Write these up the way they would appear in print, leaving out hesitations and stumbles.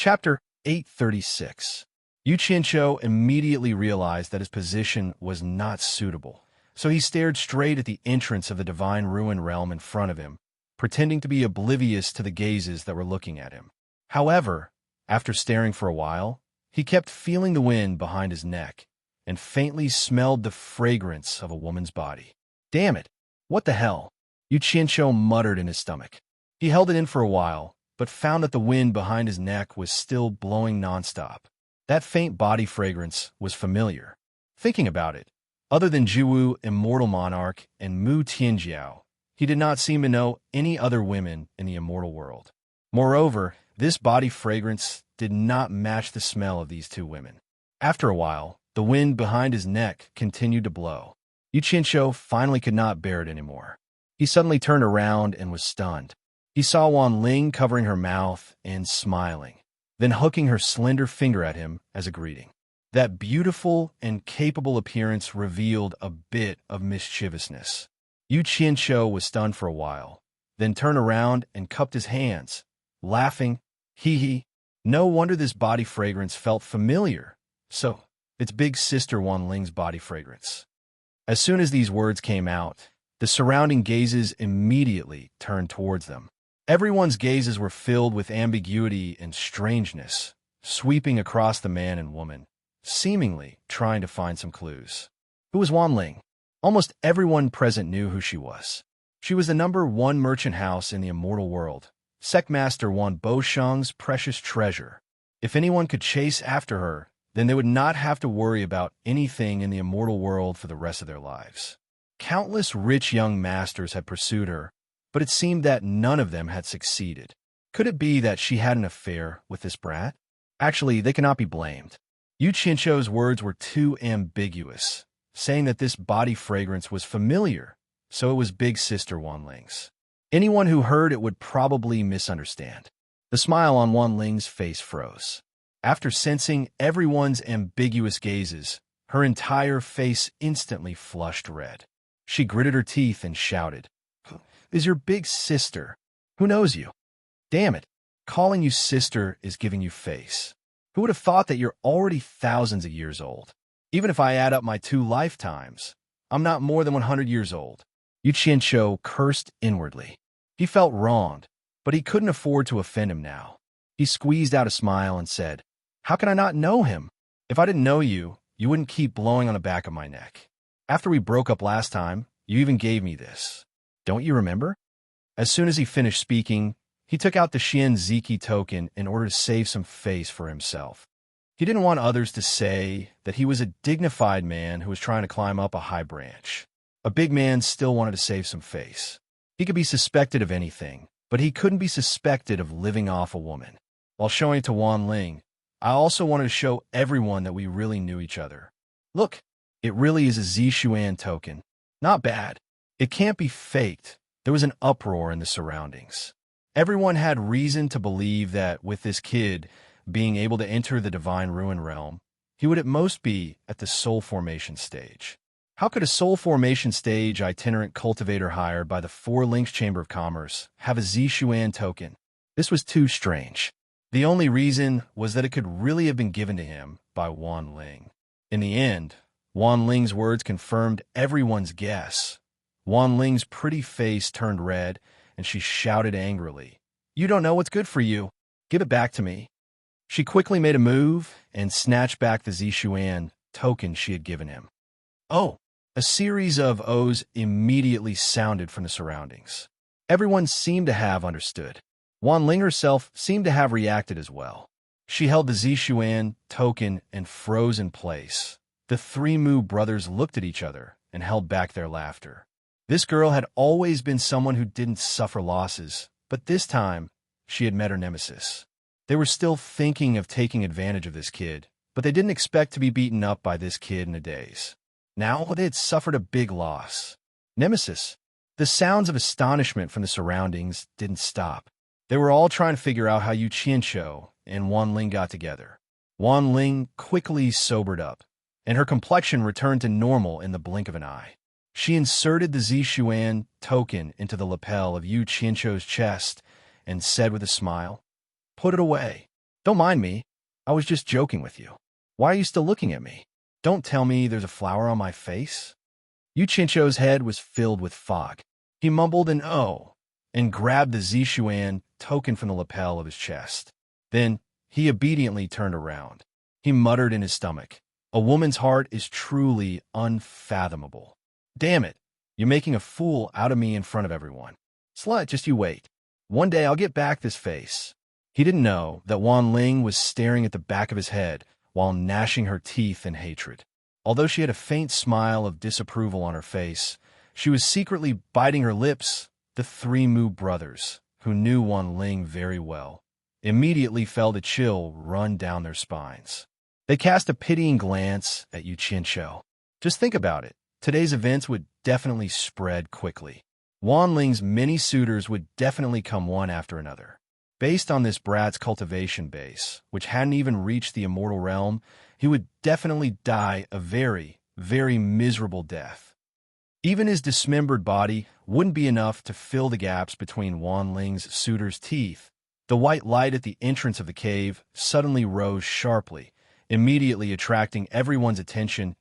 Chapter 836. Yu Qianqiu immediately realized that his position was not suitable, so he stared straight at the entrance of the divine ruin realm in front of him, pretending to be oblivious to the gazes that were looking at him. However, after staring for a while, he kept feeling the wind behind his neck and faintly smelled the fragrance of a woman's body. Damn it! What the hell? Yu Qianqiu muttered in his stomach. He held it in for a while, but found that the wind behind his neck was still blowing nonstop. That faint body fragrance was familiar. Thinking about it, other than Jiwu, Immortal Monarch, and Mu Tianjiao, he did not seem to know any other women in the immortal world. Moreover, this body fragrance did not match the smell of these two women. After a while, the wind behind his neck continued to blow. Yu Qianqiu finally could not bear it anymore. He suddenly turned around and was stunned. He saw Wan Ling covering her mouth and smiling, then hooking her slender finger at him as a greeting. That beautiful and capable appearance revealed a bit of mischievousness. Yu Qianqiu was stunned for a while, then turned around and cupped his hands, laughing. Hee hee. No wonder this body fragrance felt familiar. So, it's big sister Wan Ling's body fragrance. As soon as these words came out, the surrounding gazes immediately turned towards them. Everyone's gazes were filled with ambiguity and strangeness, sweeping across the man and woman, seemingly trying to find some clues. Who was Wan Ling? Almost everyone present knew who she was. She was the #1 merchant house in the immortal world, Sectmaster Wan Bosheng's precious treasure. If anyone could chase after her, then they would not have to worry about anything in the immortal world for the rest of their lives. Countless rich young masters had pursued her, but it seemed that none of them had succeeded. Could it be that she had an affair with this brat? Actually, they cannot be blamed. Yu Qianqiu's words were too ambiguous, saying that this body fragrance was familiar, so it was big sister Wan Ling's. Anyone who heard it would probably misunderstand. The smile on Wan Ling's face froze. After sensing everyone's ambiguous gazes, her entire face instantly flushed red. She gritted her teeth and shouted, "Is your big sister? Who knows you? Damn it, calling you sister is giving you face. Who would have thought that you're already thousands of years old? Even if I add up my 2 lifetimes, I'm not more than 100 years old." Yu Qianqiu cursed inwardly. He felt wronged, but he couldn't afford to offend him now. He squeezed out a smile and said, "How can I not know him? If I didn't know you, you wouldn't keep blowing on the back of my neck. After we broke up last time, you even gave me this. Don't you remember?" As soon as he finished speaking, he took out the Xian Ziki token in order to save some face for himself. He didn't want others to say that he was a dignified man who was trying to climb up a high branch. A big man still wanted to save some face. He could be suspected of anything, but he couldn't be suspected of living off a woman. While showing it to Wan Ling, I also wanted to show everyone that we really knew each other. Look, it really is a Zixuan token. Not bad. It can't be faked. There was an uproar in the surroundings. Everyone had reason to believe that with this kid being able to enter the divine ruin realm, he would at most be at the soul formation stage. How could a soul formation stage itinerant cultivator hired by the 4 Links Chamber of Commerce have a Zixuan token? This was too strange. The only reason was that it could really have been given to him by Wan Ling. In the end, Wan Ling's words confirmed everyone's guess. Wan Ling's pretty face turned red, and she shouted angrily, "You don't know what's good for you. Give it back to me." She quickly made a move and snatched back the Zixuan token she had given him. Oh! A series of ohs immediately sounded from the surroundings. Everyone seemed to have understood. Wan Ling herself seemed to have reacted as well. She held the Zixuan token and froze in place. The 3 Mu brothers looked at each other and held back their laughter. This girl had always been someone who didn't suffer losses, but this time, she had met her nemesis. They were still thinking of taking advantage of this kid, but they didn't expect to be beaten up by this kid in a daze. Now they had suffered a big loss. Nemesis. The sounds of astonishment from the surroundings didn't stop. They were all trying to figure out how Yu Qianqiu and Wan Ling got together. Wan Ling quickly sobered up, and her complexion returned to normal in the blink of an eye. She inserted the Zixuan token into the lapel of Yu Qianqiu's chest and said with a smile, "Put it away." Don't mind me. I was just joking with you. Why are you still looking at me? Don't tell me there's a flower on my face." Yu Qianqiu's head was filled with fog. He mumbled an "oh" and grabbed the Zishuan token from the lapel of his chest. Then he obediently turned around. He muttered in his stomach, "A woman's heart is truly unfathomable. Damn it, you're making a fool out of me in front of everyone. Slut, just you wait. One day I'll get back this face." He didn't know that Wan Ling was staring at the back of his head while gnashing her teeth in hatred. Although she had a faint smile of disapproval on her face, she was secretly biting her lips. The three Mu brothers, who knew Wan Ling very well, immediately felt a chill run down their spines. They cast a pitying glance at Yu Qianqiu. Just think about it. Today's events would definitely spread quickly. Wan Ling's many suitors would definitely come one after another. Based on this brat's cultivation base, which hadn't even reached the immortal realm, he would definitely die a very, very miserable death. Even his dismembered body wouldn't be enough to fill the gaps between Wan Ling's suitors' teeth. The white light at the entrance of the cave suddenly rose sharply, immediately attracting everyone's attention.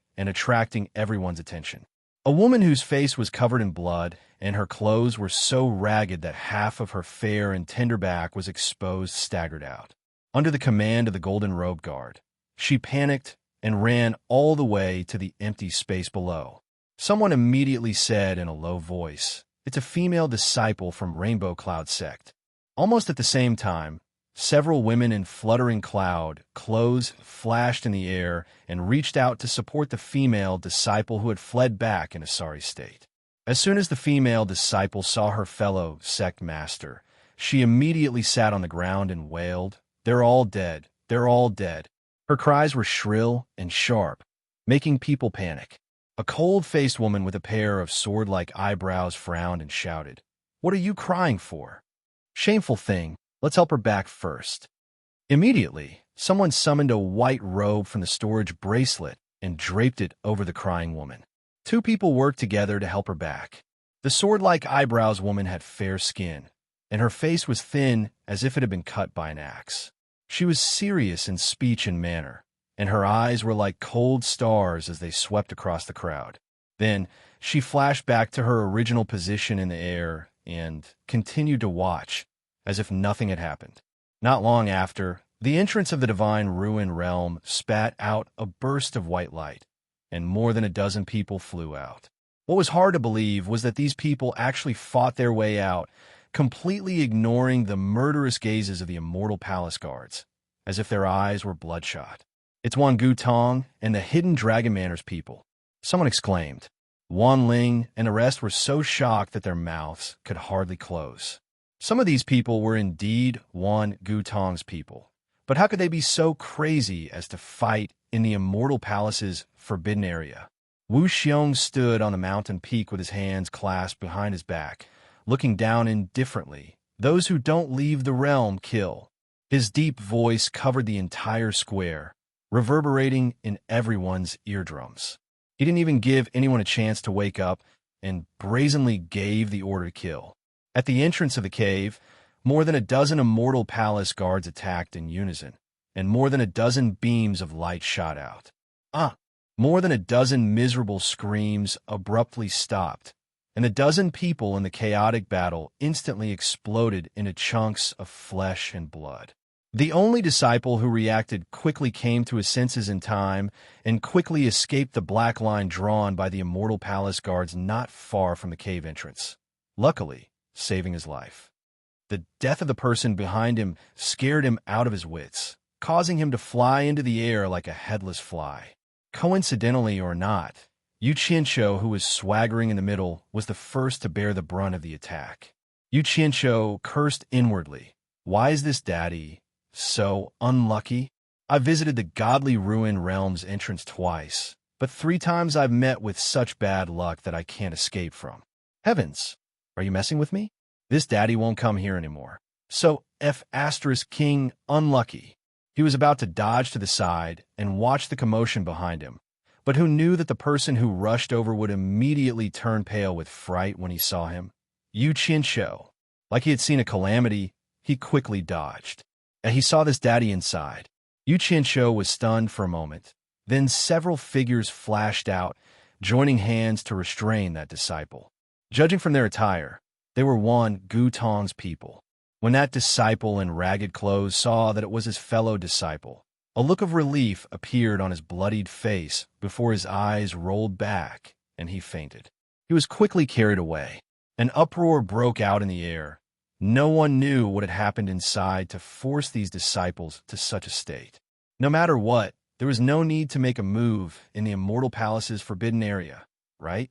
A woman whose face was covered in blood and her clothes were so ragged that half of her fair and tender back was exposed staggered out. Under the command of the golden-robed guard, she panicked and ran all the way to the empty space below. Someone immediately said in a low voice, "It's a female disciple from Rainbow Cloud Sect." Almost at the same time, several women in fluttering cloud clothes flashed in the air and reached out to support the female disciple who had fled back in a sorry state. As soon as the female disciple saw her fellow sect master, she immediately sat on the ground and wailed, "They're all dead, they're all dead." Her cries were shrill and sharp, making people panic. A cold-faced woman with a pair of sword-like eyebrows frowned and shouted, "What are you crying for? Shameful thing, let's help her back first." Immediately, someone summoned a white robe from the storage bracelet and draped it over the crying woman. Two people worked together to help her back. The sword-like eyebrows woman had fair skin, and her face was thin as if it had been cut by an axe. She was serious in speech and manner, and her eyes were like cold stars as they swept across the crowd. Then she flashed back to her original position in the air and continued to watch, as if nothing had happened. Not long after, the entrance of the divine ruin realm spat out a burst of white light, and more than a dozen people flew out. What was hard to believe was that these people actually fought their way out, completely ignoring the murderous gazes of the immortal palace guards, as if their eyes were bloodshot. "It's Wan Gu Tong and the hidden Dragon Manners people," someone exclaimed. Wan Ling and the rest were so shocked that their mouths could hardly close. Some of these people were indeed Wan Gu Tong's people, but how could they be so crazy as to fight in the immortal palace's forbidden area? Wu Xiong stood on the mountain peak with his hands clasped behind his back, looking down indifferently. "Those who don't leave the realm kill." His deep voice covered the entire square, reverberating in everyone's eardrums. He didn't even give anyone a chance to wake up and brazenly gave the order to kill. At the entrance of the cave, more than a dozen immortal palace guards attacked in unison, and more than a dozen beams of light shot out. More than a dozen miserable screams abruptly stopped, and a dozen people in the chaotic battle instantly exploded into chunks of flesh and blood. The only disciple who reacted quickly came to his senses in time and quickly escaped the black line drawn by the immortal palace guards not far from the cave entrance, luckily saving his life. The death of the person behind him scared him out of his wits, causing him to fly into the air like a headless fly. Coincidentally or not, Yu Qianqiu, who was swaggering in the middle, was the first to bear the brunt of the attack. Yu Qianqiu cursed inwardly. "Why is this daddy so unlucky? I visited the godly ruin realm's entrance twice, but 3 times I've met with such bad luck that I can't escape from. Heavens, are you messing with me? This daddy won't come here anymore. So King unlucky." He was about to dodge to the side and watch the commotion behind him, but who knew that the person who rushed over would immediately turn pale with fright when he saw him? Yu Qianqiu. Like he had seen a calamity, he quickly dodged. and he saw this daddy inside. Yu Qianshou was stunned for a moment. Then several figures flashed out, joining hands to restrain that disciple. Judging from their attire, they were Wan Gutong's people. When that disciple in ragged clothes saw that it was his fellow disciple, a look of relief appeared on his bloodied face before his eyes rolled back and he fainted. He was quickly carried away. An uproar broke out in the air. No one knew what had happened inside to force these disciples to such a state. No matter what, there was no need to make a move in the Immortal Palace's forbidden area, right?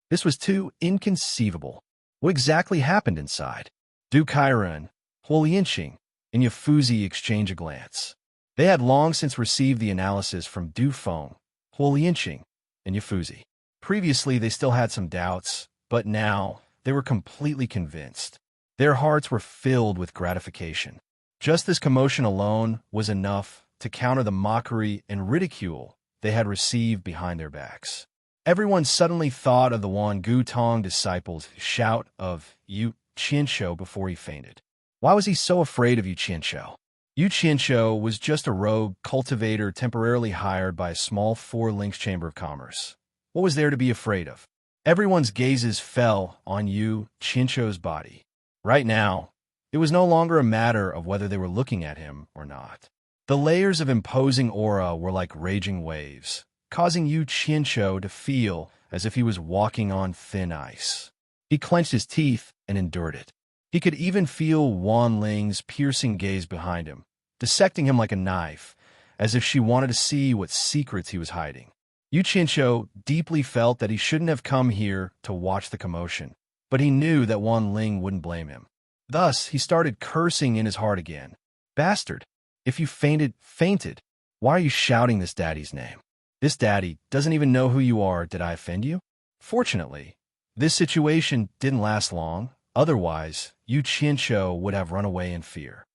This was too inconceivable. What exactly happened inside? Du Kairen, Huolianqing, and Yafuzi exchange a glance. They had long since received the analysis from Du Feng, Huolianqing, and Yafuzi. Previously, they still had some doubts, but now they were completely convinced. Their hearts were filled with gratification. Just this commotion alone was enough to counter the mockery and ridicule they had received behind their backs. Everyone suddenly thought of the Wan Gutong disciple's shout of Yu Qianshou before he fainted. Why was he so afraid of Yu Qianshou? Yu Qianshou was just a rogue cultivator temporarily hired by a small four-links chamber of commerce. What was there to be afraid of? Everyone's gazes fell on Yu Qianshou's body. Right now, it was no longer a matter of whether they were looking at him or not. The layers of imposing aura were like raging waves, causing Yu Qianshou to feel as if he was walking on thin ice. He clenched his teeth and endured it. He could even feel Wan Ling's piercing gaze behind him, dissecting him like a knife, as if she wanted to see what secrets he was hiding. Yu Qianshou deeply felt that he shouldn't have come here to watch the commotion, but he knew that Wan Ling wouldn't blame him. Thus, he started cursing in his heart again. Bastard, if you fainted, why are you shouting this daddy's name? This daddy doesn't even know who you are. Did I offend you? Fortunately, this situation didn't last long. Otherwise, Yu Qianshou would have run away in fear.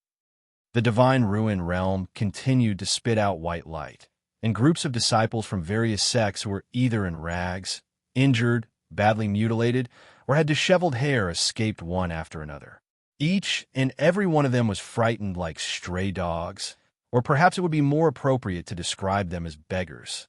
The divine ruin realm continued to spit out white light, and groups of disciples from various sects who were either in rags, injured, badly mutilated, or had disheveled hair escaped one after another. Each and every one of them was frightened like stray dogs, or perhaps it would be more appropriate to describe them as beggars.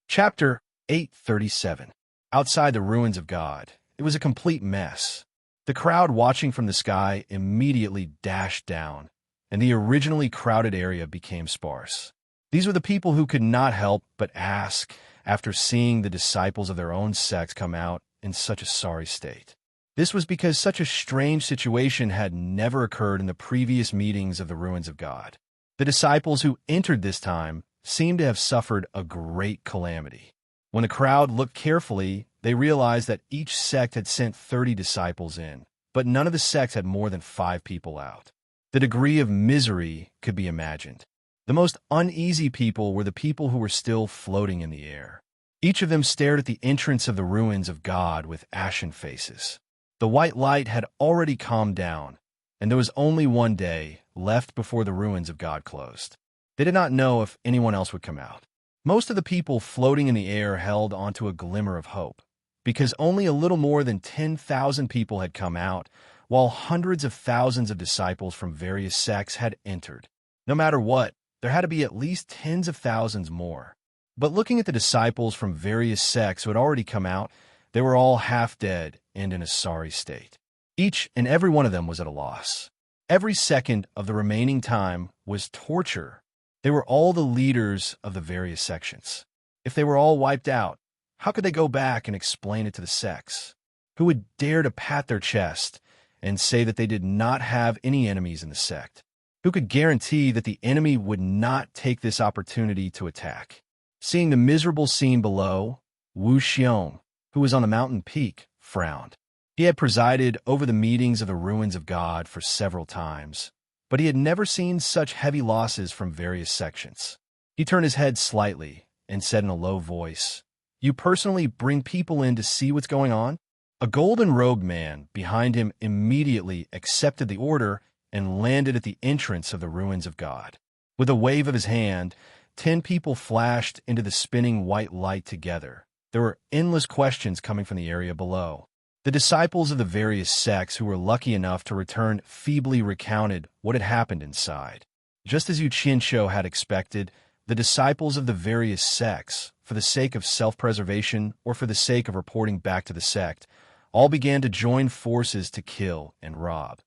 Chapter 837. Outside the ruins of God, it was a complete mess. The crowd watching from the sky immediately dashed down, and the originally crowded area became sparse. These were the people who could not help but ask after seeing the disciples of their own sect come out in such a sorry state. This was because such a strange situation had never occurred in the previous meetings of the ruins of God. The disciples who entered this time seemed to have suffered a great calamity. When the crowd looked carefully, they realized that each sect had sent 30 disciples in, but none of the sects had more than 5 people out. The degree of misery could be imagined. The most uneasy people were the people who were still floating in the air. Each of them stared at the entrance of the ruins of God with ashen faces. The white light had already calmed down, and there was only one day left before the ruins of God closed. They did not know if anyone else would come out. Most of the people floating in the air held onto a glimmer of hope, because only a little more than 10,000 people had come out, while hundreds of thousands of disciples from various sects had entered. No matter what, there had to be at least tens of thousands more. But looking at the disciples from various sects who had already come out, they were all half dead and in a sorry state. Each and every one of them was at a loss. Every second of the remaining time was torture. They were all the leaders of the various sections. If they were all wiped out, how could they go back and explain it to the sects? Who would dare to pat their chest and say that they did not have any enemies in the sect? Who could guarantee that the enemy would not take this opportunity to attack? Seeing the miserable scene below, Wu Xiong, who was on the mountain peak, frowned. He had presided over the meetings of the ruins of God for several times, but he had never seen such heavy losses from various sections. He turned his head slightly and said in a low voice, "You personally bring people in to see what's going on?" A golden-robed man behind him immediately accepted the order and landed at the entrance of the ruins of God. With a wave of his hand, 10 people flashed into the spinning white light together. There were endless questions coming from the area below. The disciples of the various sects who were lucky enough to return feebly recounted what had happened inside. Just as Yu Qianshou had expected, the disciples of the various sects, for the sake of self-preservation or for the sake of reporting back to the sect, all began to join forces to kill and rob.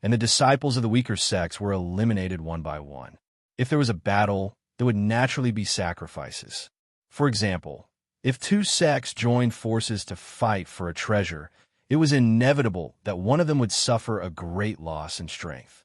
And the disciples of the weaker sects were eliminated one by one. If there was a battle, there would naturally be sacrifices. For example, if two sects joined forces to fight for a treasure, it was inevitable that one of them would suffer a great loss in strength.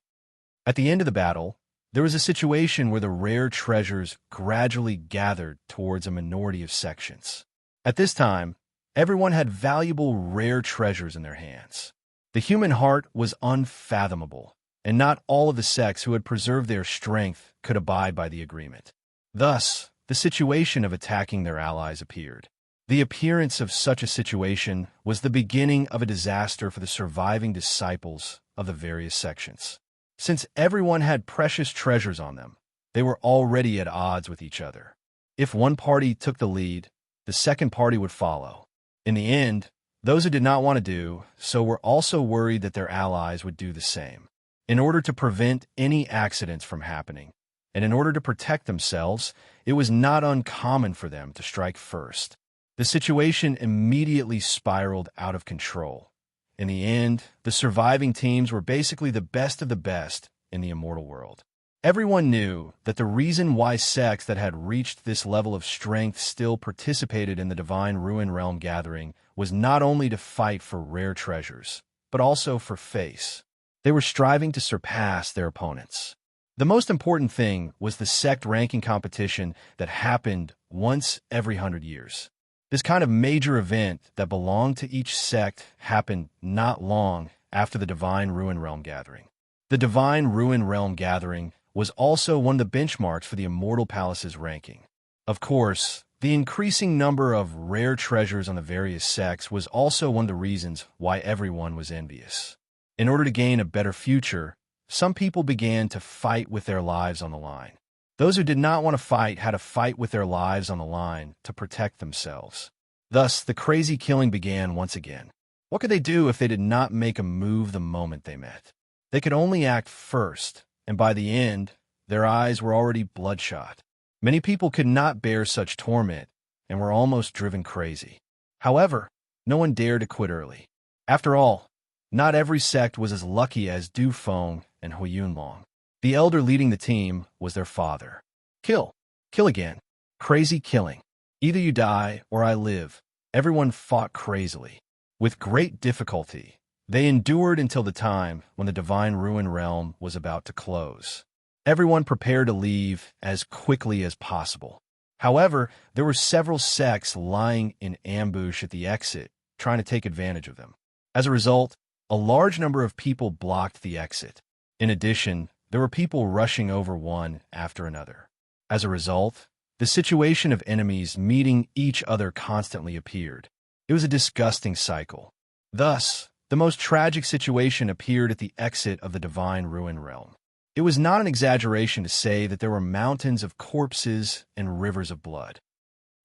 At the end of the battle, there was a situation where the rare treasures gradually gathered towards a minority of sections. At this time, everyone had valuable rare treasures in their hands. The human heart was unfathomable, and not all of the sects who had preserved their strength could abide by the agreement. Thus, the situation of attacking their allies appeared. The appearance of such a situation was the beginning of a disaster for the surviving disciples of the various sections. Since everyone had precious treasures on them, they were already at odds with each other. If one party took the lead, the second party would follow. In the end, those who did not want to do so were also worried that their allies would do the same. In order to prevent any accidents from happening, and in order to protect themselves, it was not uncommon for them to strike first. The situation immediately spiraled out of control. In the end, the surviving teams were basically the best of the best in the immortal world. Everyone knew that the reason why sects that had reached this level of strength still participated in the Divine Ruin Realm gathering was not only to fight for rare treasures, but also for face. They were striving to surpass their opponents. The most important thing was the sect ranking competition that happened once every 100 years. This kind of major event that belonged to each sect happened not long after the Divine Ruin Realm gathering. The Divine Ruin Realm gathering was also one of the benchmarks for the Immortal Palace's ranking. Of course, the increasing number of rare treasures on the various sects was also one of the reasons why everyone was envious. In order to gain a better future, some people began to fight with their lives on the line. Those who did not want to fight had to fight with their lives on the line to protect themselves. Thus, the crazy killing began once again. What could they do if they did not make a move the moment they met? They could only act first, and by the end, their eyes were already bloodshot. Many people could not bear such torment and were almost driven crazy. However, no one dared to quit early. After all, not every sect was as lucky as Du Feng and Huiyunlong. The elder leading the team was their father. Kill. Kill again. Crazy killing. Either you die or I live. Everyone fought crazily. With great difficulty, they endured until the time when the Divine Ruin Realm was about to close. Everyone prepared to leave as quickly as possible. However, there were several sects lying in ambush at the exit, trying to take advantage of them. As a result, a large number of people blocked the exit. In addition, there were people rushing over one after another. As a result, the situation of enemies meeting each other constantly appeared. It was a disgusting cycle. Thus, the most tragic situation appeared at the exit of the Divine Ruin Realm. It was not an exaggeration to say that there were mountains of corpses and rivers of blood.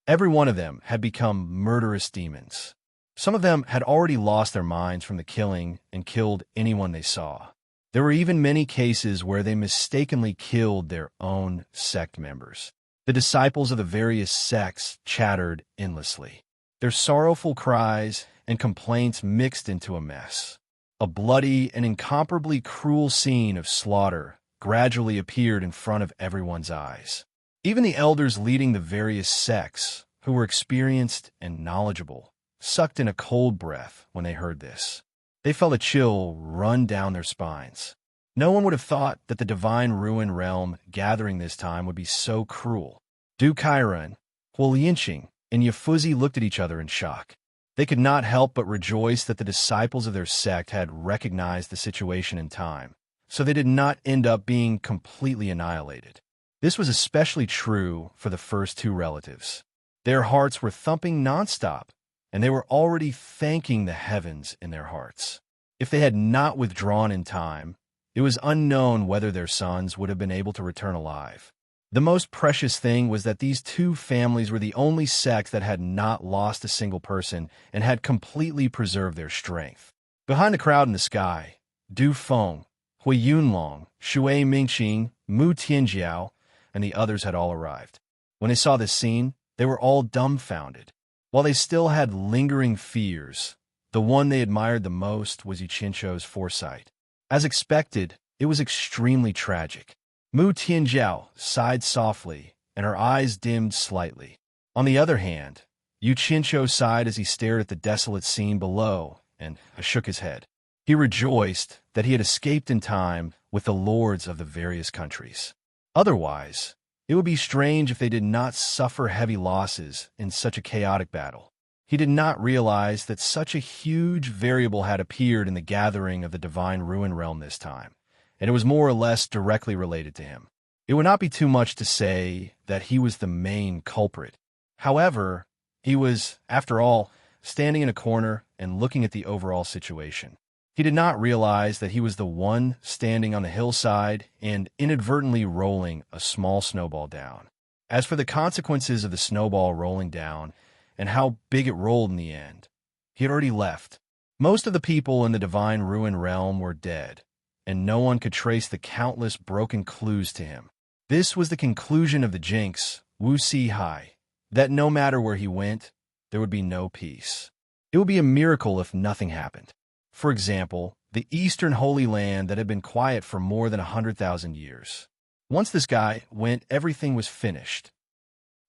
Every one of them had become murderous demons. Some of them had already lost their minds from the killing and killed anyone they saw. There were even many cases where they mistakenly killed their own sect members. The disciples of the various sects chattered endlessly. Their sorrowful cries and complaints mixed into a mess. A bloody and incomparably cruel scene of slaughter gradually appeared in front of everyone's eyes. Even the elders leading the various sects, who were experienced and knowledgeable, sucked in a cold breath when they heard this. They felt a chill run down their spines. No one would have thought that the Divine Ruin Realm gathering this time would be so cruel. Du Kairen, Huolianqing, and Yafuzi looked at each other in shock. They could not help but rejoice that the disciples of their sect had recognized the situation in time, so they did not end up being completely annihilated. This was especially true for the first two relatives. Their hearts were thumping nonstop, and they were already thanking the heavens in their hearts. If they had not withdrawn in time, it was unknown whether their sons would have been able to return alive. The most precious thing was that these two families were the only sects that had not lost a single person and had completely preserved their strength. Behind the crowd in the sky, Du Feng, Hui Yunlong, Shui Mingqing, Mu Tianjiao, and the others had all arrived. When they saw this scene, they were all dumbfounded. While they still had lingering fears, the one they admired the most was Yuqinsho's foresight. As expected, it was extremely tragic. Mu Tianjiao sighed softly, and her eyes dimmed slightly. On the other hand, Yuqinsho sighed as he stared at the desolate scene below and shook his head. He rejoiced that he had escaped in time with the lords of the various countries. Otherwise, it would be strange if they did not suffer heavy losses in such a chaotic battle. He did not realize that such a huge variable had appeared in the gathering of the Divine Ruin Realm this time, and it was more or less directly related to him. It would not be too much to say that he was the main culprit. However, he was, after all, standing in a corner and looking at the overall situation. He did not realize that he was the one standing on the hillside and inadvertently rolling a small snowball down. As for the consequences of the snowball rolling down and how big it rolled in the end, he had already left. Most of the people in the Divine Ruin Realm were dead, and no one could trace the countless broken clues to him. This was the conclusion of the jinx, Wu Si Hai, that no matter where he went, there would be no peace. It would be a miracle if nothing happened. For example, the Eastern Holy Land that had been quiet for more than 100,000 years. Once this guy went, everything was finished.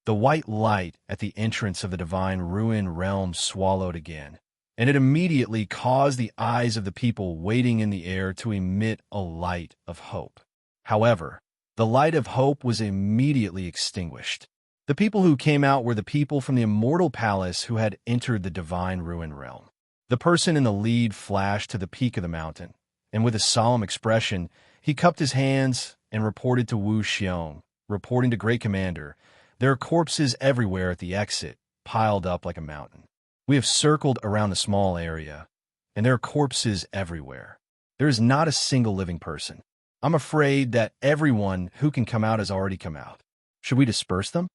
The white light at the entrance of the Divine Ruin Realm swallowed again, and it immediately caused the eyes of the people waiting in the air to emit a light of hope. However, the light of hope was immediately extinguished. The people who came out were the people from the Immortal Palace who had entered the Divine Ruin Realm. The person in the lead flashed to the peak of the mountain, and with a solemn expression, he cupped his hands and reported to Wu Xiong, reporting to Great Commander, "There are corpses everywhere at the exit, piled up like a mountain. We have circled around the small area, and there are corpses everywhere. There is not a single living person. I'm afraid that everyone who can come out has already come out. Should we disperse them?"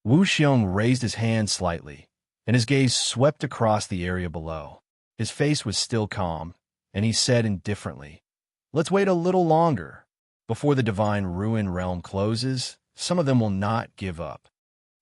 Wu Xiong raised his hand slightly, and his gaze swept across the area below. His face was still calm, and he said indifferently, "Let's wait a little longer. Before the Divine Ruin Realm closes, some of them will not give up."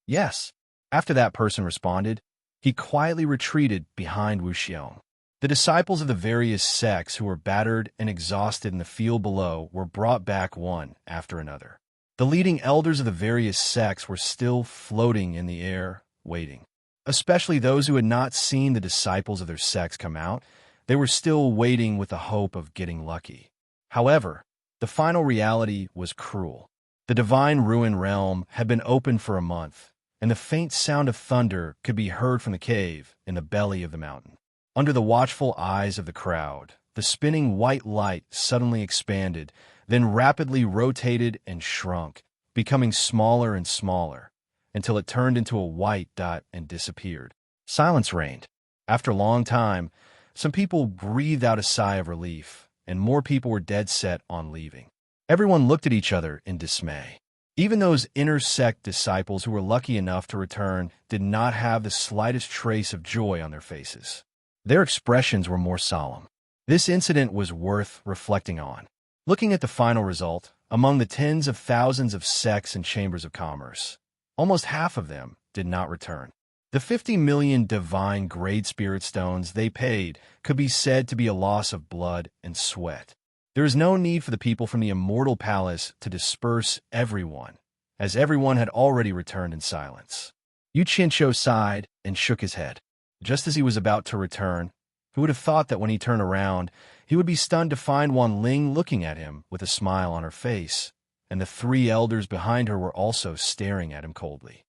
"Yes." After that person responded, he quietly retreated behind Wu Xiong. The disciples of the various sects who were battered and exhausted in the field below were brought back one after another. The leading elders of the various sects were still floating in the air, waiting. Especially those who had not seen the disciples of their sects come out, they were still waiting with the hope of getting lucky. However, the final reality was cruel. The Divine Ruin Realm had been open for a month, and the faint sound of thunder could be heard from the cave in the belly of the mountain. Under the watchful eyes of the crowd, the spinning white light suddenly expanded, then rapidly rotated and shrunk, becoming smaller and smaller, until it turned into a white dot and disappeared. Silence reigned. After a long time, some people breathed out a sigh of relief, and more people were dead set on leaving. Everyone looked at each other in dismay. Even those inner sect disciples who were lucky enough to return did not have the slightest trace of joy on their faces. Their expressions were more solemn. This incident was worth reflecting on. Looking at the final result, among the tens of thousands of sects and chambers of commerce, almost half of them did not return. The 50 million divine Great Spirit stones they paid could be said to be a loss of blood and sweat. There is no need for the people from the Immortal Palace to disperse everyone, as everyone had already returned in silence. Yuqinsho sighed and shook his head. Just as he was about to return, who would have thought that when he turned around, he would be stunned to find Wan Ling looking at him with a smile on her face, and the three elders behind her were also staring at him coldly.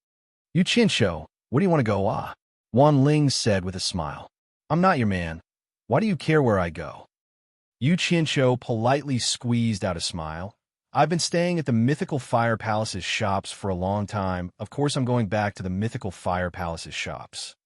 "Yuqinsho, where do you want to go, Wan Ling said with a smile. "I'm not your man. Why do you care where I go?" Yuqinsho politely squeezed out a smile. "I've been staying at the Mythical Fire Palace's shops for a long time. Of course I'm going back to the Mythical Fire Palace's shops."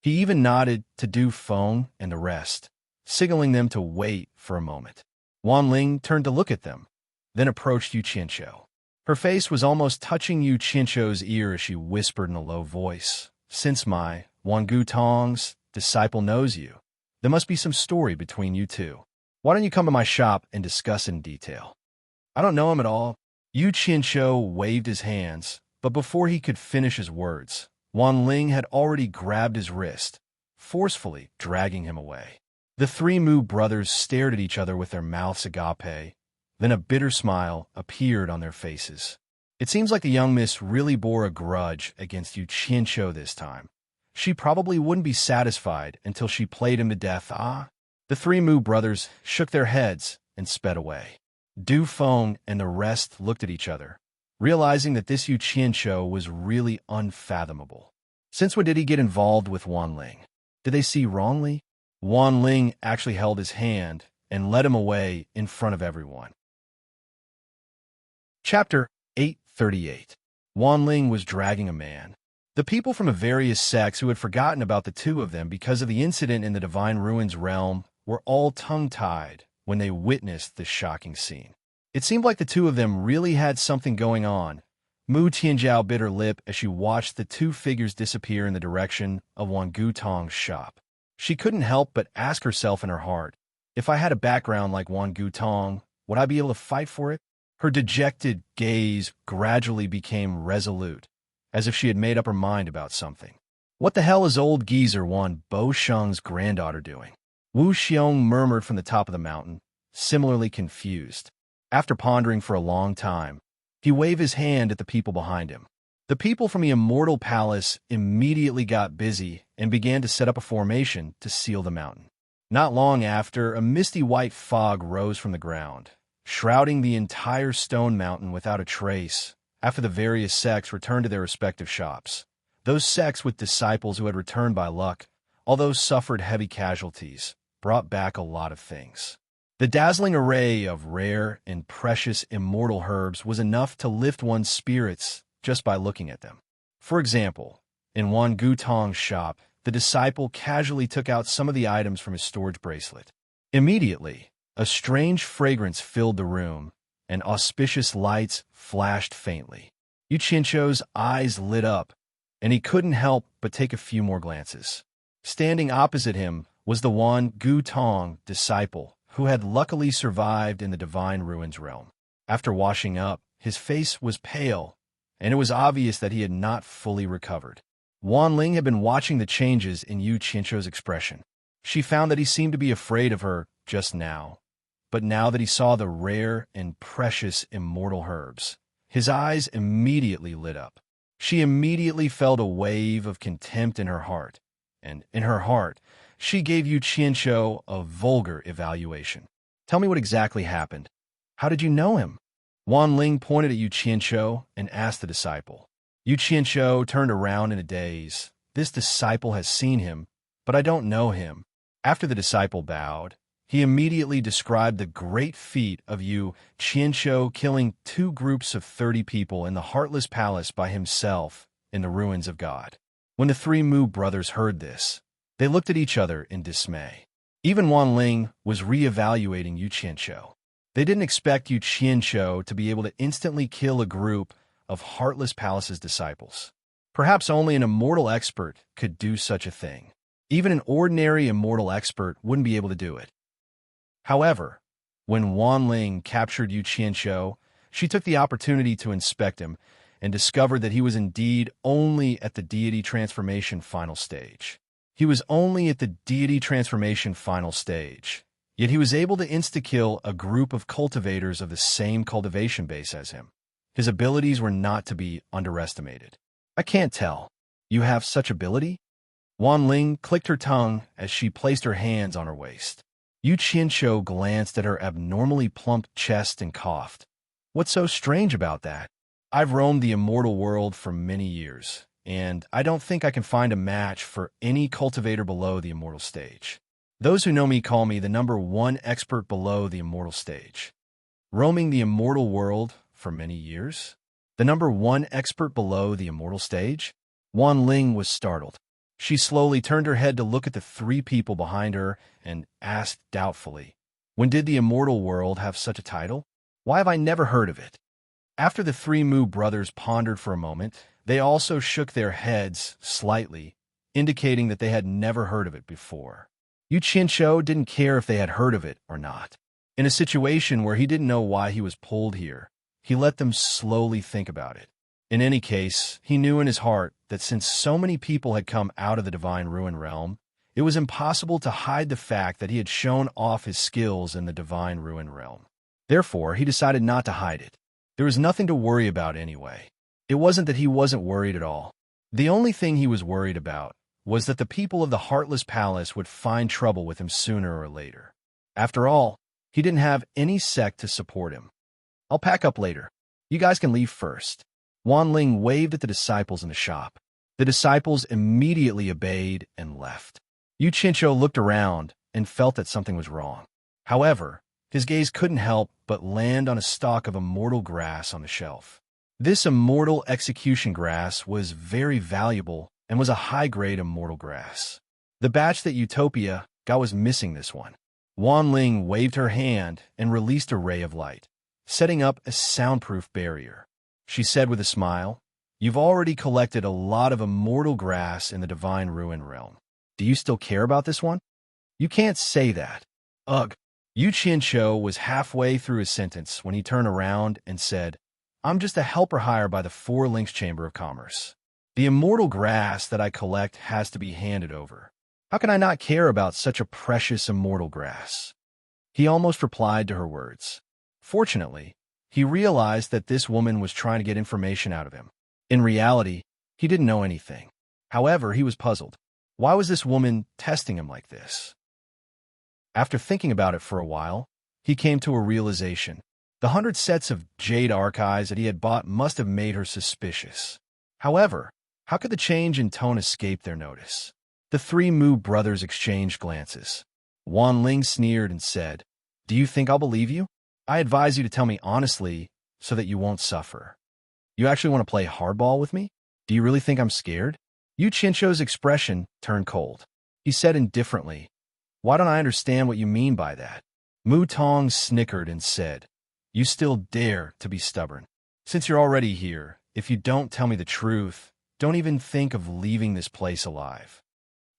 He even nodded to Du Feng and the rest, signaling them to wait for a moment. Wan Ling turned to look at them, then approached Yuqinsho. Her face was almost touching Yu Qianzhou's ear as she whispered in a low voice, "Since my Wangu Tong's disciple knows you, there must be some story between you two. Why don't you come to my shop and discuss in detail?" "I don't know him at all." Yu Qianzhou waved his hands, but before he could finish his words, Wan Ling had already grabbed his wrist, forcefully dragging him away. The three Mu brothers stared at each other with their mouths agape. Then a bitter smile appeared on their faces. It seems like the young miss really bore a grudge against Yu Qianzhou this time. She probably wouldn't be satisfied until she played him to death. The three Mu brothers shook their heads and sped away. Du Feng and the rest looked at each other, realizing that this Yu Qianzhou was really unfathomable. Since when did he get involved with Wan Ling? Did they see wrongly? Wan Ling actually held his hand and led him away in front of everyone. Chapter 838. Wan Ling was dragging a man. The people from the various sects who had forgotten about the two of them because of the incident in the Divine Ruins realm were all tongue-tied when they witnessed this shocking scene. It seemed like the two of them really had something going on. Mu Tianjiao bit her lip as she watched the two figures disappear in the direction of Wan Gutong's shop. She couldn't help but ask herself in her heart, if I had a background like Wan Gutong, would I be able to fight for it? Her dejected gaze gradually became resolute, as if she had made up her mind about something. What the hell is old geezer Wan Bosheng's granddaughter doing? Wu Xiong murmured from the top of the mountain, similarly confused. After pondering for a long time, he waved his hand at the people behind him. The people from the Immortal Palace immediately got busy and began to set up a formation to seal the mountain. Not long after, a misty white fog rose from the ground, shrouding the entire stone mountain without a trace. After the various sects returned to their respective shops, those sects with disciples who had returned by luck, although suffered heavy casualties, brought back a lot of things. The dazzling array of rare and precious immortal herbs was enough to lift one's spirits just by looking at them. For example, in Wan Gutong's shop, the disciple casually took out some of the items from his storage bracelet. Immediately, a strange fragrance filled the room, and auspicious lights flashed faintly. Yu Qianzhou's eyes lit up, and he couldn't help but take a few more glances. Standing opposite him was the Wan Gutong disciple, who had luckily survived in the Divine Ruins realm. After washing up, his face was pale, and it was obvious that he had not fully recovered. Wan Ling had been watching the changes in Yu Qianzhou's expression. She found that he seemed to be afraid of her just now, but now that he saw the rare and precious immortal herbs, his eyes immediately lit up. She immediately felt a wave of contempt in her heart, and in her heart, she gave Yu Qianzhou a vulgar evaluation. "Tell me what exactly happened. How did you know him?" Wan Ling pointed at Yu Qianzhou and asked the disciple. Yu Qianzhou turned around in a daze. "This disciple has seen him, but I don't know him." After the disciple bowed, he immediately described the great feat of Yu Qianzhou killing 2 groups of 30 people in the Heartless Palace by himself in the ruins of God. When the 3 Mu brothers heard this, they looked at each other in dismay. Even Wan Ling was re-evaluating Yu Qianzhou. They didn't expect Yu Qianzhou to be able to instantly kill a group of Heartless Palace's disciples. Perhaps only an immortal expert could do such a thing. Even an ordinary immortal expert wouldn't be able to do it. However, when Wan Ling captured Yu Qianzhou, she took the opportunity to inspect him and discovered that he was indeed only at the deity transformation final stage. He was only at the deity transformation final stage, yet he was able to insta-kill a group of cultivators of the same cultivation base as him. His abilities were not to be underestimated. "I can't tell. You have such ability?" Wan Ling clicked her tongue as she placed her hands on her waist. Yu Qianzhou glanced at her abnormally plump chest and coughed. "What's so strange about that? I've roamed the immortal world for many years, and I don't think I can find a match for any cultivator below the immortal stage. Those who know me call me the #1 expert below the immortal stage." Roaming the immortal world for many years? The #1 expert below the immortal stage? Wan Ling was startled. She slowly turned her head to look at the 3 people behind her and asked doubtfully, "When did the immortal world have such a title? Why have I never heard of it?" After the three Mu brothers pondered for a moment, they also shook their heads slightly, indicating that they had never heard of it before. Yu Qianqiu didn't care if they had heard of it or not. In a situation where he didn't know why he was pulled here, he let them slowly think about it. In any case, he knew in his heart that since so many people had come out of the Divine Ruin Realm, it was impossible to hide the fact that he had shown off his skills in the Divine Ruin Realm. Therefore, he decided not to hide it. There was nothing to worry about anyway. It wasn't that he wasn't worried at all. The only thing he was worried about was that the people of the Heartless Palace would find trouble with him sooner or later. After all, he didn't have any sect to support him. I'll pack up later. You guys can leave first. Wan Ling waved at the disciples in the shop. The disciples immediately obeyed and left. Yu Qianqiu looked around and felt that something was wrong. However, his gaze couldn't help but land on a stalk of immortal grass on the shelf. This immortal execution grass was very valuable and was a high-grade immortal grass. The batch that Utopia got was missing this one. Wan Ling waved her hand and released a ray of light, setting up a soundproof barrier. She said with a smile, "You've already collected a lot of immortal grass in the Divine Ruin Realm. Do you still care about this one?" "You can't say that." "Ugh." Yu Qianqiu was halfway through his sentence when he turned around and said, "I'm just a helper hired by the Four Links Chamber of Commerce. The immortal grass that I collect has to be handed over. How can I not care about such a precious immortal grass?" He almost replied to her words. Fortunately, he realized that this woman was trying to get information out of him. In reality, he didn't know anything. However, he was puzzled. Why was this woman testing him like this? After thinking about it for a while, he came to a realization. The 100 sets of jade archives that he had bought must have made her suspicious. However, how could the change in tone escape their notice? The three Mu brothers exchanged glances. Wan Ling sneered and said, "Do you think I'll believe you? I advise you to tell me honestly so that you won't suffer. You actually want to play hardball with me? Do you really think I'm scared?" Yu Qianqiu's expression turned cold. He said indifferently, "Why don't I understand what you mean by that?" Mu Tong snickered and said, "You still dare to be stubborn. Since you're already here, if you don't tell me the truth, don't even think of leaving this place alive.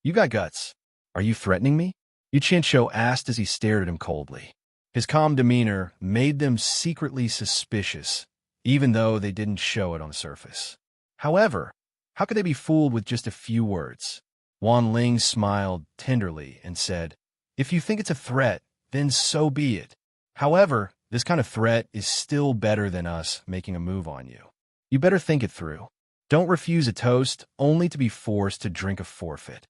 You got guts. Are you threatening me?" Yu Qianqiu asked as he stared at him coldly. His calm demeanor made them secretly suspicious, even though they didn't show it on the surface. However, how could they be fooled with just a few words? Wan Ling smiled tenderly and said, "If you think it's a threat, then so be it. However, this kind of threat is still better than us making a move on you. You better think it through. Don't refuse a toast only to be forced to drink a forfeit."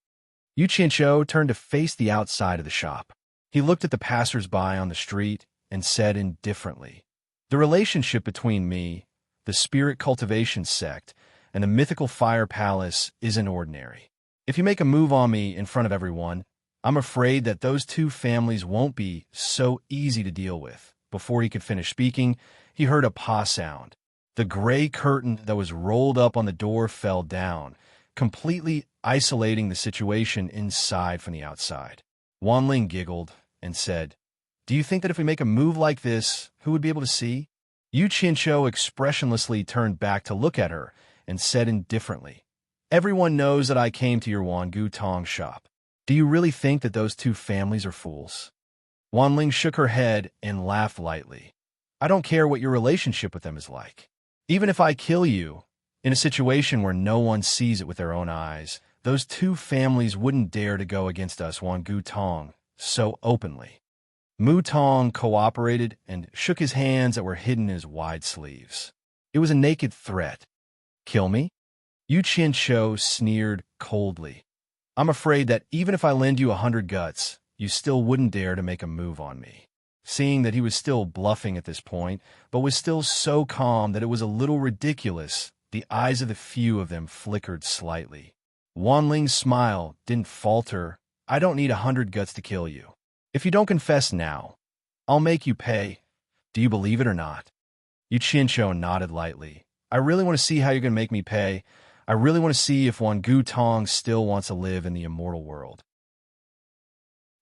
Yu Qianqiu turned to face the outside of the shop. He looked at the passers-by on the street and said indifferently, "The relationship between me, the Spirit Cultivation Sect, and the Mythical Fire Palace isn't ordinary. If you make a move on me in front of everyone, I'm afraid that those two families won't be so easy to deal with." Before he could finish speaking, he heard a paw sound. The gray curtain that was rolled up on the door fell down, completely isolating the situation inside from the outside. Wan Ling giggled and said, "Do you think that if we make a move like this, who would be able to see?" Yu Qianqiu expressionlessly turned back to look at her and said indifferently, "Everyone knows that I came to your Wangu Tong shop. Do you really think that those two families are fools?" Wan Ling shook her head and laughed lightly. "I don't care what your relationship with them is like. Even if I kill you, in a situation where no one sees it with their own eyes, those two families wouldn't dare to go against us Wangu Tong so openly." Mu Tong cooperated and shook his hands that were hidden in his wide sleeves. It was a naked threat. "Kill me?" Yu Qianqiu sneered coldly. "I'm afraid that even if I lend you 100 guts, you still wouldn't dare to make a move on me." Seeing that he was still bluffing at this point, but was still so calm that it was a little ridiculous, the eyes of the few of them flickered slightly. Wan Ling's smile didn't falter. "I don't need 100 guts to kill you. If you don't confess now, I'll make you pay. Do you believe it or not?" Yu Qianqiu nodded lightly. "I really want to see how you're going to make me pay. I really want to see if Wangu Tong still wants to live in the immortal world."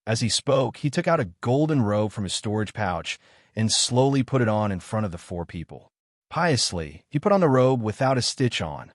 As he spoke, he took out a golden robe from his storage pouch and slowly put it on in front of the four people. Piously, he put on the robe without a stitch on.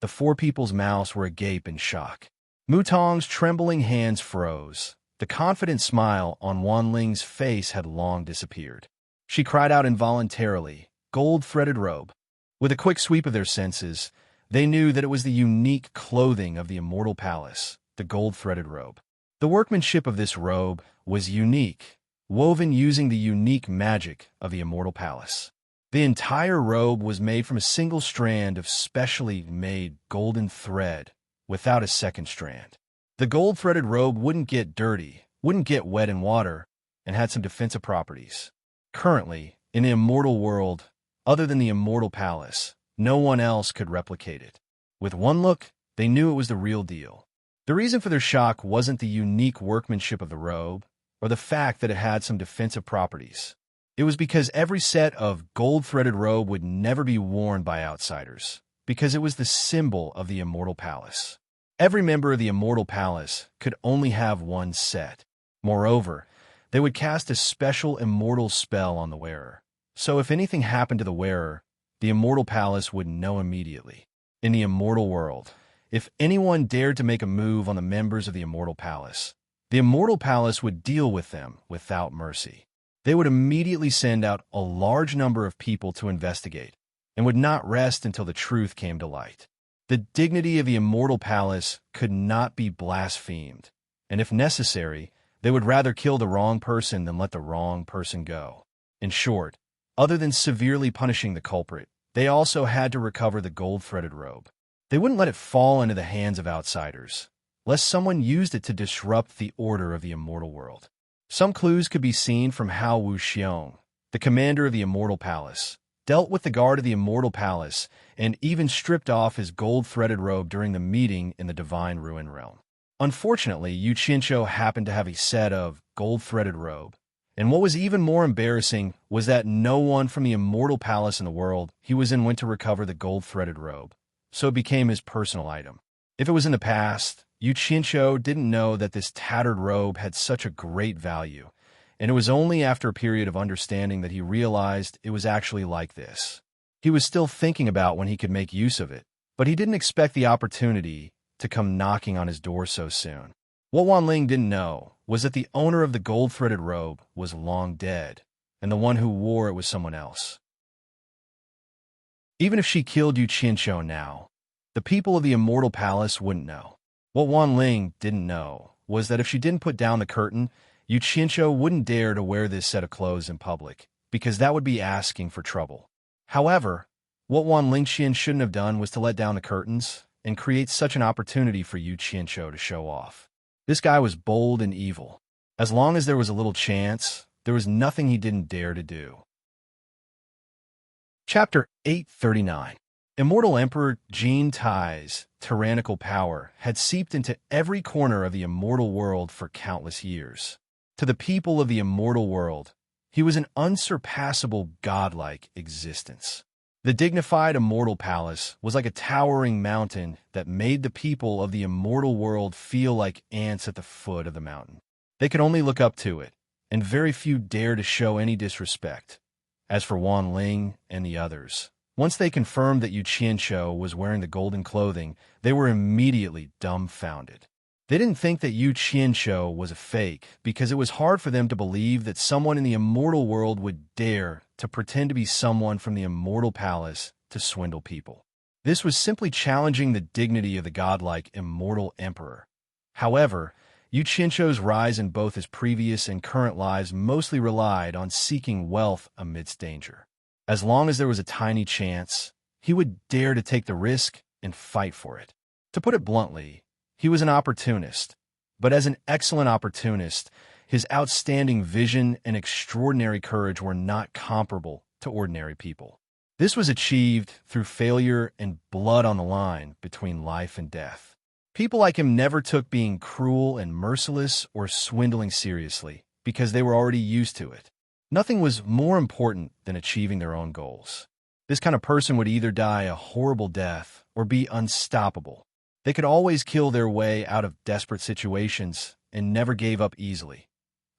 The four people's mouths were agape in shock. Mutong's trembling hands froze. The confident smile on Wanling's face had long disappeared. She cried out involuntarily, "Gold-threaded robe." With a quick sweep of their senses, they knew that it was the unique clothing of the immortal palace, the gold-threaded robe. The workmanship of this robe was unique, woven using the unique magic of the immortal palace. The entire robe was made from a single strand of specially made golden thread, without a second strand. The gold-threaded robe wouldn't get dirty, wouldn't get wet in water, and had some defensive properties. Currently, in the immortal world, other than the immortal palace, no one else could replicate it. With one look, they knew it was the real deal. The reason for their shock wasn't the unique workmanship of the robe, or the fact that it had some defensive properties. It was because every set of gold-threaded robe would never be worn by outsiders, because it was the symbol of the immortal palace. Every member of the immortal palace could only have one set. Moreover, they would cast a special immortal spell on the wearer. So if anything happened to the wearer, the immortal palace would know immediately. In the immortal world, if anyone dared to make a move on the members of the immortal palace, the immortal palace would deal with them without mercy. They would immediately send out a large number of people to investigate, and would not rest until the truth came to light. The dignity of the immortal palace could not be blasphemed, and if necessary, they would rather kill the wrong person than let the wrong person go. In short, other than severely punishing the culprit, they also had to recover the gold-threaded robe. They wouldn't let it fall into the hands of outsiders, lest someone used it to disrupt the order of the immortal world. Some clues could be seen from how Wu Xiong, the commander of the immortal palace, dealt with the guard of the immortal palace and even stripped off his gold-threaded robe during the meeting in the divine ruin realm. Unfortunately, Yu Qianqiu happened to have a set of gold-threaded robe, and what was even more embarrassing was that no one from the immortal palace in the world he was in went to recover the gold-threaded robe, so it became his personal item. If it was in the past, Yu Qianqiu didn't know that this tattered robe had such a great value, and it was only after a period of understanding that he realized it was actually like this. He was still thinking about when he could make use of it, but he didn't expect the opportunity to come knocking on his door so soon. What Wanling didn't know was that the owner of the gold-threaded robe was long dead, and the one who wore it was someone else. Even if she killed Yu Qianqiu now, the people of the immortal palace wouldn't know. What Wanling didn't know was that if she didn't put down the curtain, Yu Qianqiu wouldn't dare to wear this set of clothes in public, because that would be asking for trouble. However, what Wanling shouldn't have done was to let down the curtains and create such an opportunity for Yu Qianqiu to show off. This guy was bold and evil. As long as there was a little chance, there was nothing he didn't dare to do. Chapter 839. Immortal Emperor Jin Tai's tyrannical power had seeped into every corner of the immortal world for countless years. To the people of the immortal world, he was an unsurpassable godlike existence. The dignified immortal palace was like a towering mountain that made the people of the immortal world feel like ants at the foot of the mountain. They could only look up to it, and very few dared to show any disrespect. As for Wanling and the others, once they confirmed that Yu Qianqiu was wearing the golden clothing, they were immediately dumbfounded. They didn't think that Yu Qianqiu was a fake because it was hard for them to believe that someone in the immortal world would dare to pretend to be someone from the immortal palace to swindle people. This was simply challenging the dignity of the godlike immortal emperor. However, Yu Qianqiu's rise in both his previous and current lives mostly relied on seeking wealth amidst danger. As long as there was a tiny chance, he would dare to take the risk and fight for it. To put it bluntly, he was an opportunist, but as an excellent opportunist, his outstanding vision and extraordinary courage were not comparable to ordinary people. This was achieved through failure and blood on the line between life and death. People like him never took being cruel and merciless or swindling seriously because they were already used to it. Nothing was more important than achieving their own goals. This kind of person would either die a horrible death or be unstoppable. They could always kill their way out of desperate situations and never gave up easily.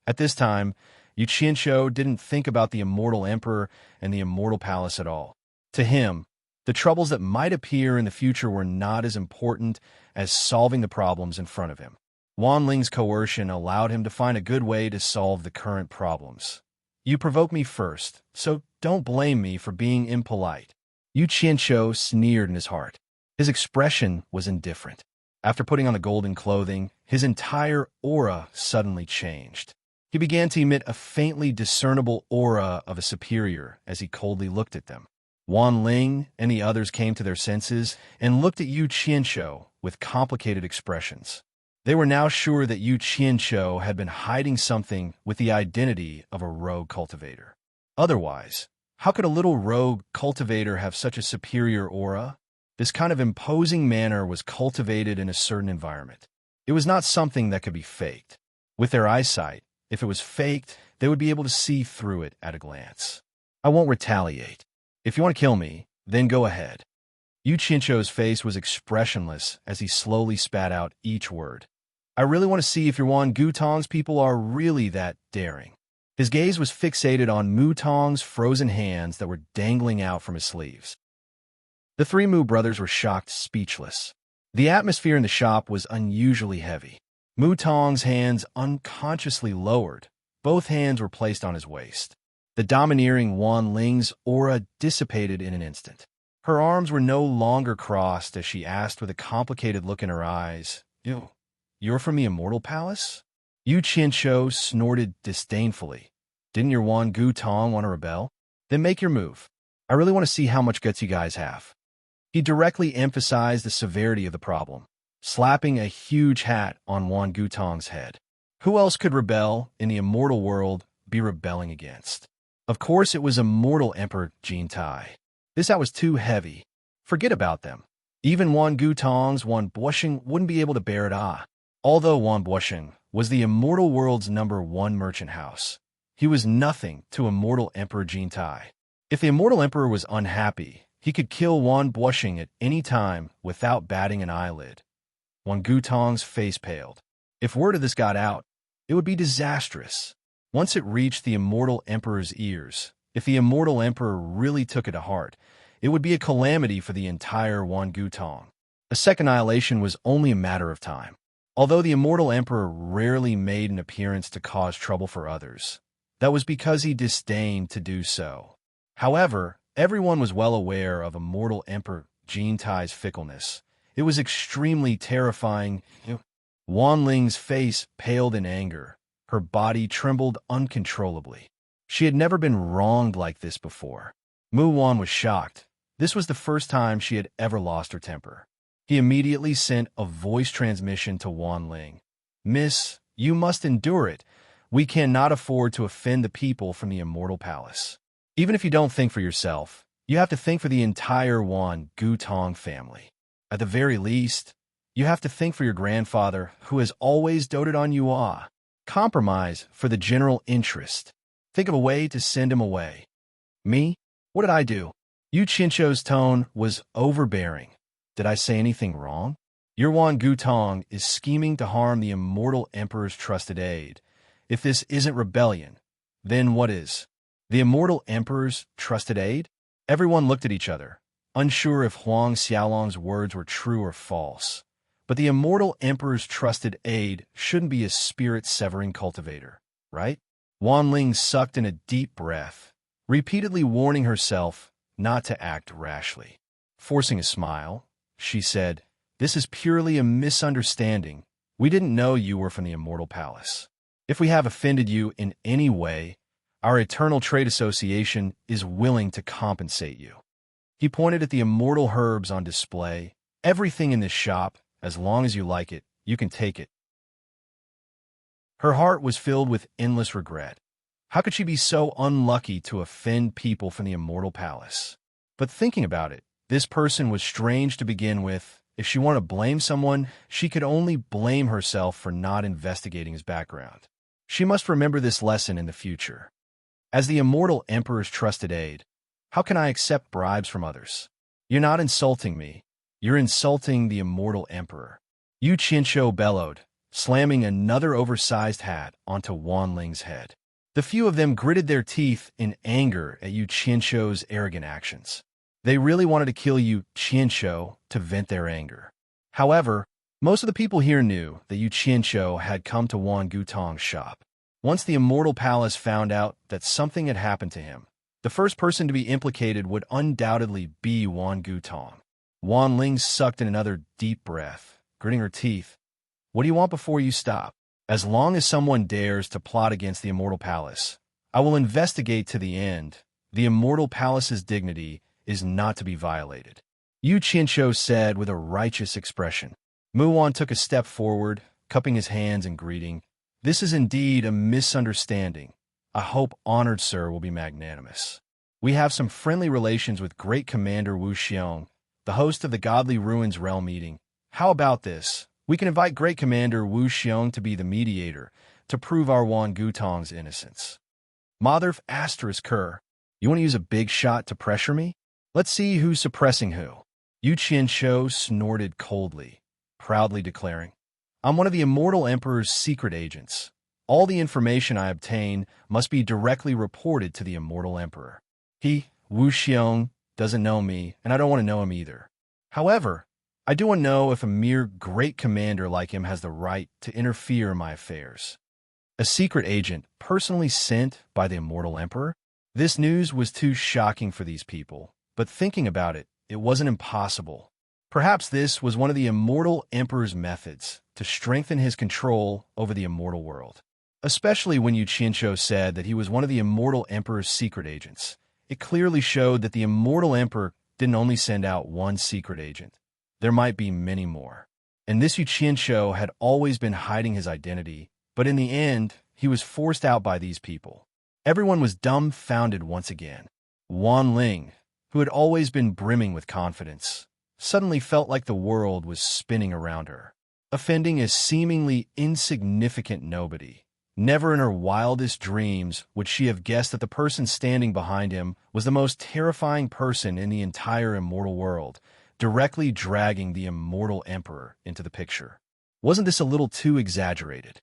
At this time, Yu Qianqiu didn't think about the immortal emperor and the immortal palace at all. To him, the troubles that might appear in the future were not as important as solving the problems in front of him. Wan Ling's coercion allowed him to find a good way to solve the current problems. You provoked me first, so don't blame me for being impolite. Yu Qianqiu sneered in his heart. His expression was indifferent. After putting on the golden clothing, his entire aura suddenly changed. He began to emit a faintly discernible aura of a superior as he coldly looked at them. Wan Ling and the others came to their senses and looked at Yu Qianqiu with complicated expressions. They were now sure that Yu Qianqiu had been hiding something with the identity of a rogue cultivator. Otherwise, how could a little rogue cultivator have such a superior aura? This kind of imposing manner was cultivated in a certain environment. It was not something that could be faked. With their eyesight, if it was faked, they would be able to see through it at a glance. I won't retaliate. If you want to kill me, then go ahead. Yu Qianqiu's face was expressionless as he slowly spat out each word. I really want to see if your Wan Gutong's people are really that daring. His gaze was fixated on Mu Tong's frozen hands that were dangling out from his sleeves. The three Mu brothers were shocked, speechless. The atmosphere in the shop was unusually heavy. Mu Tong's hands unconsciously lowered. Both hands were placed on his waist. The domineering Wan Ling's aura dissipated in an instant. Her arms were no longer crossed as she asked with a complicated look in her eyes, You're from the Immortal Palace? Yu Qianqiu snorted disdainfully. Didn't your Wan Gutong want to rebel? Then make your move. I really want to see how much guts you guys have. He directly emphasized the severity of the problem, slapping a huge hat on Wan Gutong's head. Who else could rebel in the immortal world be rebelling against? Of course it was Immortal Emperor Jin Tai. This hat was too heavy. Forget about them. Even Wan Gutong's Wan Buosheng wouldn't be able to bear it. Although Wan Buosheng was the immortal world's #1 merchant house, he was nothing to Immortal Emperor Jin Tai. If the Immortal Emperor was unhappy, he could kill Wan Buosheng at any time without batting an eyelid. Wan Gutong's face paled. If word of this got out, it would be disastrous. Once it reached the Immortal Emperor's ears, if the Immortal Emperor really took it to heart, it would be a calamity for the entire Wan Gutong. A second annihilation was only a matter of time. Although the Immortal Emperor rarely made an appearance to cause trouble for others, that was because he disdained to do so. However, everyone was well aware of Immortal Emperor Jin Tai's fickleness. It was extremely terrifying. Wan Ling's face paled in anger. Her body trembled uncontrollably. She had never been wronged like this before. Mu Wan was shocked. This was the first time she had ever lost her temper. He immediately sent a voice transmission to Wan Ling. Miss, you must endure it. We cannot afford to offend the people from the Immortal Palace. Even if you don't think for yourself, you have to think for the entire Wan Gutong family. At the very least, you have to think for your grandfather, who has always doted on you. Compromise for the general interest. Think of a way to send him away. Me? What did I do? Yu Qianqiu's tone was overbearing. Did I say anything wrong? Your Wan Gutong is scheming to harm the Immortal Emperor's trusted aide. If this isn't rebellion, then what is? The Immortal Emperor's trusted aide? Everyone looked at each other, unsure if Huang Xiaolong's words were true or false. But the Immortal Emperor's trusted aide shouldn't be a spirit-severing cultivator, right? Wan Ling sucked in a deep breath, repeatedly warning herself not to act rashly. Forcing a smile, she said, This is purely a misunderstanding. We didn't know you were from the Immortal Palace. If we have offended you in any way, our Eternal Trade Association is willing to compensate you. He pointed at the immortal herbs on display. Everything in this shop, as long as you like it, you can take it. Her heart was filled with endless regret. How could she be so unlucky to offend people from the Immortal Palace? But thinking about it, this person was strange to begin with. If she wanted to blame someone, she could only blame herself for not investigating his background. She must remember this lesson in the future. As the Immortal Emperor's trusted aide, how can I accept bribes from others? You're not insulting me. You're insulting the Immortal Emperor. Yu Qianqiu bellowed, slamming another oversized hat onto Wan Ling's head. The few of them gritted their teeth in anger at Yu Qianqiu's arrogant actions. They really wanted to kill Yu Qianqiu to vent their anger. However, most of the people here knew that Yu Qianqiu had come to Wan Gutong's shop. Once the Immortal Palace found out that something had happened to him, the first person to be implicated would undoubtedly be Wan Gutong. Wan Ling sucked in another deep breath, gritting her teeth. What do you want before you stop? As long as someone dares to plot against the Immortal Palace, I will investigate to the end. The Immortal Palace's dignity is not to be violated. Yu Qianqiu said with a righteous expression. Muwan took a step forward, cupping his hands in greeting. This is indeed a misunderstanding. I hope honored sir will be magnanimous. We have some friendly relations with Great Commander Wu Xiong, the host of the Godly Ruins Realm meeting. How about this? We can invite Great Commander Wu Xiong to be the mediator to prove our Wan Gutong's innocence. Motherf asterisk Kerr, you want to use a big shot to pressure me? Let's see who's suppressing who. Yu Qianqiu snorted coldly, proudly declaring, I'm one of the Immortal Emperor's secret agents. All the information I obtain must be directly reported to the Immortal Emperor. He, Wu Xiong, doesn't know me, and I don't want to know him either. However, I do want to know if a mere great commander like him has the right to interfere in my affairs. A secret agent personally sent by the Immortal Emperor? This news was too shocking for these people, but thinking about it, it wasn't impossible. Perhaps this was one of the Immortal Emperor's methods to strengthen his control over the immortal world. Especially when Yu Qianqiu said that he was one of the Immortal Emperor's secret agents. It clearly showed that the Immortal Emperor didn't only send out one secret agent. There might be many more. And this Yu Qianqiu had always been hiding his identity, but in the end, he was forced out by these people. Everyone was dumbfounded once again. Wan Ling, who had always been brimming with confidence, suddenly felt like the world was spinning around her. Offending a seemingly insignificant nobody. Never in her wildest dreams would she have guessed that the person standing behind him was the most terrifying person in the entire immortal world, directly dragging the Immortal Emperor into the picture. Wasn't this a little too exaggerated?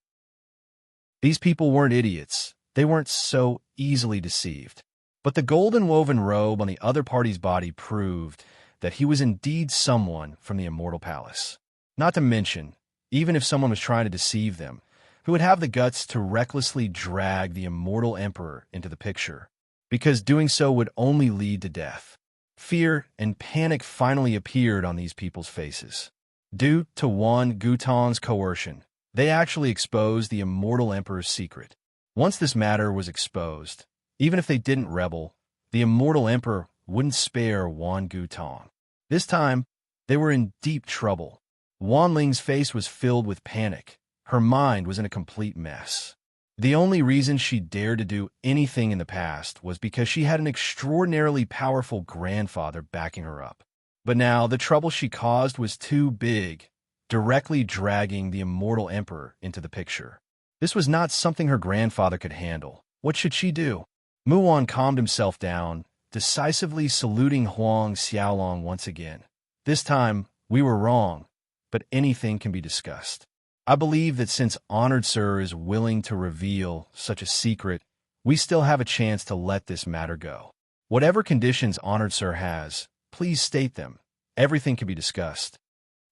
These people weren't idiots. They weren't so easily deceived. But the golden woven robe on the other party's body proved that he was indeed someone from the Immortal Palace. Not to mention, even if someone was trying to deceive them, who would have the guts to recklessly drag the Immortal Emperor into the picture, because doing so would only lead to death. Fear and panic finally appeared on these people's faces. Due to Wan Gutong's coercion, they actually exposed the Immortal Emperor's secret. Once this matter was exposed, even if they didn't rebel, the Immortal Emperor wouldn't spare Wan Gutong. This time, they were in deep trouble. Wan Ling's face was filled with panic. Her mind was in a complete mess. The only reason she dared to do anything in the past was because she had an extraordinarily powerful grandfather backing her up. But now the trouble she caused was too big, directly dragging the Immortal Emperor into the picture. This was not something her grandfather could handle. What should she do? Muwan calmed himself down, decisively saluting Huang Xiaolong once again. This time, we were wrong, but anything can be discussed. I believe that since Honored Sir is willing to reveal such a secret, we still have a chance to let this matter go. Whatever conditions Honored Sir has, please state them. Everything can be discussed.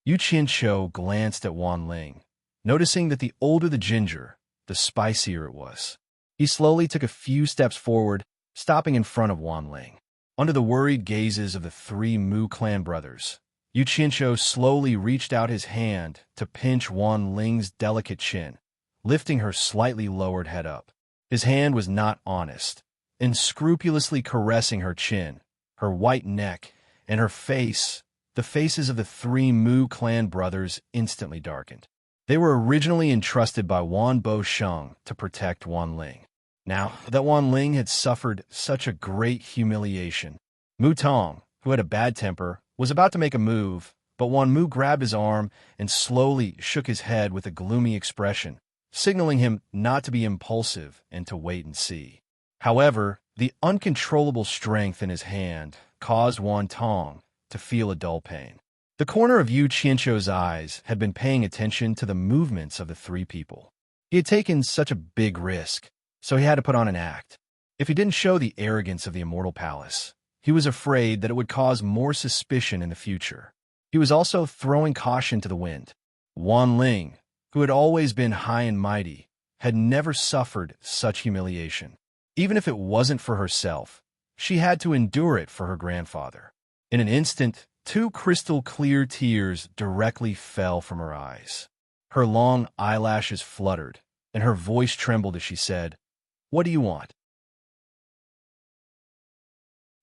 Yu Qianqiu glanced at Wan Ling, noticing that the older the ginger, the spicier it was. He slowly took a few steps forward, stopping in front of Wan Ling. Under the worried gazes of the three Mu clan brothers, Yu Qianqiu slowly reached out his hand to pinch Wan Ling's delicate chin, lifting her slightly lowered head up. His hand was not honest, unscrupulously caressing her chin, her white neck, and her face. The faces of the three Mu clan brothers instantly darkened. They were originally entrusted by Wan Bosheng to protect Wan Ling. Now that Wan Ling had suffered such a great humiliation, Mu Tong, who had a bad temper, was about to make a move, but Wan Mu grabbed his arm and slowly shook his head with a gloomy expression, signaling him not to be impulsive and to wait and see. However, the uncontrollable strength in his hand caused Wan Tong to feel a dull pain. The corner of Yu Qianqiu's eyes had been paying attention to the movements of the three people. He had taken such a big risk, so he had to put on an act. If he didn't show the arrogance of the Immortal Palace, He was afraid that it would cause more suspicion in the future. He was also throwing caution to the wind. Wan Ling, who had always been high and mighty, had never suffered such humiliation. Even if it wasn't for herself, she had to endure it for her grandfather. In an instant, 2 crystal-clear tears directly fell from her eyes. Her long eyelashes fluttered, and her voice trembled as she said, "What do you want?"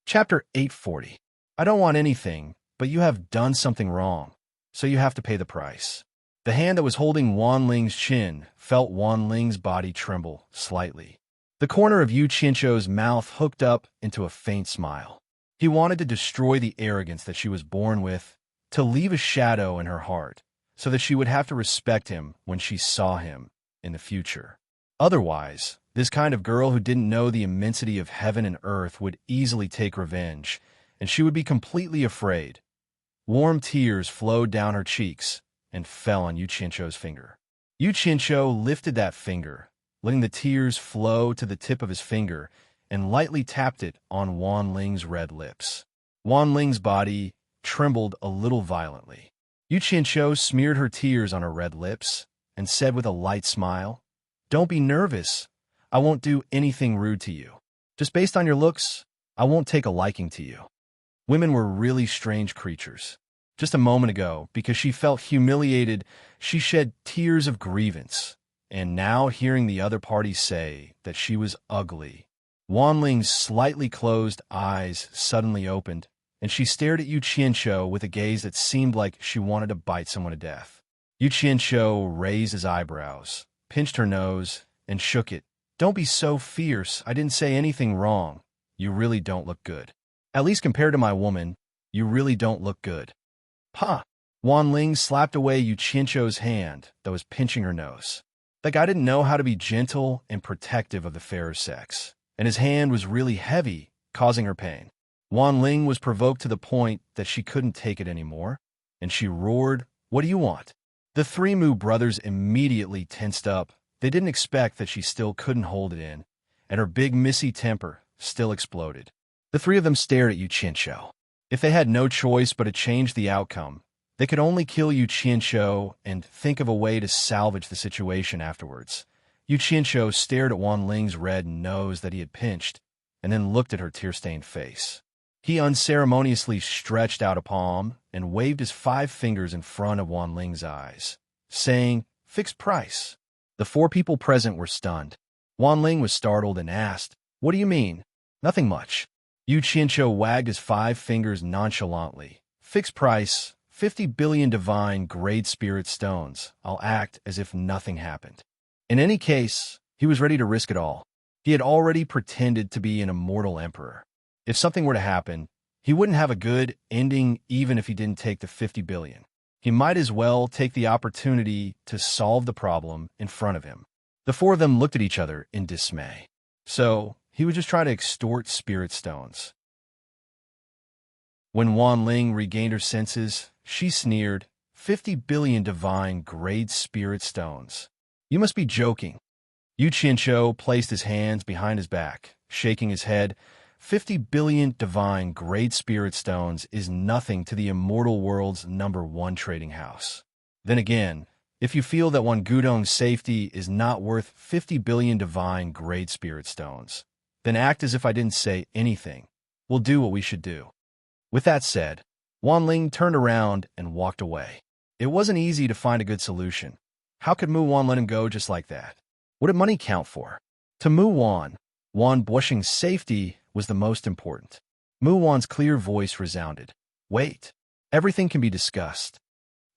Chapter 840. I don't want anything, but you have done something wrong, so you have to pay the price. The hand that was holding Wan Ling's chin felt Wan Ling's body tremble slightly. The corner of Yu Qianzhou's mouth hooked up into a faint smile. He wanted to destroy the arrogance that she was born with, to leave a shadow in her heart, so that she would have to respect him when she saw him in the future. Otherwise, this kind of girl who didn't know the immensity of heaven and earth would easily take revenge, and she would be completely afraid. Warm tears flowed down her cheeks and fell on Yu Qianzhou's finger. Yu Qianzhou lifted that finger, letting the tears flow to the tip of his finger, and lightly tapped it on Wan Ling's red lips. Wan Ling's body trembled a little violently. Yu Qianzhou smeared her tears on her red lips and said with a light smile, "Don't be nervous. I won't do anything rude to you. Just based on your looks, I won't take a liking to you." Women were really strange creatures. Just a moment ago, because she felt humiliated, she shed tears of grievance, and now hearing the other party say that she was ugly, Wan Ling's slightly closed eyes suddenly opened, and she stared at Yu Qianzhou with a gaze that seemed like she wanted to bite someone to death. Yu Qianzhou raised his eyebrows, pinched her nose, and shook it. "Don't be so fierce. I didn't say anything wrong. You really don't look good. At least compared to my woman, you really don't look good." "Ha!" Wan Ling slapped away Yu Qianzhou's hand that was pinching her nose. That guy didn't know how to be gentle and protective of the fairer sex, and his hand was really heavy, causing her pain. Wan Ling was provoked to the point that she couldn't take it anymore, and she roared, "What do you want?" The 3 Mu brothers immediately tensed up. They didn't expect that she still couldn't hold it in, and her big missy temper still exploded. The 3 of them stared at Yu Qianzhou. If they had no choice but to change the outcome, they could only kill Yu Qianzhou and think of a way to salvage the situation afterwards. Yu Qianzhou stared at Wan Ling's red nose that he had pinched, and then looked at her tear-stained face. He unceremoniously stretched out a palm and waved his 5 fingers in front of Wan Ling's eyes, saying, "Fixed price." The 4 people present were stunned. Wan Ling was startled and asked, "What do you mean?" "Nothing much." Yu Qianzhou wagged his 5 fingers nonchalantly. "Fixed price, 50 billion divine grade spirit stones. I'll act as if nothing happened." In any case, he was ready to risk it all. He had already pretended to be an immortal emperor. If something were to happen, he wouldn't have a good ending even if he didn't take the 50 billion. He might as well take the opportunity to solve the problem in front of him. The 4 of them looked at each other in dismay. So, he would just try to extort spirit stones. When Wan Ling regained her senses, she sneered, 50 billion divine grade spirit stones. You must be joking." Yu Qianzhou placed his hands behind his back, shaking his head. 50 billion divine grade spirit stones is nothing to the immortal world's #1 trading house. Then again, if you feel that one Gudong's safety is not worth 50 billion divine grade spirit stones, then act as if I didn't say anything. We'll do what we should do. With that said, Wan Ling turned around and walked away. It wasn't easy to find a good solution. How could Mu Wan let him go just like that? What did money count for? To Mu Wan, Wan Bushing's safety was the most important. Mu Wan's clear voice resounded. "Wait, everything can be discussed."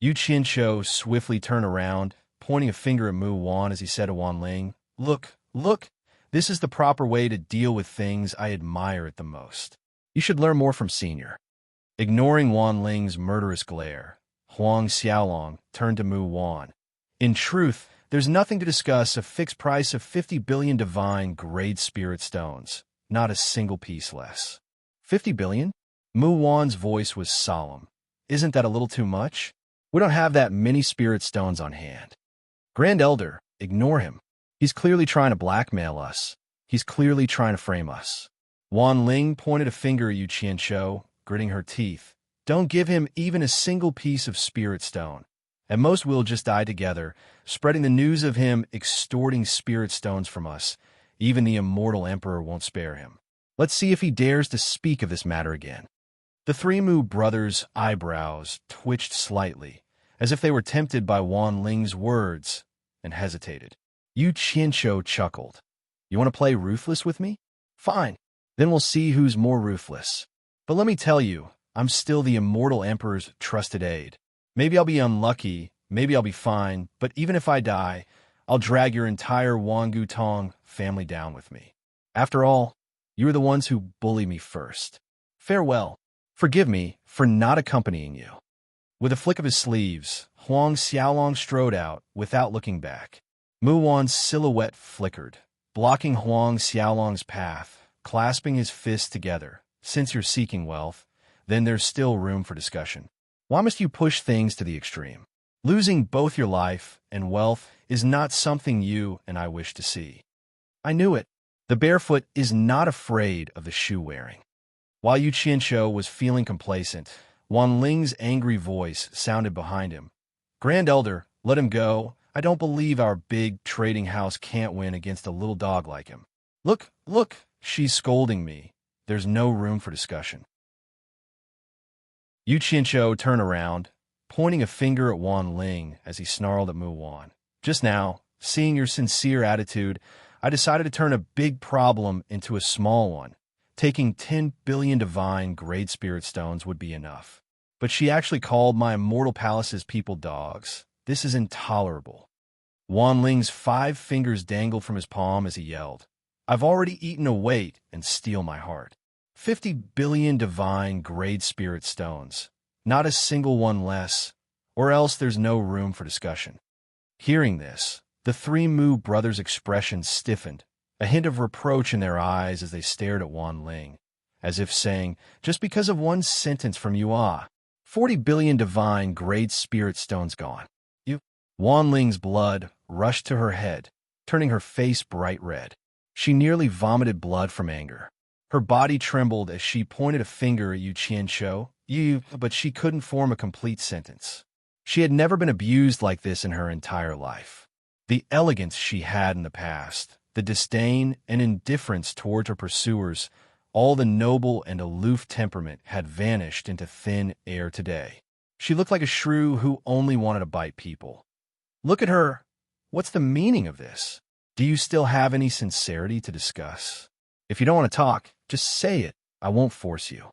Yu Qianzhou swiftly turned around, pointing a finger at Mu Wan as he said to Wan Ling, Look, this is the proper way to deal with things I admire at the most. You should learn more from Senior." Ignoring Wan Ling's murderous glare, Huang Xiaolong turned to Mu Wan. "In truth, there's nothing to discuss. A fixed price of 50 billion divine grade spirit stones. Not a single piece less." 50 billion? Mu Wan's voice was solemn. "Isn't that a little too much? We don't have that many spirit stones on hand." "Grand Elder, ignore him. He's clearly trying to blackmail us. He's clearly trying to frame us." Wan Ling pointed a finger at Yu Qianqiu, gritting her teeth. Don't give him even a single piece of spirit stone. At most we'll just die together, spreading the news of him extorting spirit stones from us. Even the immortal emperor won't spare him. Let's see if he dares to speak of this matter again. The three Mu brothers' eyebrows twitched slightly, as if they were tempted by Wan Ling's words, and hesitated. Yu Qianqiu chuckled. You want to play ruthless with me? Fine. Then we'll see who's more ruthless. But let me tell you, I'm still the immortal emperor's trusted aide. Maybe I'll be unlucky, maybe I'll be fine, but even if I die, I'll drag your entire Wangu Tong family down with me. After all, you are the ones who bully me first. Farewell. Forgive me for not accompanying you. With a flick of his sleeves, Huang Xiaolong strode out without looking back. Mu Wan's silhouette flickered, blocking Huang Xiaolong's path, clasping his fists together. Since you're seeking wealth, then there's still room for discussion. Why must you push things to the extreme? Losing both your life and wealth is not something you and I wish to see. I knew it. The barefoot is not afraid of the shoe wearing. While Yu Qianqiu was feeling complacent, Wan Ling's angry voice sounded behind him. Grand Elder, let him go. I don't believe our big trading house can't win against a little dog like him. Look, she's scolding me. There's no room for discussion. Yu Qianqiu turned around, pointing a finger at Wan Ling as he snarled at Mu Wan. Just now, seeing your sincere attitude, I decided to turn a big problem into a small one. Taking 10 billion divine grade spirit stones would be enough. But she actually called my immortal palace's people dogs. This is intolerable. Wan Ling's 5 fingers dangled from his palm as he yelled. I've already eaten a weight and steal my heart. 50 billion divine grade spirit stones. Not a single one less, or else there's no room for discussion. Hearing this, the three Mu brothers' expressions stiffened, a hint of reproach in their eyes as they stared at Wan Ling, as if saying, just because of one sentence from you, 40 billion divine grade spirit stones gone. Wan Ling's blood rushed to her head, turning her face bright red. She nearly vomited blood from anger. Her body trembled as she pointed a finger at Yu Qianqiu, but she couldn't form a complete sentence. She had never been abused like this in her entire life. The elegance she had in the past, the disdain and indifference towards her pursuers, all the noble and aloof temperament had vanished into thin air today. She looked like a shrew who only wanted to bite people. Look at her. What's the meaning of this? Do you still have any sincerity to discuss? If you don't want to talk, just say it. I won't force you.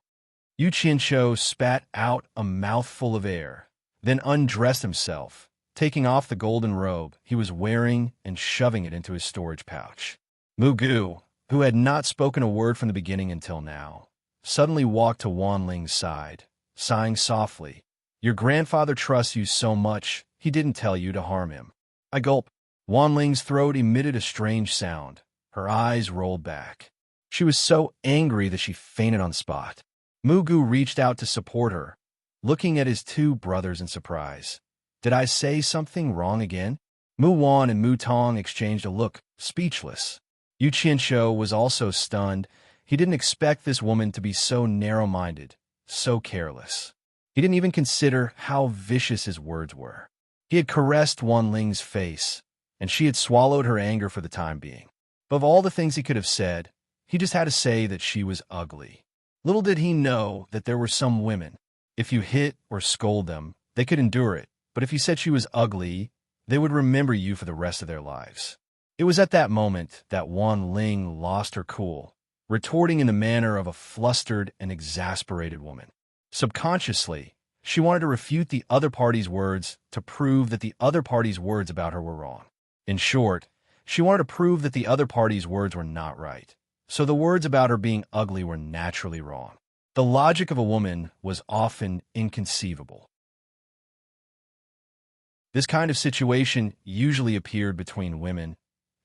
Yu Qianqiu spat out a mouthful of air, then undressed himself, taking off the golden robe he was wearing and shoving it into his storage pouch. Mu Gu, who had not spoken a word from the beginning until now, suddenly walked to Wan Ling's side, sighing softly. Your grandfather trusts you so much, he didn't tell you to harm him. I gulped. Wan Ling's throat emitted a strange sound. Her eyes rolled back. She was so angry that she fainted on the spot. Mu Gu reached out to support her, looking at his 2 brothers in surprise. Did I say something wrong again? Mu Wan and Mu Tong exchanged a look, speechless. Yu Qianqiu was also stunned. He didn't expect this woman to be so narrow-minded, so careless. He didn't even consider how vicious his words were. He had caressed Wan Ling's face, and she had swallowed her anger for the time being. Above all the things he could have said, he just had to say that she was ugly. Little did he know that there were some women. If you hit or scold them, they could endure it, but if you said she was ugly, they would remember you for the rest of their lives. It was at that moment that Wan Ling lost her cool, retorting in the manner of a flustered and exasperated woman. Subconsciously, she wanted to refute the other party's words to prove that the other party's words about her were wrong. In short, she wanted to prove that the other party's words were not right. So the words about her being ugly were naturally wrong. The logic of a woman was often inconceivable. This kind of situation usually appeared between women.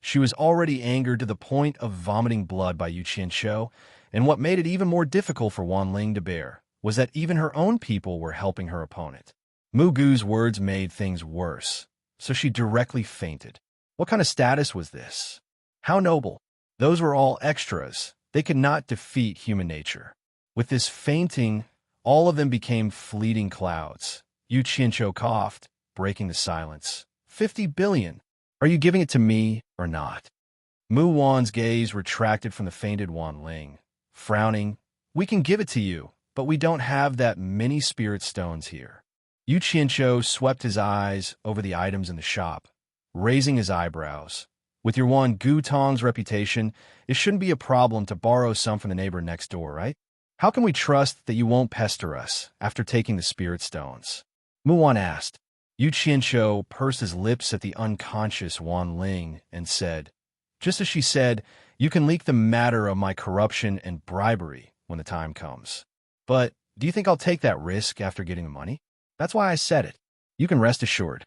She was already angered to the point of vomiting blood by Yu Qianqiu, and what made it even more difficult for Wan Ling to bear was that even her own people were helping her opponent. Mu Gu's words made things worse, so she directly fainted. What kind of status was this? How noble! Those were all extras, They could not defeat human nature. With this fainting, all of them became fleeting clouds. Yu Qianqiu coughed, breaking the silence. 50 billion. Are you giving it to me or not? Mu Wan's gaze retracted from the fainted Wan Ling. Frowning, we can give it to you, but we don't have that many spirit stones here. Yu Qianqiu swept his eyes over the items in the shop, raising his eyebrows. With your Wan Gutong's reputation, it shouldn't be a problem to borrow some from the neighbor next door, right? How can we trust that you won't pester us after taking the spirit stones? Mu Wan asked. Yu Qianqiu pursed his lips at the unconscious Wan Ling and said, just as she said, you can leak the matter of my corruption and bribery when the time comes. But do you think I'll take that risk after getting the money? That's why I said it. You can rest assured.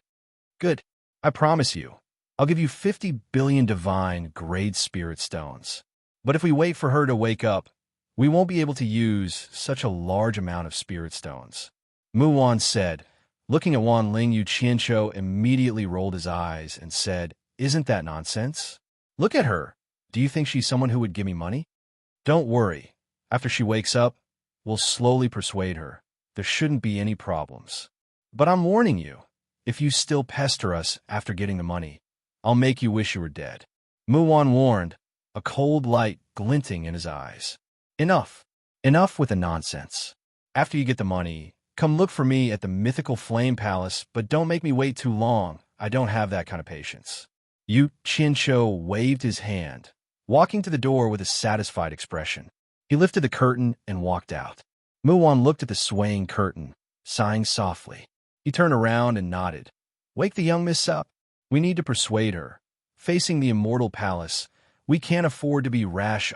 Good. I promise you. I'll give you 50 billion divine grade spirit stones. But if we wait for her to wake up, we won't be able to use such a large amount of spirit stones. Mu Wan said. Looking at Wan Ling, Yu Qianqiu immediately rolled his eyes and said, isn't that nonsense? Look at her. Do you think she's someone who would give me money? Don't worry. After she wakes up, we'll slowly persuade her. There shouldn't be any problems. But I'm warning you, if you still pester us after getting the money, I'll make you wish you were dead. Mu Wan warned, a cold light glinting in his eyes. Enough. Enough with the nonsense. After you get the money, come look for me at the mythical flame palace, but don't make me wait too long. I don't have that kind of patience. Yu Qianqiu waved his hand, walking to the door with a satisfied expression. He lifted the curtain and walked out. Mu Wan looked at the swaying curtain, sighing softly. He turned around and nodded. Wake the young miss up. We need to persuade her. Facing the immortal palace, we can't afford to be rash.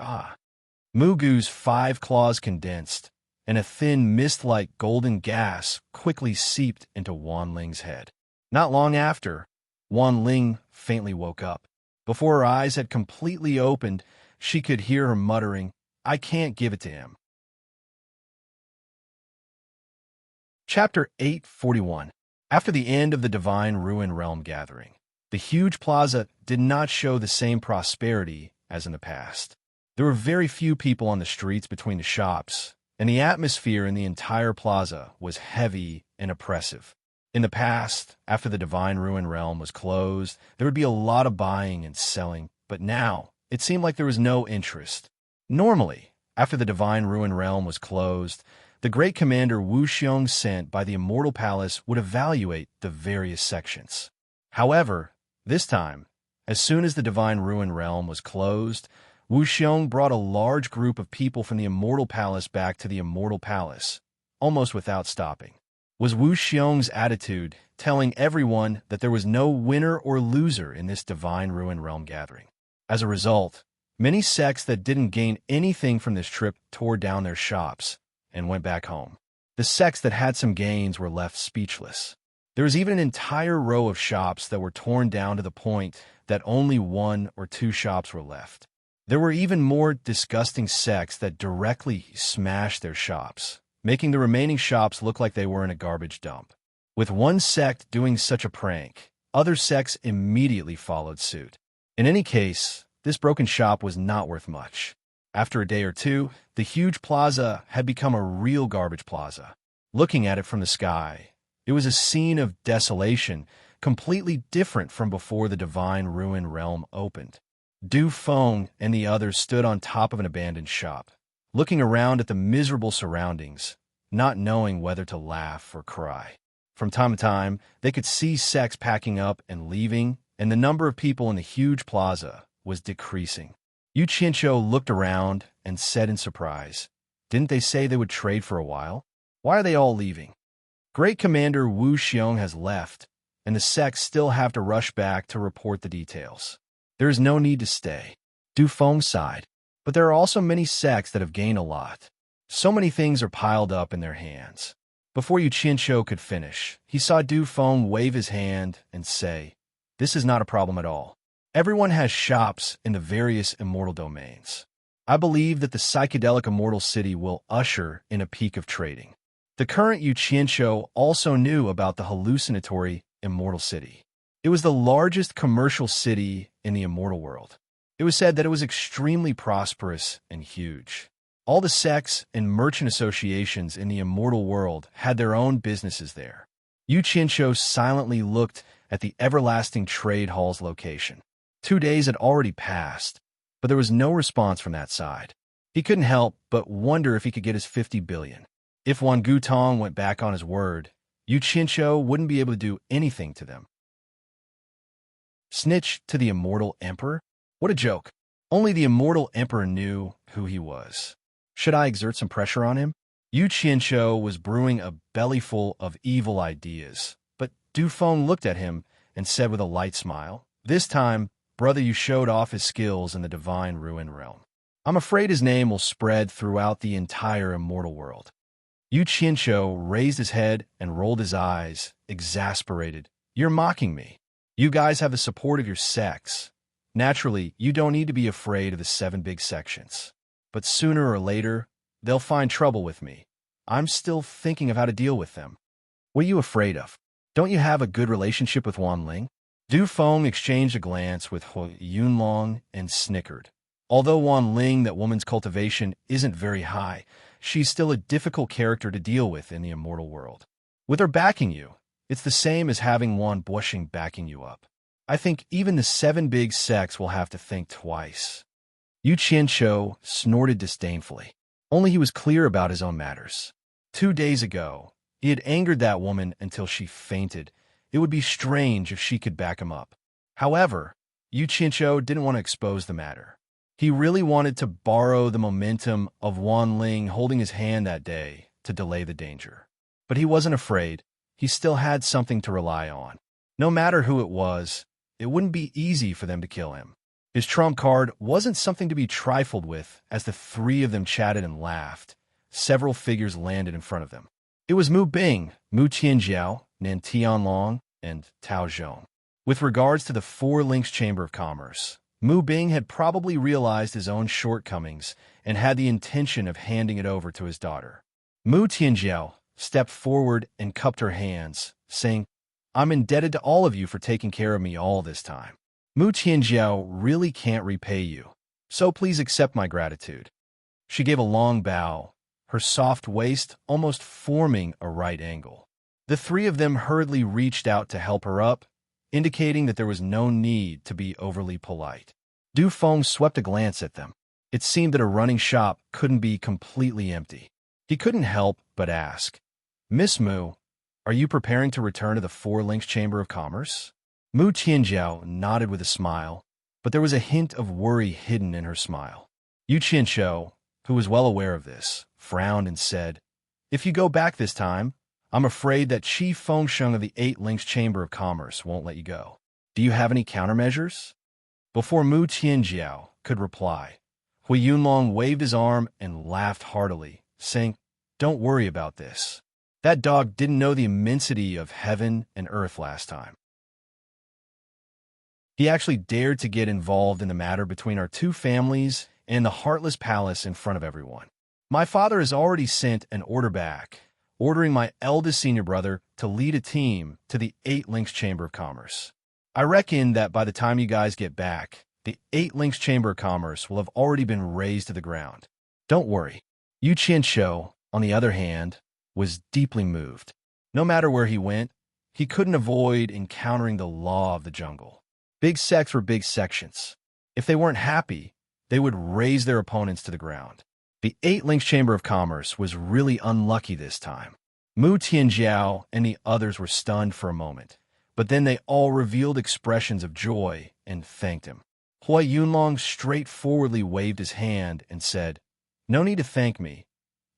Mugu's 5 claws condensed, and a thin mist-like golden gas quickly seeped into Wan Ling's head. Not long after, Wan Ling faintly woke up. Before her eyes had completely opened, she could hear her muttering, I can't give it to him. Chapter 841. After the end of the Divine Ruin Realm gathering, the huge plaza did not show the same prosperity as in the past. There were very few people on the streets between the shops, and the atmosphere in the entire plaza was heavy and oppressive. In the past, after the Divine Ruin Realm was closed, there would be a lot of buying and selling, but now it seemed like there was no interest. Normally, after the Divine Ruin Realm was closed, the great commander Wu Xiong sent by the Immortal Palace would evaluate the various sections. However, this time, as soon as the Divine Ruin Realm was closed, Wu Xiong brought a large group of people from the Immortal Palace back to the Immortal Palace, almost without stopping. Was Wu Xiong's attitude telling everyone that there was no winner or loser in this Divine Ruin Realm gathering? As a result, many sects that didn't gain anything from this trip tore down their shops and went back home. The sects that had some gains were left speechless. There was even an entire row of shops that were torn down to the point that only 1 or 2 shops were left. There were even more disgusting sects that directly smashed their shops, making the remaining shops look like they were in a garbage dump. With one sect doing such a prank, other sects immediately followed suit. In any case, this broken shop was not worth much. After a day or two, the huge plaza had become a real garbage plaza. Looking at it from the sky, it was a scene of desolation, completely different from before the Divine Ruin Realm opened. Du Feng and the others stood on top of an abandoned shop, looking around at the miserable surroundings, not knowing whether to laugh or cry. From time to time, they could see sects packing up and leaving, and the number of people in the huge plaza was decreasing. Yu Qianqiu looked around and said in surprise, didn't they say they would trade for a while? Why are they all leaving? Great Commander Wu Xiong has left, and the sects still have to rush back to report the details. There is no need to stay. Du Feng sighed. But there are also many sects that have gained a lot. So many things are piled up in their hands. Before Yu Qianqiu could finish, he saw Du Feng wave his hand and say, this is not a problem at all. Everyone has shops in the various immortal domains. I believe that the psychedelic immortal city will usher in a peak of trading. The current Yu Qianqiu also knew about the hallucinatory immortal city. It was the largest commercial city in the immortal world. It was said that it was extremely prosperous and huge. All the sects and merchant associations in the immortal world had their own businesses there. Yu Qianqiu silently looked at the everlasting trade hall's location. 2 days had already passed, but there was no response from that side. He couldn't help but wonder if he could get his 50 billion. If Wan Gutong went back on his word, Yu Qianqiu wouldn't be able to do anything to them. Snitch to the immortal emperor? What a joke. Only the immortal emperor knew who he was. Should I exert some pressure on him? Yu Qianqiu was brewing a bellyful of evil ideas, but Du Feng looked at him and said with a light smile, "This time, brother, you showed off his skills in the divine ruin realm. I'm afraid his name will spread throughout the entire immortal world." Yu Qianqiu raised his head and rolled his eyes, exasperated. "You're mocking me. You guys have the support of your sects. Naturally, you don't need to be afraid of the 7 big sections. But sooner or later, they'll find trouble with me. I'm still thinking of how to deal with them." "What are you afraid of? Don't you have a good relationship with Wan Ling?" Du Feng exchanged a glance with Hu Yunlong and snickered. Although Wan Ling, that woman's cultivation, isn't very high, she's still a difficult character to deal with in the immortal world. With her backing you, it's the same as having Wan Bushing backing you up. I think even the 7 big sects will have to think twice. Yu Qianqiu snorted disdainfully. Only he was clear about his own matters. 2 days ago, he had angered that woman until she fainted. It would be strange if she could back him up. However, Yu Qianqiu didn't want to expose the matter. He really wanted to borrow the momentum of Wan Ling holding his hand that day to delay the danger. But he wasn't afraid. He still had something to rely on. No matter who it was, it wouldn't be easy for them to kill him. His trump card wasn't something to be trifled with. As the 3 of them chatted and laughed, several figures landed in front of them. It was Mu Bing, Mu Tianjiao, Nan Tianlong, and Tao Zhong. With regards to the 4 Links Chamber of Commerce, Mu Bing had probably realized his own shortcomings and had the intention of handing it over to his daughter. Mu Tianjiao stepped forward and cupped her hands, saying, "I'm indebted to all of you for taking care of me all this time. Mu Tianjiao really can't repay you, so please accept my gratitude." She gave a long bow, her soft waist almost forming a right angle. The 3 of them hurriedly reached out to help her up, indicating that there was no need to be overly polite. Du Feng swept a glance at them. It seemed that a running shop couldn't be completely empty. He couldn't help but ask, "Miss Mu, are you preparing to return to the 4 Links Chamber of Commerce?" Mu Tianjiao nodded with a smile, but there was a hint of worry hidden in her smile. Yu Qianqiu, who was well aware of this, frowned and said, "If you go back this time, I'm afraid that Chief Fengsheng of the 8 Links Chamber of Commerce won't let you go. Do you have any countermeasures?" Before Mu Tianjiao could reply, Hu Yunlong waved his arm and laughed heartily, saying, "Don't worry about this. That dog didn't know the immensity of heaven and earth last time. He actually dared to get involved in the matter between our 2 families and the Heartless Palace in front of everyone. My father has already sent an order back, ordering my eldest senior brother to lead a team to the 8 Links Chamber of Commerce. I reckon that by the time you guys get back, the 8 Links Chamber of Commerce will have already been razed to the ground. Don't worry." Yu Qianqiu, on the other hand, was deeply moved. No matter where he went, he couldn't avoid encountering the law of the jungle. Big sects were big sections. If they weren't happy, they would raze their opponents to the ground. The 8 Links Chamber of Commerce was really unlucky this time. Mu Tianjiao and the others were stunned for a moment, but then they all revealed expressions of joy and thanked him. Hu Yunlong straightforwardly waved his hand and said, "No need to thank me.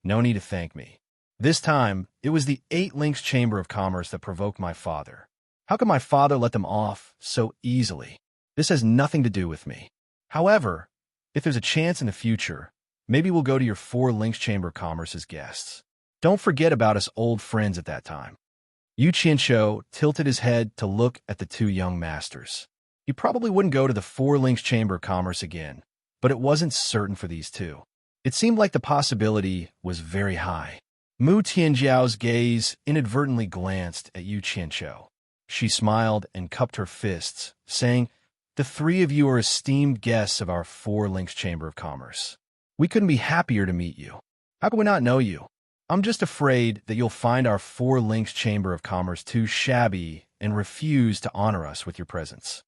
No need to thank me. This time, it was the 8 Links Chamber of Commerce that provoked my father. How could my father let them off so easily? This has nothing to do with me. However, if there's a chance in the future, maybe we'll go to your 4 Links Chamber of Commerce as guests. Don't forget about us old friends at that time." Yu Qianqiu tilted his head to look at the 2 young masters. He probably wouldn't go to the 4 Links Chamber of Commerce again, but it wasn't certain for these 2. It seemed like the possibility was very high. Mu Tianjiao's gaze inadvertently glanced at Yu Qianqiu. She smiled and cupped her fists, saying, The three of you are esteemed guests of our Four Links Chamber of Commerce. We couldn't be happier to meet you. How could we not know you? I'm just afraid that you'll find our Four Links Chamber of Commerce too shabby and refuse to honor us with your presence.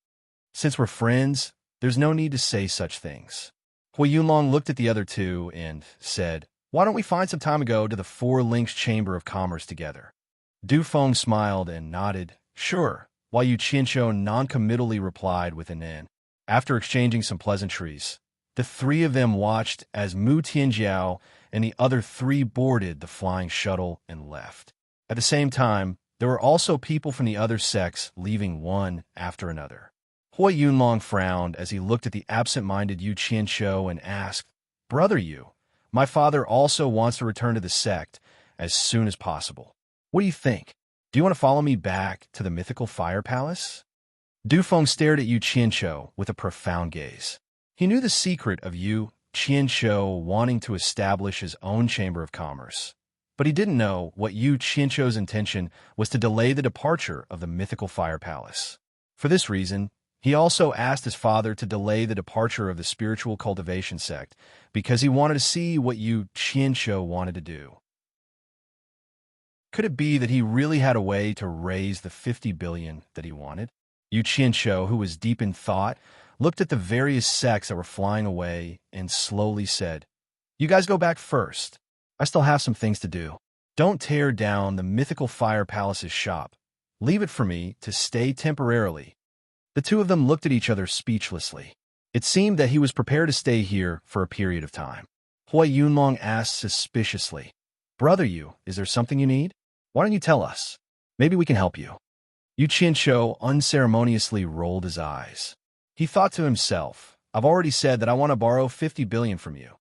Since we're friends, there's no need to say such things. Hui Yunlong looked at the other two and said, "Why don't we find some time to go to the Four Links Chamber of Commerce together?" Du Feng smiled and nodded, "Sure," while Yu Qianqiu noncommittally replied with an N. After exchanging some pleasantries, the three of them watched as Mu Tianjiao and the other three boarded the flying shuttle and left. At the same time, there were also people from the other sects leaving one after another. Hui Yunlong frowned as he looked at the absent-minded Yu Qianqiu and asked, "Brother Yu, my father also wants to return to the sect as soon as possible. What do you think? Do you want to follow me back to the mythical fire palace?" Du Feng stared at Yu Qianqiu with a profound gaze. He knew the secret of Yu Qianqiu wanting to establish his own chamber of commerce, but he didn't know what Yu Qianqiu's intention was to delay the departure of the mythical fire palace. For this reason, he also asked his father to delay the departure of the spiritual cultivation sect because he wanted to see what Yu Qianqiu wanted to do. Could it be that he really had a way to raise the 50 billion that he wanted? Yu Qianqiu, who was deep in thought, looked at the various sects that were flying away and slowly said, "You guys go back first. I still have some things to do. Don't tear down the mythical fire palace's shop. Leave it for me to stay temporarily." The two of them looked at each other speechlessly. It seemed that he was prepared to stay here for a period of time. Hui Yunlong asked suspiciously, "Brother Yu, is there something you need? Why don't you tell us? Maybe we can help you." Yu Qianqiu unceremoniously rolled his eyes. He thought to himself, "I've already said that I want to borrow 50 billion from you.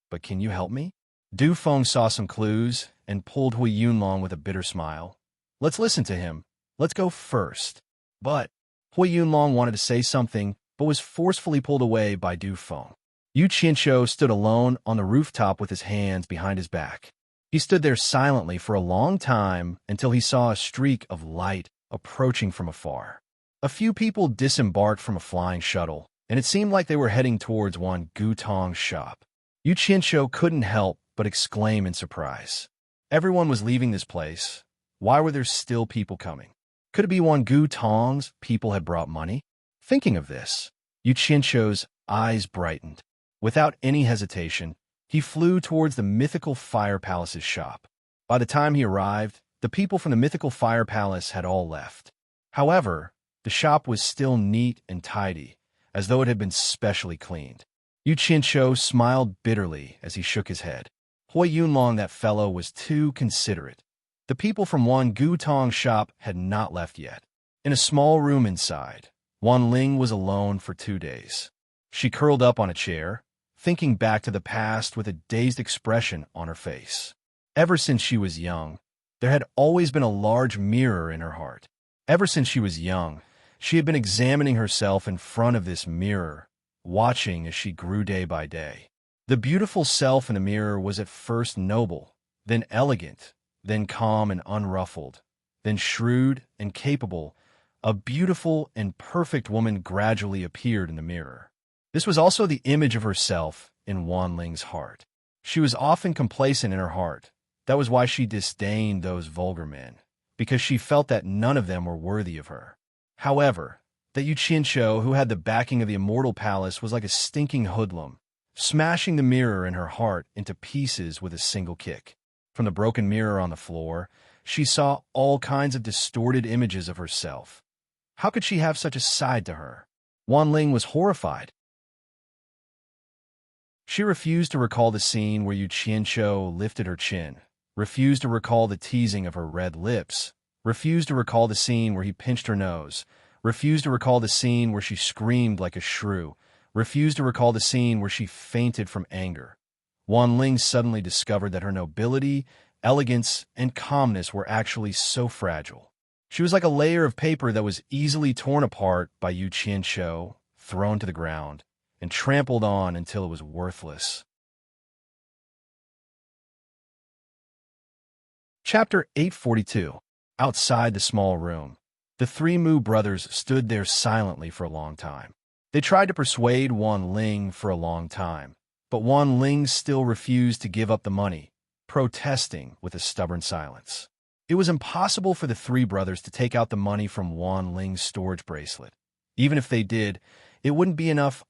But can you help me?" Du Feng saw some clues and pulled Hui Yunlong with a bitter smile. "Let's listen to him. Let's go first." But Hui Yunlong wanted to say something, but was forcefully pulled away by Du Feng. Yu Qianqiu stood alone on the rooftop with his hands behind his back. He stood there silently for a long time until he saw a streak of light approaching from afar. A few people disembarked from a flying shuttle, and it seemed like they were heading towards Wan Gutong's shop. Yu Qianqiu couldn't help but exclaim in surprise. Everyone was leaving this place. Why were there still people coming? Could it be Wan Gutong's people had brought money? Thinking of this, Yu Qianqiu's eyes brightened. Without any hesitation, he flew towards the mythical fire palace's shop. By the time he arrived, the people from the mythical fire palace had all left. However, the shop was still neat and tidy, as though it had been specially cleaned. Yu Qianqiu smiled bitterly as he shook his head. Hui Yunlong, that fellow, was too considerate. The people from Wan Gutong's shop had not left yet. In a small room inside, Wan Ling was alone for 2 days. She curled up on a chair, thinking back to the past with a dazed expression on her face. Ever since she was young, there had always been a large mirror in her heart. Ever since she was young, she had been examining herself in front of this mirror, watching as she grew day by day. The beautiful self in the mirror was at first noble, then elegant, then calm and unruffled, then shrewd and capable. A beautiful and perfect woman gradually appeared in the mirror. This was also the image of herself in Wan Ling's heart. She was often complacent in her heart. That was why she disdained those vulgar men, because she felt that none of them were worthy of her. However, that Yu Qianqiu, who had the backing of the immortal palace, was like a stinking hoodlum, smashing the mirror in her heart into pieces with a single kick. From the broken mirror on the floor, she saw all kinds of distorted images of herself. How could she have such a side to her? Wan Ling was horrified. She refused to recall the scene where Yu Qianqiu lifted her chin, refused to recall the teasing of her red lips, refused to recall the scene where he pinched her nose, refused to recall the scene where she screamed like a shrew, refused to recall the scene where she fainted from anger. Wan Ling suddenly discovered that her nobility, elegance, and calmness were actually so fragile. She was like a layer of paper that was easily torn apart by Yu Qianqiu, thrown to the ground, and trampled on until it was worthless. Chapter 842. Outside the small room, the three Mu brothers stood there silently for a long time. They tried to persuade Wan Ling for a long time, but Wan Ling still refused to give up the money, protesting with a stubborn silence. It was impossible for the three brothers to take out the money from Wan Ling's storage bracelet. Even if they did, it wouldn't be enough.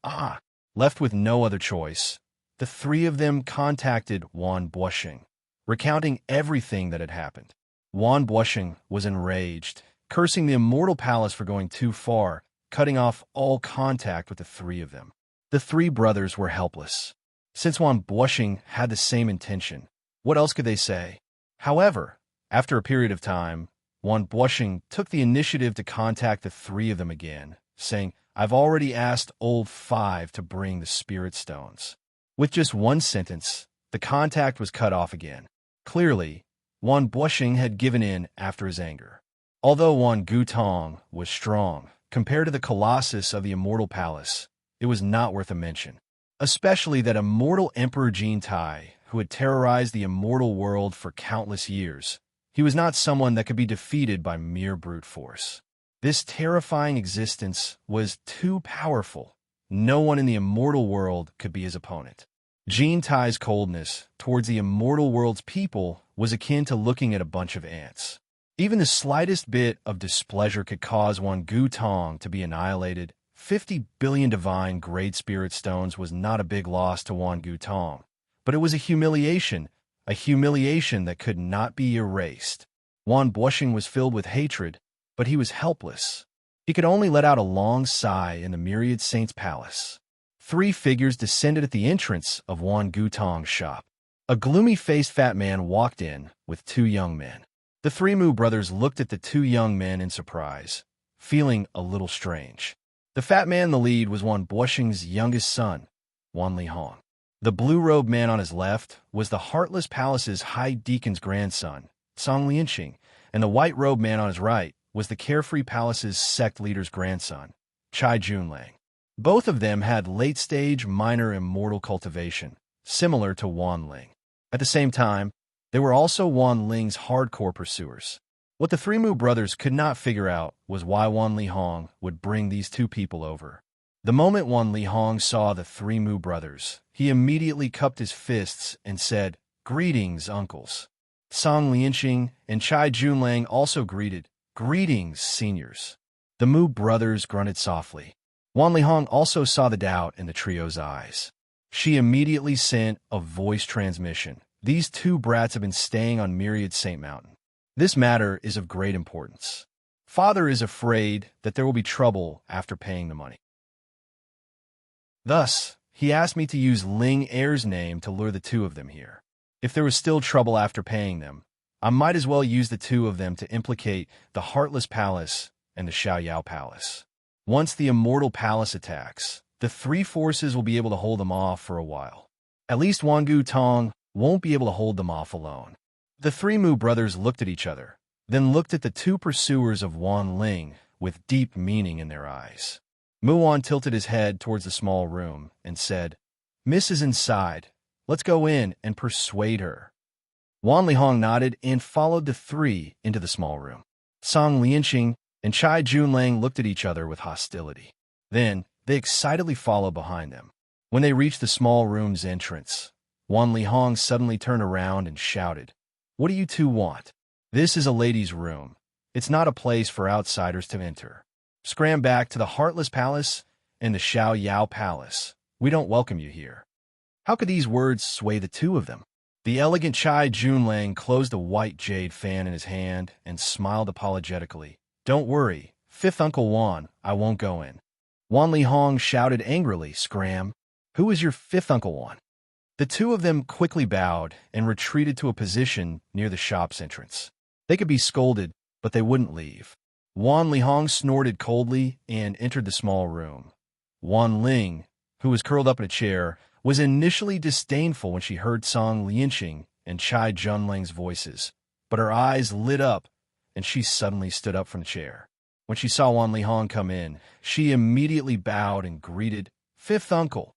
Left with no other choice, the three of them contacted Wan Buosheng, recounting everything that had happened. Wan Buosheng was enraged, cursing the Immortal Palace for going too far, cutting off all contact with the three of them. The three brothers were helpless. Since Wan Buosheng had the same intention, what else could they say? However, after a period of time, Wan Buosheng took the initiative to contact the three of them again, saying, "I've already asked Old Five to bring the spirit stones." With just one sentence, the contact was cut off again. Clearly, Wan Buosheng had given in after his anger. Although Wan Gutong was strong, compared to the Colossus of the Immortal Palace, it was not worth a mention. Especially that immortal Emperor Jin Tai, who had terrorized the immortal world for countless years, he was not someone that could be defeated by mere brute force. This terrifying existence was too powerful. No one in the immortal world could be his opponent. Jin Tai's coldness towards the immortal world's people was akin to looking at a bunch of ants. Even the slightest bit of displeasure could cause Wan Gutong to be annihilated. 50 billion divine great spirit stones was not a big loss to Wan Gutong, but it was a humiliation that could not be erased. Wan Buosheng was filled with hatred, but he was helpless. He could only let out a long sigh in the Myriad Saints' palace. Three figures descended at the entrance of Wan Gutong's shop. A gloomy-faced fat man walked in with two young men. The three Mu brothers looked at the two young men in surprise, feeling a little strange. The fat man in the lead was Wan Buosheng's youngest son, Wan Lihong. The blue-robed man on his left was the Heartless Palace's High Deacon's grandson, Song Lianqing, and the white-robed man on his right was the Carefree Palace's sect leader's grandson, Chai Junlang. Both of them had late-stage minor immortal cultivation, similar to Wan Ling. At the same time, they were also Wan Ling's hardcore pursuers. What the three Mu brothers could not figure out was why Wan Lihong would bring these two people over. The moment Wan Lihong saw the three Mu brothers, he immediately cupped his fists and said, "Greetings, uncles." Song Lianqing and Chai Junlang also greeted, "Greetings, seniors." The Mu brothers grunted softly. Wan Lihong also saw the doubt in the trio's eyes. She immediately sent a voice transmission. "These two brats have been staying on Myriad Saint Mountain. This matter is of great importance. Father is afraid that there will be trouble after paying the money. Thus, he asked me to use Ling Air's name to lure the two of them here. If there was still trouble after paying them, I might as well use the two of them to implicate the Heartless Palace and the Xiaoyao Palace. Once the Immortal Palace attacks, the three forces will be able to hold them off for a while. At least Wan Gutong won't be able to hold them off alone." The three Mu brothers looked at each other, then looked at the two pursuers of Wan Ling with deep meaning in their eyes. Mu Wan tilted his head towards the small room and said, "Miss is inside. Let's go in and persuade her." Wan Lihong nodded and followed the three into the small room. Song Lianqing and Chai Junlang looked at each other with hostility. Then, they excitedly followed behind them. When they reached the small room's entrance, Wan Lihong suddenly turned around and shouted, "What do you two want? This is a lady's room. It's not a place for outsiders to enter. Scram back to the Heartless Palace and the Xiaoyao Palace. We don't welcome you here." How could these words sway the two of them? The elegant Chai Junlang closed a white jade fan in his hand and smiled apologetically. "Don't worry, fifth Uncle Wan, I won't go in." Wan Lihong shouted angrily, "Scram! Who is your fifth Uncle Wan?" The two of them quickly bowed and retreated to a position near the shop's entrance. They could be scolded, but they wouldn't leave. Wan Lihong snorted coldly and entered the small room. Wan Ling, who was curled up in a chair, was initially disdainful when she heard Song Lianqing and Chai Junlang's voices, but her eyes lit up and she suddenly stood up from the chair. When she saw Wan Lihong come in, she immediately bowed and greeted, "Fifth Uncle."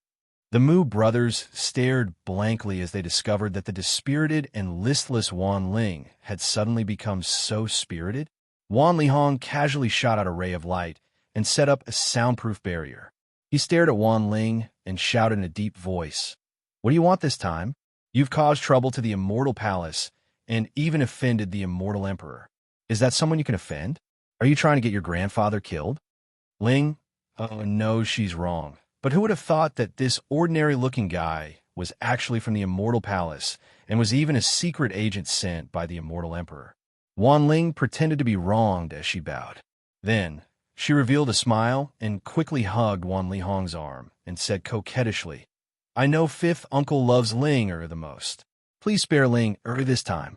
The Mu brothers stared blankly as they discovered that the dispirited and listless Wan Ling had suddenly become so spirited. Wan Lihong casually shot out a ray of light and set up a soundproof barrier. He stared at Wan Ling and shouted in a deep voice, "What do you want this time? You've caused trouble to the Immortal Palace and even offended the Immortal Emperor. Is that someone you can offend? Are you trying to get your grandfather killed?" Ling, no, she's wrong. But who would have thought that this ordinary-looking guy was actually from the Immortal Palace and was even a secret agent sent by the Immortal Emperor? Wan Ling pretended to be wronged as she bowed. Then, she revealed a smile and quickly hugged Wan Li Hong's arm and said coquettishly, "I know fifth uncle loves Ling the most. Please spare Ling this time."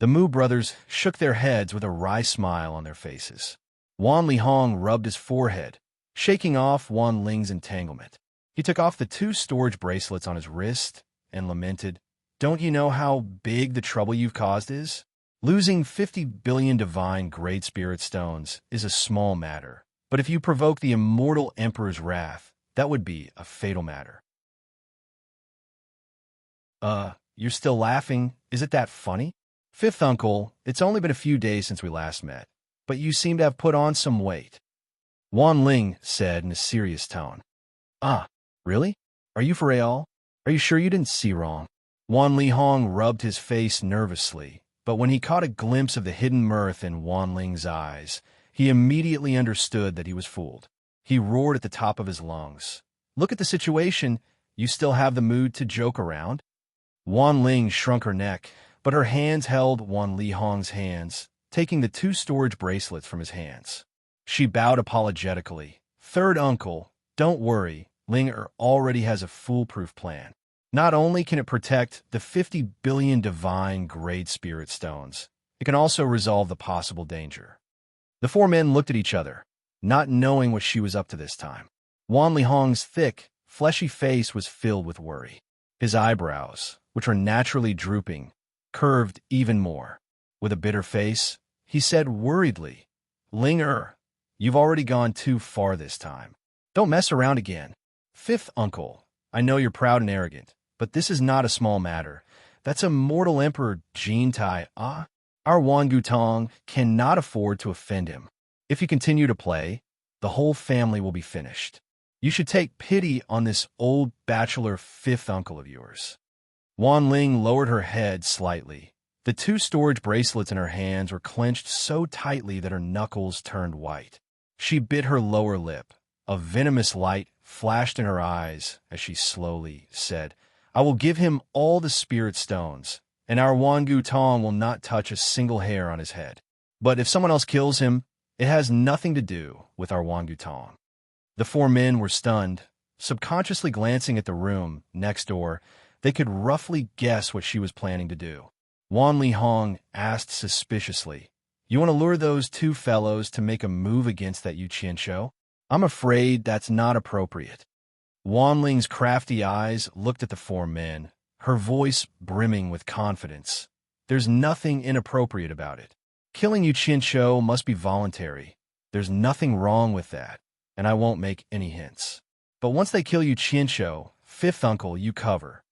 The Mu brothers shook their heads with a wry smile on their faces. Wan Li Hong rubbed his forehead, shaking off Wan Ling's entanglement. He took off the 2 storage bracelets on his wrist and lamented, "Don't you know how big the trouble you've caused is? Losing 50 billion divine Great Spirit Stones is a small matter, but if you provoke the Immortal Emperor's wrath, that would be a fatal matter." You're still laughing? Is it that funny? Fifth uncle, it's only been a few days since we last met, but you seem to have put on some weight, Wan Ling said in a serious tone. "Ah, really? Are you for real? Are you sure you didn't see wrong?" Wan Li Hong rubbed his face nervously, but when he caught a glimpse of the hidden mirth in Wan Ling's eyes, he immediately understood that he was fooled. He roared at the top of his lungs, "Look at the situation. You still have the mood to joke around?" Wan Ling shrunk her neck, but her hands held Wan Li Hong's hands, taking the 2 storage bracelets from his hands. She bowed apologetically. "Third uncle, don't worry. Ling already has a foolproof plan. Not only can it protect the 50 billion divine Great Spirit Stones, it can also resolve the possible danger." The 4 men looked at each other, not knowing what she was up to this time. Wan Li Hong's thick, fleshy face was filled with worry. His eyebrows, which were naturally drooping, curved even more. With a bitter face, he said worriedly, "Ling, you've already gone too far this time. Don't mess around again. Fifth uncle, I know you're proud and arrogant, but this is not a small matter. That's Immortal Emperor Jin Tai. Our Wan Gutong cannot afford to offend him. If you continue to play, the whole family will be finished. You should take pity on this old bachelor fifth uncle of yours." Wan Ling lowered her head slightly. The 2 storage bracelets in her hands were clenched so tightly that her knuckles turned white. She bit her lower lip. A venomous light flashed in her eyes as she slowly said, "I will give him all the spirit stones, and our Wan Gutong will not touch a single hair on his head. But if someone else kills him, it has nothing to do with our Wan Gutong." The 4 men were stunned. Subconsciously glancing at the room next door, they could roughly guess what she was planning to do. Wan Li Hong asked suspiciously, "You want to lure those 2 fellows to make a move against that Yu Qianshou? I'm afraid that's not appropriate." Wan Ling's crafty eyes looked at the 4 men, her voice brimming with confidence. "There's nothing inappropriate about it. Killing Yu Qianshou must be voluntary. There's nothing wrong with that, and I won't make any hints. But once they kill Yu Qianshou, fifth uncle, you cover.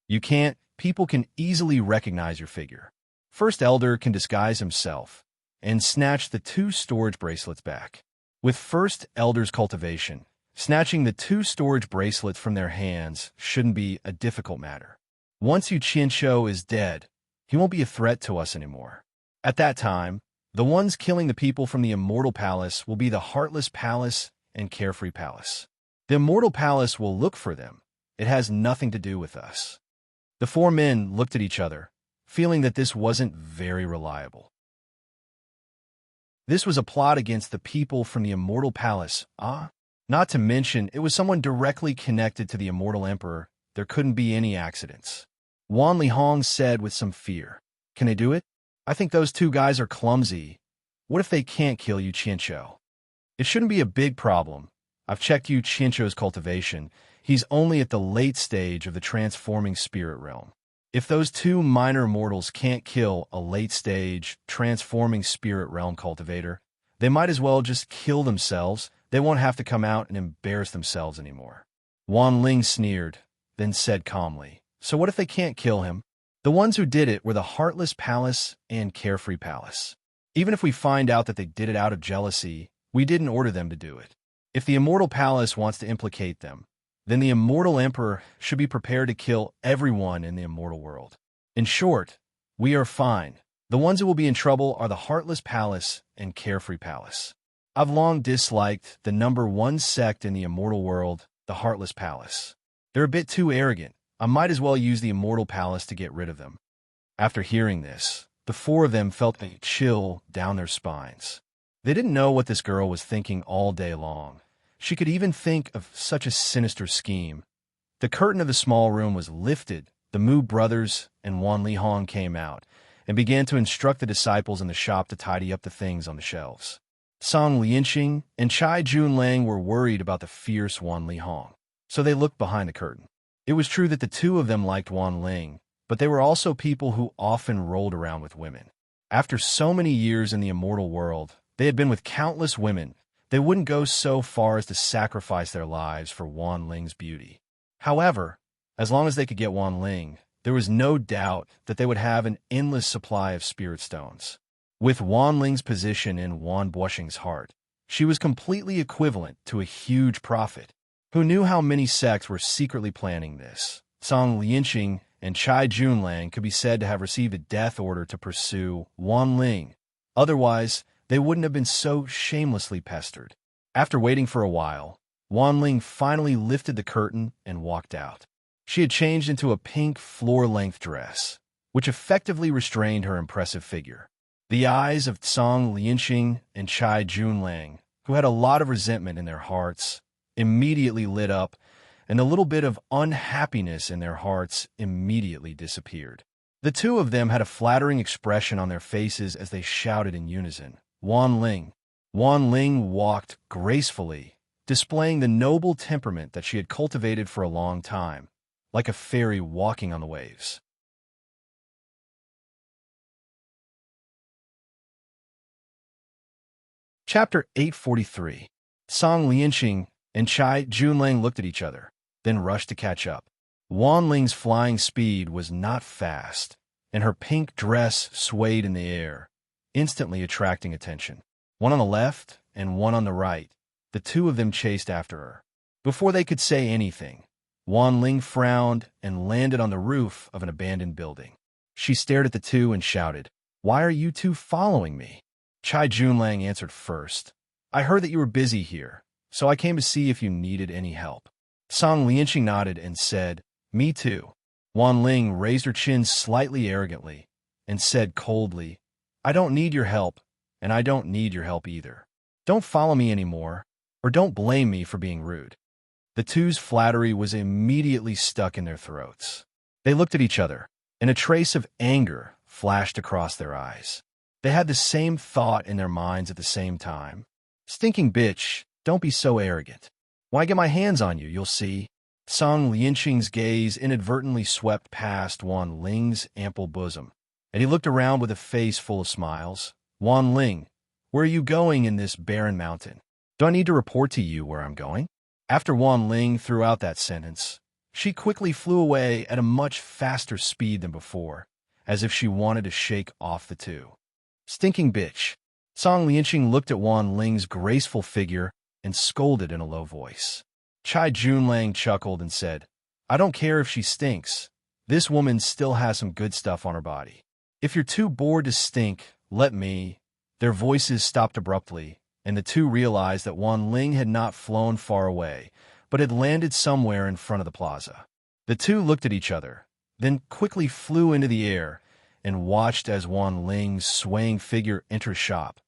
You can't. People can easily recognize your figure. First Elder can disguise himself and snatch the 2 storage bracelets back. With First Elder's cultivation, snatching the 2 storage bracelets from their hands shouldn't be a difficult matter. Once Yu Qianshou is dead, he won't be a threat to us anymore. At that time, the ones killing the people from the Immortal Palace will be the Heartless Palace and Carefree Palace. The Immortal Palace will look for them. It has nothing to do with us." The 4 men looked at each other, feeling that this wasn't very reliable. This was a plot against the people from the Immortal Palace, Not to mention, it was someone directly connected to the Immortal Emperor. There couldn't be any accidents. Wan Li Hong said with some fear, "Can they do it? I think those 2 guys are clumsy. What if they can't kill Yu Qianshou?" "It shouldn't be a big problem. I've checked Yu Qianshou's cultivation. He's only at the late stage of the transforming spirit realm. If those 2 minor mortals can't kill a late-stage, transforming spirit realm cultivator, they might as well just kill themselves. They won't have to come out and embarrass themselves anymore." Wan Ling sneered, then said calmly, "So what if they can't kill him? The ones who did it were the Heartless Palace and Carefree Palace. Even if we find out that they did it out of jealousy, we didn't order them to do it. If the immortal palace wants to implicate them, then the immortal emperor should be prepared to kill everyone in the immortal world. In short, we are fine. The ones who will be in trouble are the Heartless Palace and Carefree Palace. I've long disliked the number one sect in the immortal world, the Heartless Palace. They're a bit too arrogant. I might as well use the immortal palace to get rid of them. After hearing this, the four of them felt a chill down their spines. They didn't know what this girl was thinking all day long. She could even think of such a sinister scheme. The curtain of the small room was lifted. The Mu brothers and Wan Li Hong came out and began to instruct the disciples in the shop to tidy up the things on the shelves. Song Lianqing and Chai Junlang were worried about the fierce Wan Li Hong, so they looked behind the curtain. It was true that the two of them liked Wan Ling, but they were also people who often rolled around with women. After so many years in the immortal world, they had been with countless women. They wouldn't go so far as to sacrifice their lives for Wan Ling's beauty. However, as long as they could get Wan Ling, there was no doubt that they would have an endless supply of spirit stones. With Wan Ling's position in Wan Buoxing's heart, she was completely equivalent to a huge prophet. Who knew how many sects were secretly planning this? Song Lianqing and Chai Junlang could be said to have received a death order to pursue Wan Ling. Otherwise, they wouldn't have been so shamelessly pestered. After waiting for a while, Wan Ling finally lifted the curtain and walked out. She had changed into a pink floor-length dress, which effectively restrained her impressive figure. The eyes of Song Lianqing and Chai Junlang, who had a lot of resentment in their hearts, immediately lit up, and the little bit of unhappiness in their hearts immediately disappeared. The two of them had a flattering expression on their faces as they shouted in unison, "Wan Ling!" Wan Ling walked gracefully, displaying the noble temperament that she had cultivated for a long time, like a fairy walking on the waves. Chapter 843. Song Lianqing and Chai Junlang looked at each other, then rushed to catch up. Wan Ling's flying speed was not fast, and her pink dress swayed in the air, instantly attracting attention. One on the left and one on the right, the two of them chased after her. Before they could say anything, Wan Ling frowned and landed on the roof of an abandoned building. She stared at the two and shouted, "Why are you two following me?" Chai Junlang answered first, "I heard that you were busy here, so I came to see if you needed any help." Song Lianqing nodded and said, "Me too." Wan Ling raised her chin slightly arrogantly and said coldly, "I don't need your help, and I don't need your help either. Don't follow me anymore, or don't blame me for being rude." The two's flattery was immediately stuck in their throats. They looked at each other, and a trace of anger flashed across their eyes. They had the same thought in their minds at the same time. "Stinking bitch, don't be so arrogant. When I get my hands on you, you'll see." Song Lianqing's gaze inadvertently swept past Wan Ling's ample bosom, and he looked around with a face full of smiles. "Wan Ling, where are you going in this barren mountain? Do I need to report to you where I'm going?" After Wan Ling threw out that sentence, she quickly flew away at a much faster speed than before, as if she wanted to shake off the two. "Stinking bitch." Song Lianqing looked at Wan Ling's graceful figure and scolded in a low voice. Chai Junlang chuckled and said, "I don't care if she stinks. This woman still has some good stuff on her body. If you're too bored to stink, let me." Their voices stopped abruptly, and the two realized that Wan Ling had not flown far away, but had landed somewhere in front of the plaza. The two looked at each other, then quickly flew into the air and watched as Wan Ling's swaying figure entered the shop.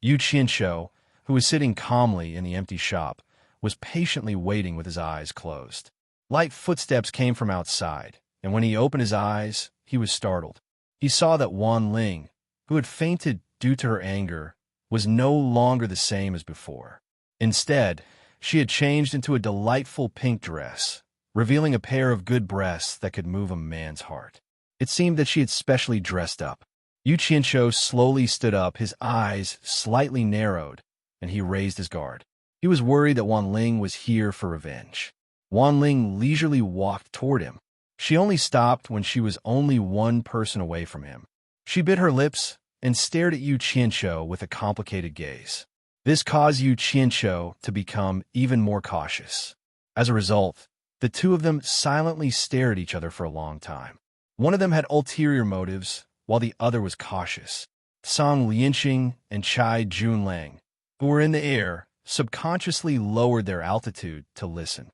Yu Qianqiu, who was sitting calmly in the empty shop, was patiently waiting with his eyes closed. Light footsteps came from outside, and when he opened his eyes, he was startled. He saw that Wan Ling, who had fainted due to her anger, was no longer the same as before. Instead, she had changed into a delightful pink dress, revealing a pair of good breasts that could move a man's heart. It seemed that she had specially dressed up. Yu Qianqiu slowly stood up, his eyes slightly narrowed, and he raised his guard. He was worried that Wan Ling was here for revenge. Wan Ling leisurely walked toward him. She only stopped when she was only one person away from him. She bit her lips and stared at Yu Qianqiu with a complicated gaze. This caused Yu Qianqiu to become even more cautious. As a result, the two of them silently stared at each other for a long time. One of them had ulterior motives, while the other was cautious. Song Lianxing and Chai Junlang, who were in the air, subconsciously lowered their altitude to listen.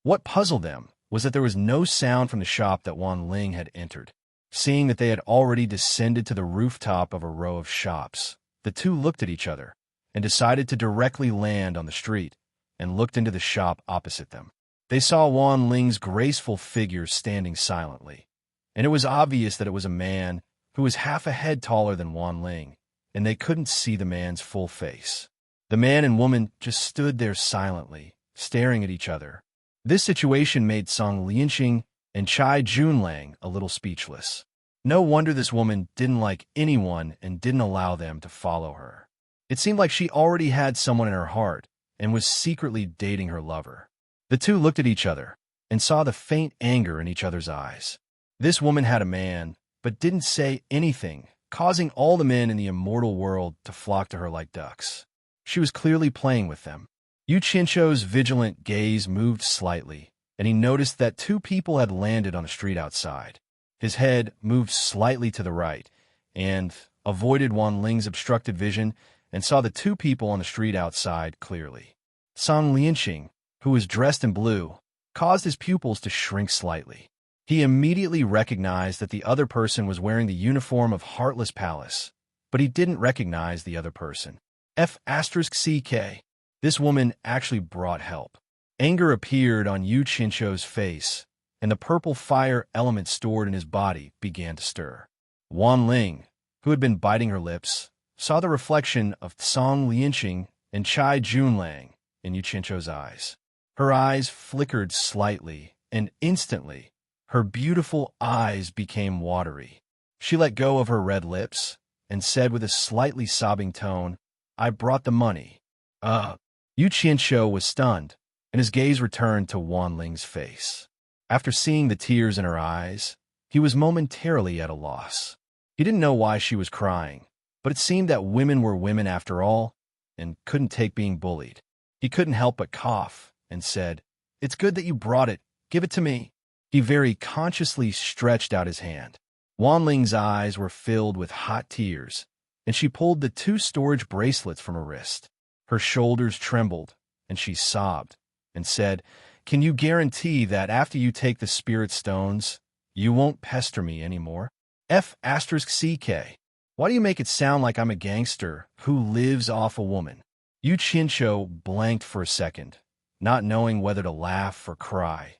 What puzzled them was that there was no sound from the shop that Wan Ling had entered. Seeing that they had already descended to the rooftop of a row of shops, the two looked at each other and decided to directly land on the street and looked into the shop opposite them. They saw Wan Ling's graceful figure standing silently, and it was obvious that it was a man who was half a head taller than Wan Ling, and they couldn't see the man's full face. The man and woman just stood there silently, staring at each other. This situation made Song Lianxing and Chai Junlang a little speechless. No wonder this woman didn't like anyone and didn't allow them to follow her. It seemed like she already had someone in her heart and was secretly dating her lover. The two looked at each other and saw the faint anger in each other's eyes. This woman had a man, but didn't say anything, causing all the men in the immortal world to flock to her like ducks. She was clearly playing with them. Yu Qianqiu's vigilant gaze moved slightly, and he noticed that two people had landed on the street outside. His head moved slightly to the right, and avoided Wan Ling's obstructed vision and saw the two people on the street outside clearly. Song Lianxing, who was dressed in blue, caused his pupils to shrink slightly. He immediately recognized that the other person was wearing the uniform of Heartless Palace, but he didn't recognize the other person. F***CK. This woman actually brought help. Anger appeared on Yu Qianqiu's face, and the purple fire element stored in his body began to stir. Wan Ling, who had been biting her lips, saw the reflection of Song Lianxing and Chai Junlang in Yu Qianqiu's eyes. Her eyes flickered slightly, and instantly, her beautiful eyes became watery. She let go of her red lips and said with a slightly sobbing tone, "I brought the money." Yu Qianqiu was stunned, and his gaze returned to Wan Ling's face. After seeing the tears in her eyes, he was momentarily at a loss. He didn't know why she was crying, but it seemed that women were women after all, and couldn't take being bullied. He couldn't help but cough and said, "It's good that you brought it. Give it to me." He very consciously stretched out his hand. Wan Ling's eyes were filled with hot tears, and she pulled the two storage bracelets from her wrist. Her shoulders trembled, and she sobbed and said, "Can you guarantee that after you take the spirit stones, you won't pester me anymore?" F***CK. Why do you make it sound like I'm a gangster who lives off a woman? Yu Qianqiu blanked for a second, not knowing whether to laugh or cry.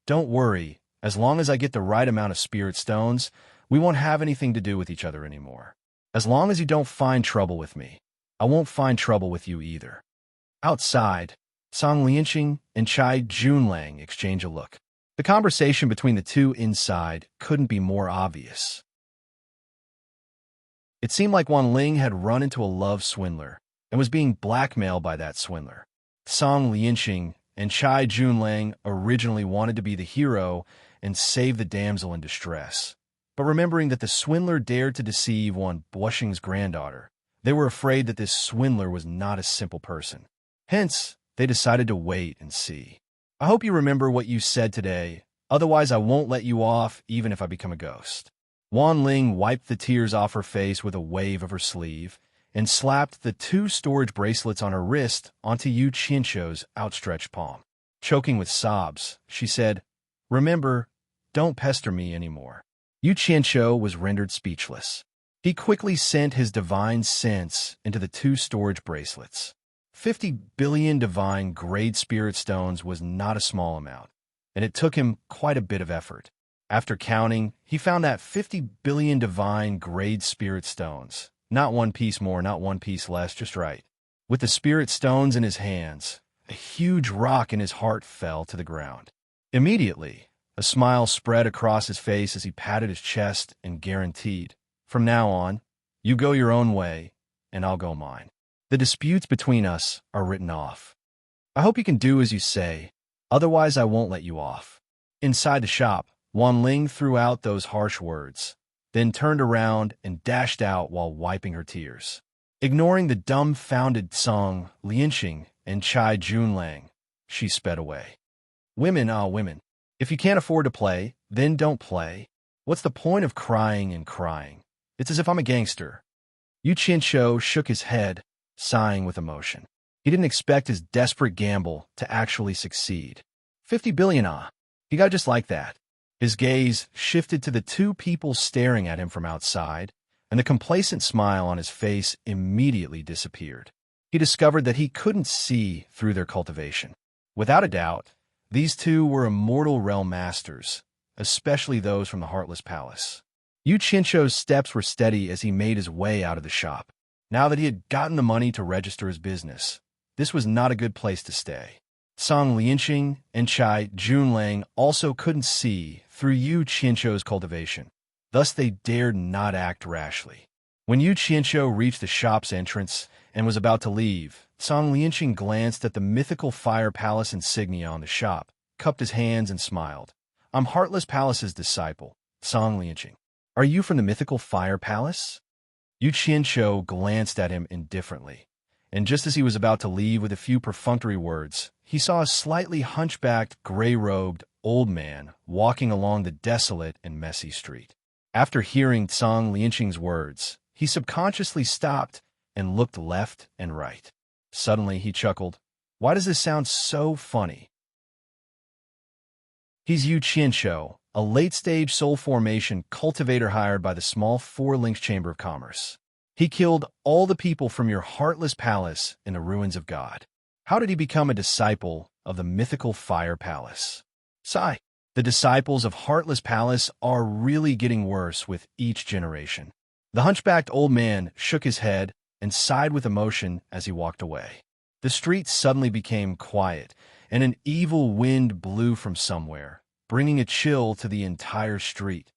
"Don't worry, as long as I get the right amount of spirit stones, we won't have anything to do with each other anymore. As long as you don't find trouble with me, I won't find trouble with you either." Outside, Song Lianxing and Chai Junlang exchange a look. The conversation between the two inside couldn't be more obvious. It seemed like Wan Ling had run into a love swindler and was being blackmailed by that swindler. Song Lianxing and Chai Junlang originally wanted to be the hero and save the damsel in distress. But remembering that the swindler dared to deceive Wan Bushing's granddaughter, they were afraid that this swindler was not a simple person. Hence, they decided to wait and see. "I hope you remember what you said today, otherwise I won't let you off even if I become a ghost." Wan Ling wiped the tears off her face with a wave of her sleeve and slapped the two storage bracelets on her wrist onto Yu Qianqiu's outstretched palm. Choking with sobs, she said, "Remember, don't pester me anymore." Yu Qianqiu was rendered speechless. He quickly sent his divine sense into the two storage bracelets. 50 billion divine grade spirit stones was not a small amount, and it took him quite a bit of effort. After counting, he found that 50 billion divine grade spirit stones, not one piece more, not one piece less, just right. With the spirit stones in his hands, a huge rock in his heart fell to the ground. Immediately, a smile spread across his face as he patted his chest and guaranteed, "From now on, you go your own way, and I'll go mine. The disputes between us are written off. I hope you can do as you say, otherwise I won't let you off." Inside the shop, Wan Ling threw out those harsh words. then turned around and dashed out while wiping her tears. Ignoring the dumbfounded Song Lianqing and Chai Junlang, she sped away. Women, women. If you can't afford to play, then don't play. What's the point of crying and crying? It's as if I'm a gangster. Yu Qianqiu shook his head, sighing with emotion. He didn't expect his desperate gamble to actually succeed. 50 billion, He got just like that. His gaze shifted to the two people staring at him from outside, and the complacent smile on his face immediately disappeared. He discovered that he couldn't see through their cultivation. Without a doubt, these two were immortal realm masters, especially those from the Heartless Palace. Yu Qianqiu's steps were steady as he made his way out of the shop. Now that he had gotten the money to register his business, this was not a good place to stay. Song Lianqing and Chai Junlang also couldn't see through Yu Qianqiu's cultivation. Thus they dared not act rashly. When Yu Qianqiu reached the shop's entrance and was about to leave, Song Lianqing glanced at the mythical Fire Palace insignia on the shop, cupped his hands and smiled. I'm Heartless Palace's disciple, Song Lianqing. Are you from the mythical Fire Palace? Yu Qianqiu glanced at him indifferently, and just as he was about to leave with a few perfunctory words, he saw a slightly hunchbacked, gray-robed old man walking along the desolate and messy street. After hearing Song Lianqing's words, he subconsciously stopped and looked left and right. Suddenly, he chuckled. Why does this sound so funny? He's Yu Qianqiu, a late-stage soul formation cultivator hired by the small Four Links Chamber of Commerce. He killed all the people from your Heartless Palace in the ruins of God. How did he become a disciple of the mythical Fire Palace? Sigh. The disciples of Heartless Palace are really getting worse with each generation. The hunchbacked old man shook his head and sighed with emotion as he walked away. The street suddenly became quiet, and an evil wind blew from somewhere, bringing a chill to the entire street.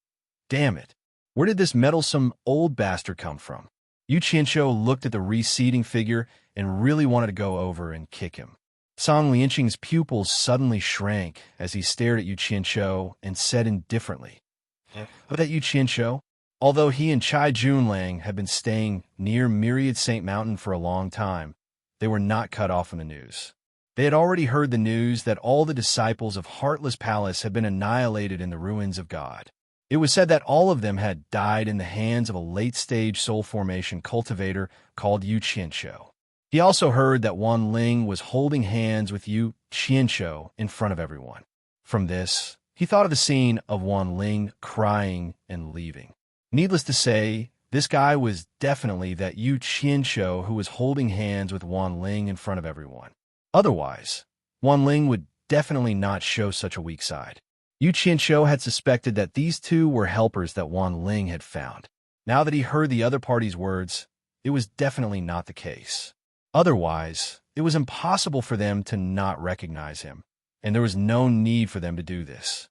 Damn it! Where did this meddlesome old bastard come from? Yu Qianqiu looked at the receding figure and really wanted to go over and kick him. Song Lianqing's pupils suddenly shrank as he stared at Yu Qianqiu and said indifferently, that Yu Qianqiu, although he and Chai Junlang had been staying near Myriad Saint Mountain for a long time, they were not cut off from the news. They had already heard the news that all the disciples of Heartless Palace had been annihilated in the ruins of God. It was said that all of them had died in the hands of a late-stage soul formation cultivator called Yu Qianqiu. He also heard that Wan Ling was holding hands with Yu Qianqiu in front of everyone. From this, he thought of the scene of Wan Ling crying and leaving. Needless to say, this guy was definitely that Yu Qianqiu who was holding hands with Wan Ling in front of everyone. Otherwise, Wan Ling would definitely not show such a weak side. Yu Qianqiu had suspected that these two were helpers that Wan Ling had found. Now that he heard the other party's words, it was definitely not the case. Otherwise, it was impossible for them to not recognize him, and there was no need for them to do this.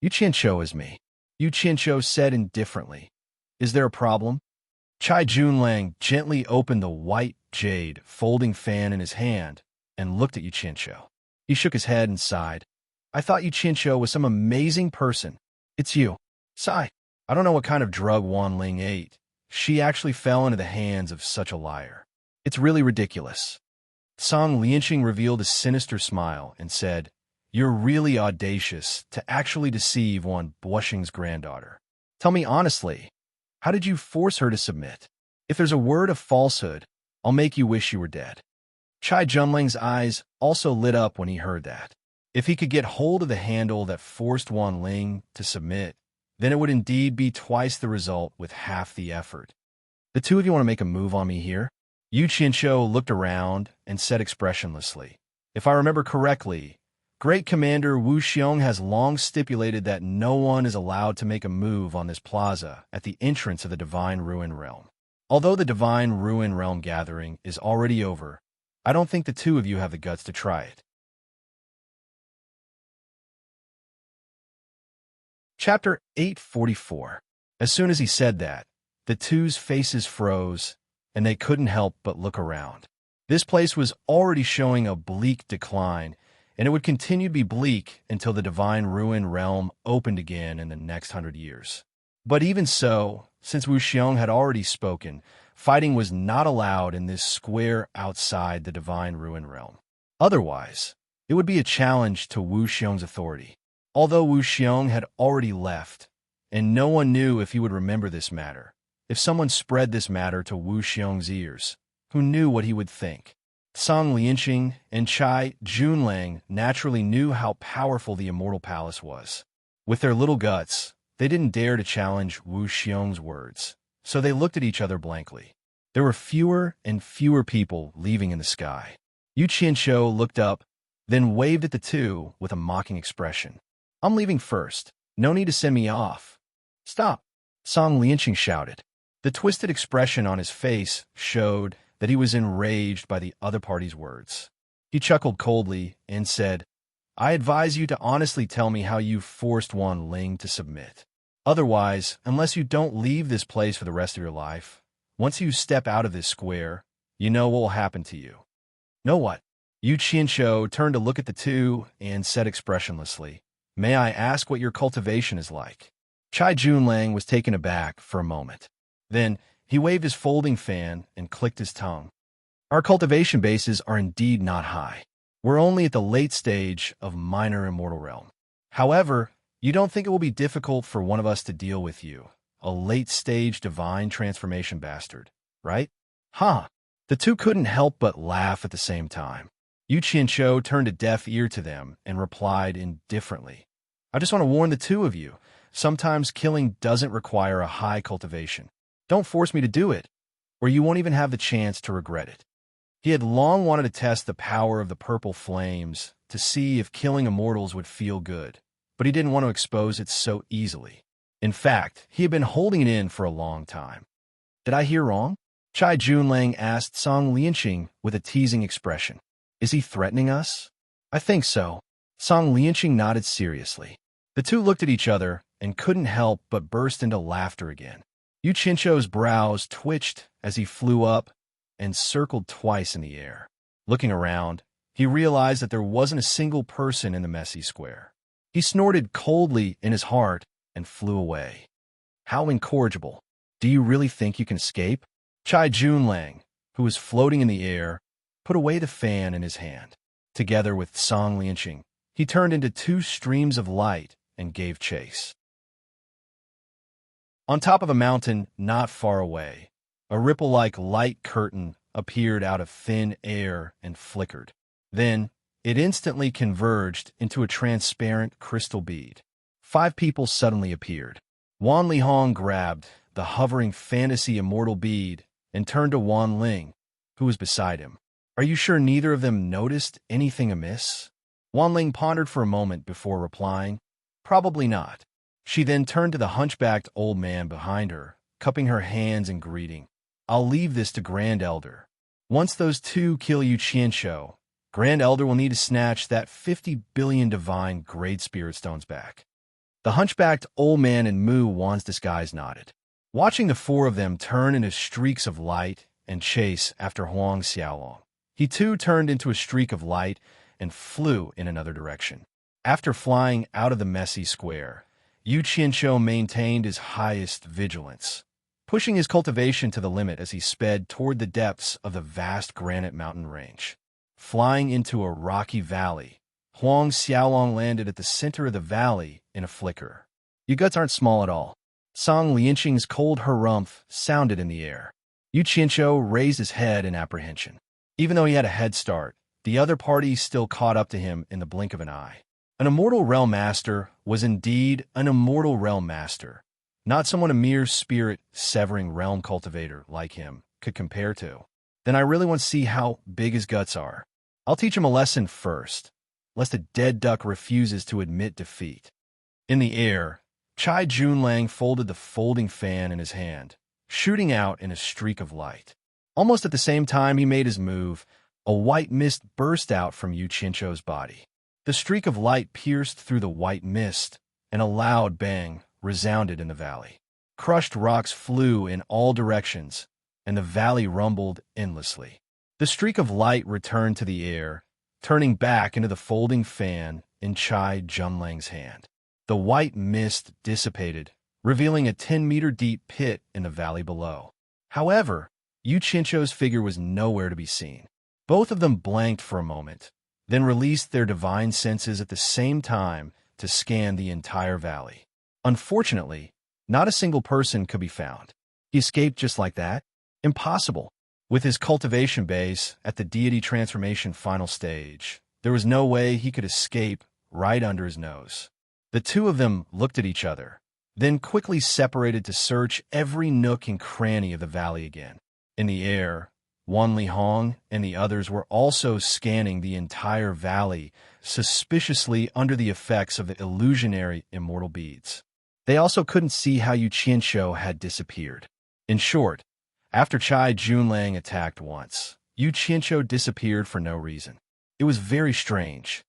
Yu Qianqiu is me, Yu Qianqiu said indifferently. Is there a problem? Chai Junlang gently opened the white jade folding fan in his hand and looked at Yu Qianqiu. He shook his head and sighed. I thought Yu Qianqiu was some amazing person. It's you. Sigh. I don't know what kind of drug Wan Ling ate. She actually fell into the hands of such a liar. It's really ridiculous. Song Lianqing revealed a sinister smile and said, You're really audacious to actually deceive Wan Bushing's granddaughter. Tell me honestly, how did you force her to submit? If there's a word of falsehood, I'll make you wish you were dead. Chai Junling's eyes also lit up when he heard that. If he could get hold of the handle that forced Wan Ling to submit, then it would indeed be twice the result with half the effort. The two of you want to make a move on me here? Yu Qianqiu looked around and said expressionlessly, If I remember correctly, Great Commander Wu Xiong has long stipulated that no one is allowed to make a move on this plaza at the entrance of the Divine Ruin Realm. Although the Divine Ruin Realm gathering is already over, I don't think the two of you have the guts to try it. Chapter 844. As soon as he said that, the two's faces froze, and they couldn't help but look around. This place was already showing a bleak decline, and it would continue to be bleak until the Divine Ruin Realm opened again in the next 100 years. But even so, since Wu Xiong had already spoken, fighting was not allowed in this square outside the Divine Ruin Realm. Otherwise, it would be a challenge to Wu Xiong's authority. Although Wu Xiong had already left, and no one knew if he would remember this matter, if someone spread this matter to Wu Xiong's ears, who knew what he would think? Song Lianqing and Chai Junlang naturally knew how powerful the Immortal Palace was. With their little guts, they didn't dare to challenge Wu Xiong's words, so they looked at each other blankly. There were fewer and fewer people leaving in the sky. Yu Qianshou looked up, then waved at the two with a mocking expression. "I'm leaving first. No need to send me off." "Stop!" Song Lianqing shouted. The twisted expression on his face showed that he was enraged by the other party's words. He chuckled coldly and said, "I advise you to honestly tell me how you forced Wan Ling to submit. Otherwise, unless you don't leave this place for the rest of your life, once you step out of this square, you know what will happen to you." "Know what?" Yu Qianshou turned to look at the two and said expressionlessly, "May I ask what your cultivation is like?" Chai Junlang was taken aback for a moment. Then he waved his folding fan and clicked his tongue. "Our cultivation bases are indeed not high. We're only at the late stage of minor immortal realm. However, you don't think it will be difficult for one of us to deal with you, a late-stage divine transformation bastard, right?" "Huh." The two couldn't help but laugh at the same time. Yu Qianshou turned a deaf ear to them and replied indifferently, "I just want to warn the two of you. Sometimes killing doesn't require a high cultivation. Don't force me to do it, or you won't even have the chance to regret it." He had long wanted to test the power of the purple flames to see if killing immortals would feel good, but he didn't want to expose it so easily. In fact, he had been holding it in for a long time. "Did I hear wrong?" Chai Junlang asked Song Lianqing with a teasing expression. "Is he threatening us?" "I think so." Song Lianqing nodded seriously. The two looked at each other and couldn't help but burst into laughter again. Yu Qianshou's brows twitched as he flew up and circled twice in the air. Looking around, he realized that there wasn't a single person in the messy square. He snorted coldly in his heart and flew away. "How incorrigible. Do you really think you can escape?" Chai Junlang, who was floating in the air, put away the fan in his hand. Together with Song Lianqing, he turned into two streams of light and gave chase. On top of a mountain not far away, a ripple-like light curtain appeared out of thin air and flickered. Then, it instantly converged into a transparent crystal bead. 5 people suddenly appeared. Wan Lihong grabbed the hovering fantasy immortal bead and turned to Wan Ling, who was beside him. "Are you sure neither of them noticed anything amiss?" Wan Ling pondered for a moment before replying, "Probably not." She then turned to the hunchbacked old man behind her, cupping her hands in greeting. "I'll leave this to Grand Elder. Once those two kill Yu Qianshou, Grand Elder will need to snatch that 50 billion divine Great Spirit Stones back." The hunchbacked old man in Mu Wan's disguise nodded. Watching the 4 of them turn into streaks of light and chase after Huang Xiaolong, he too turned into a streak of light and flew in another direction. After flying out of the messy square, Yu Qianshou maintained his highest vigilance, pushing his cultivation to the limit as he sped toward the depths of the vast granite mountain range. Flying into a rocky valley, Huang Xiaolong landed at the center of the valley in a flicker. "Your guts aren't small at all." Song Lianqing's cold harumph sounded in the air. Yu Qianshou raised his head in apprehension. Even though he had a head start, the other party still caught up to him in the blink of an eye. An Immortal Realm Master was indeed an Immortal Realm Master, not someone a mere spirit-severing realm cultivator like him could compare to. Then I really want to see how big his guts are. I'll teach him a lesson first, lest a dead duck refuses to admit defeat. In the air, Chai Junlang folded the folding fan in his hand, shooting out in a streak of light. Almost at the same time he made his move, a white mist burst out from Yu Qianshou's body. The streak of light pierced through the white mist, and a loud bang resounded in the valley. Crushed rocks flew in all directions, and the valley rumbled endlessly. The streak of light returned to the air, turning back into the folding fan in Chai Junlang's hand. The white mist dissipated, revealing a 10-meter-deep pit in the valley below. However, Yu Qianqiu's figure was nowhere to be seen. Both of them blanked for a moment, then released their divine senses at the same time to scan the entire valley. Unfortunately, not a single person could be found. He escaped just like that? Impossible. With his cultivation base at the deity transformation final stage, there was no way he could escape right under his nose. The two of them looked at each other, then quickly separated to search every nook and cranny of the valley again. In the air, Wan Lihong and the others were also scanning the entire valley, suspiciously under the effects of the illusionary immortal beads. They also couldn't see how Yu Qianqiu had disappeared. In short, after Chai Junlang attacked once, Yu Qianqiu disappeared for no reason. It was very strange.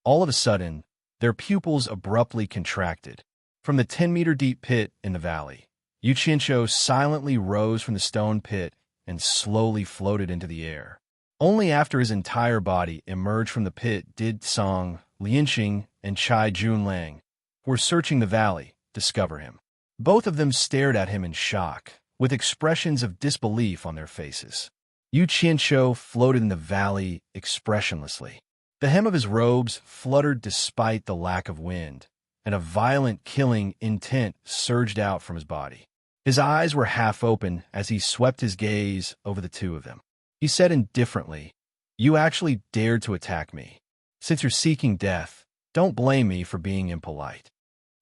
All of a sudden, their pupils abruptly contracted. From the 10-meter-deep pit in the valley, Yu Qianqiu silently rose from the stone pit and slowly floated into the air. Only after his entire body emerged from the pit did Song Lianxing and Chai Junlang, who were searching the valley, discover him. Both of them stared at him in shock, with expressions of disbelief on their faces. Yu Qianqiu floated in the valley expressionlessly. The hem of his robes fluttered despite the lack of wind, and a violent killing intent surged out from his body. His eyes were half open as he swept his gaze over the two of them. He said indifferently, "You actually dared to attack me. Since you're seeking death, don't blame me for being impolite."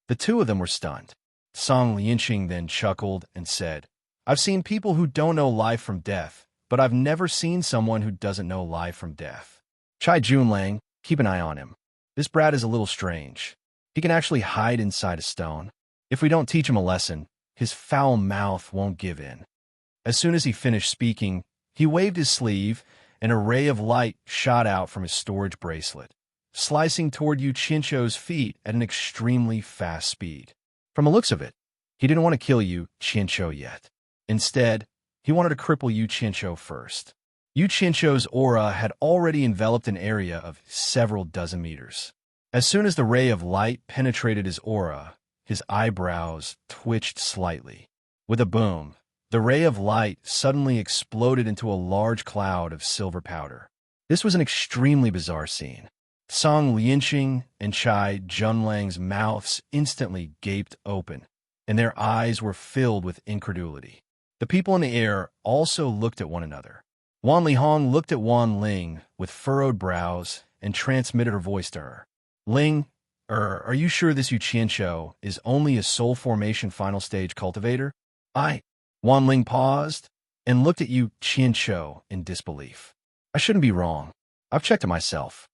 The two of them were stunned. Song Lianxing then chuckled and said, "I've seen people who don't know life from death, but I've never seen someone who doesn't know life from death. Chai Junlang, keep an eye on him. This brat is a little strange. He can actually hide inside a stone. If we don't teach him a lesson, his foul mouth won't give in." As soon as he finished speaking, he waved his sleeve, and a ray of light shot out from his storage bracelet, slicing toward Yu Qianqiu's feet at an extremely fast speed. From the looks of it, he didn't want to kill Yu Qianqiu yet. Instead, he wanted to cripple Yu Qianqiu first. Yu Qianqiu's aura had already enveloped an area of several dozen meters. As soon as the ray of light penetrated his aura, his eyebrows twitched slightly. With a boom, the ray of light suddenly exploded into a large cloud of silver powder. This was an extremely bizarre scene. Song Lianxing and Chai Junlang's mouths instantly gaped open, and their eyes were filled with incredulity. The people in the air also looked at one another. Wan Lihong looked at Wan Ling with furrowed brows and transmitted her voice to her. "Ling, are you sure this Yu Qianqiu is only a soul formation final stage cultivator?" Wan Ling paused and looked at Yu Qianqiu in disbelief. "I shouldn't be wrong. I've checked it myself.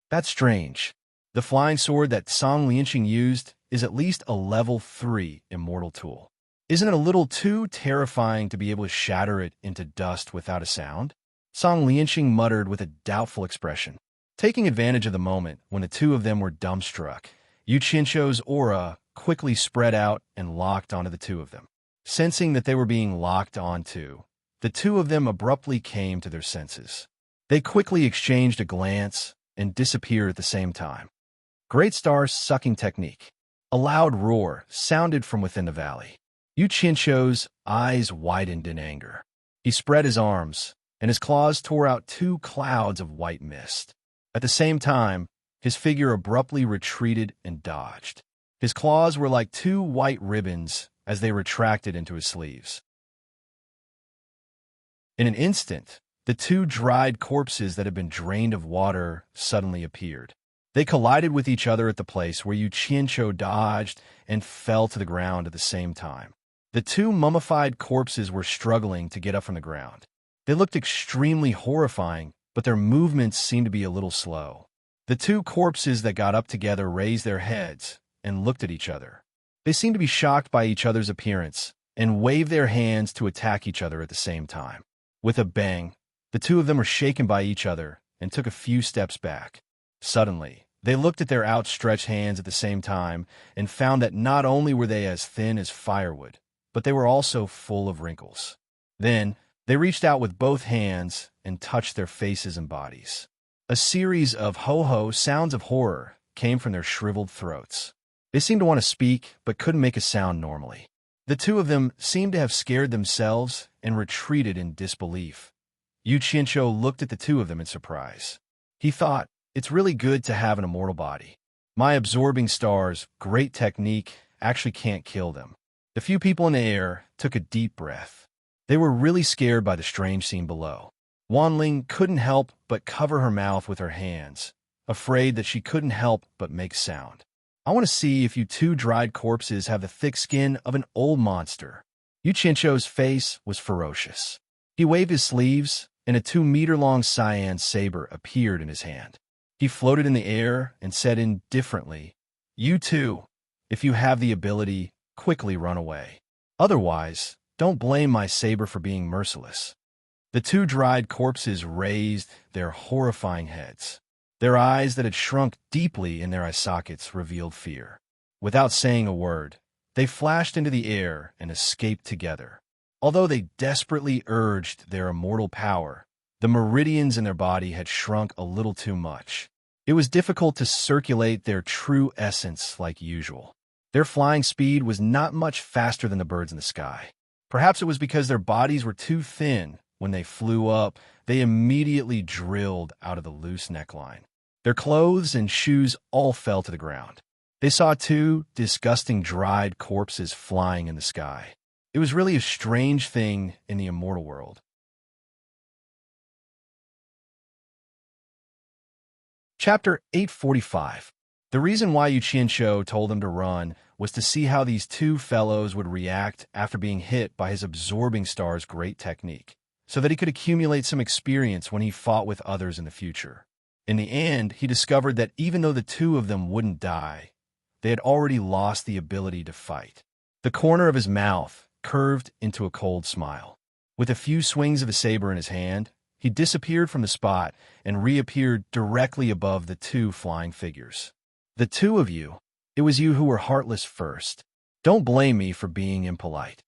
That's strange. The flying sword that Song Lianxing used is at least a level 3 immortal tool. Isn't it a little too terrifying to be able to shatter it into dust without a sound?" Song Lianxing muttered with a doubtful expression. Taking advantage of the moment when the two of them were dumbstruck, Yu Qianqiu's aura quickly spread out and locked onto the two of them. Sensing that they were being locked onto, the two of them abruptly came to their senses. They quickly exchanged a glance and disappeared at the same time. Great Star's sucking technique. A loud roar sounded from within the valley. Yu Qianqiu's eyes widened in anger. He spread his arms, and his claws tore out 2 clouds of white mist. At the same time, his figure abruptly retreated and dodged. His claws were like 2 white ribbons as they retracted into his sleeves. In an instant, the 2 dried corpses that had been drained of water suddenly appeared. They collided with each other at the place where Yu Qianqiu dodged and fell to the ground at the same time. The 2 mummified corpses were struggling to get up from the ground. They looked extremely horrifying, but their movements seemed to be a little slow. The 2 corpses that got up together raised their heads and looked at each other. They seemed to be shocked by each other's appearance and waved their hands to attack each other at the same time. With a bang, the 2 of them were shaken by each other and took a few steps back. Suddenly, they looked at their outstretched hands at the same time and found that not only were they as thin as firewood, but they were also full of wrinkles. Then, they reached out with both hands and touched their faces and bodies. A series of ho-ho sounds of horror came from their shriveled throats. They seemed to want to speak, but couldn't make a sound normally. The two of them seemed to have scared themselves and retreated in disbelief. Yu Qianqiu looked at the two of them in surprise. He thought, it's really good to have an immortal body. My absorbing stars, great technique, actually can't kill them. The few people in the air took a deep breath. They were really scared by the strange scene below. Wanling couldn't help but cover her mouth with her hands, afraid that she couldn't help but make sound. I want to see if you two dried corpses have the thick skin of an old monster. Yu Qianqiu's face was ferocious. He waved his sleeves, and a 2-meter-long cyan saber appeared in his hand. He floated in the air and said indifferently, "You two, if you have the ability, quickly run away. Otherwise, don't blame my saber for being merciless." The two dried corpses raised their horrifying heads. Their eyes that had shrunk deeply in their eye sockets revealed fear. Without saying a word, they flashed into the air and escaped together. Although they desperately urged their immortal power, the meridians in their body had shrunk a little too much. It was difficult to circulate their true essence like usual. Their flying speed was not much faster than the birds in the sky. Perhaps it was because their bodies were too thin. When they flew up, they immediately drilled out of the loose neckline. Their clothes and shoes all fell to the ground. They saw two disgusting dried corpses flying in the sky. It was really a strange thing in the immortal world. Chapter 845. The reason why Yu Qianqiu told them to run was to see how these two fellows would react after being hit by his absorbing star's great technique, so that he could accumulate some experience when he fought with others in the future. In the end, he discovered that even though the two of them wouldn't die, they had already lost the ability to fight. The corner of his mouth curved into a cold smile. With a few swings of the saber in his hand, he disappeared from the spot and reappeared directly above the two flying figures. "The two of you, it was you who were heartless first. Don't blame me for being impolite."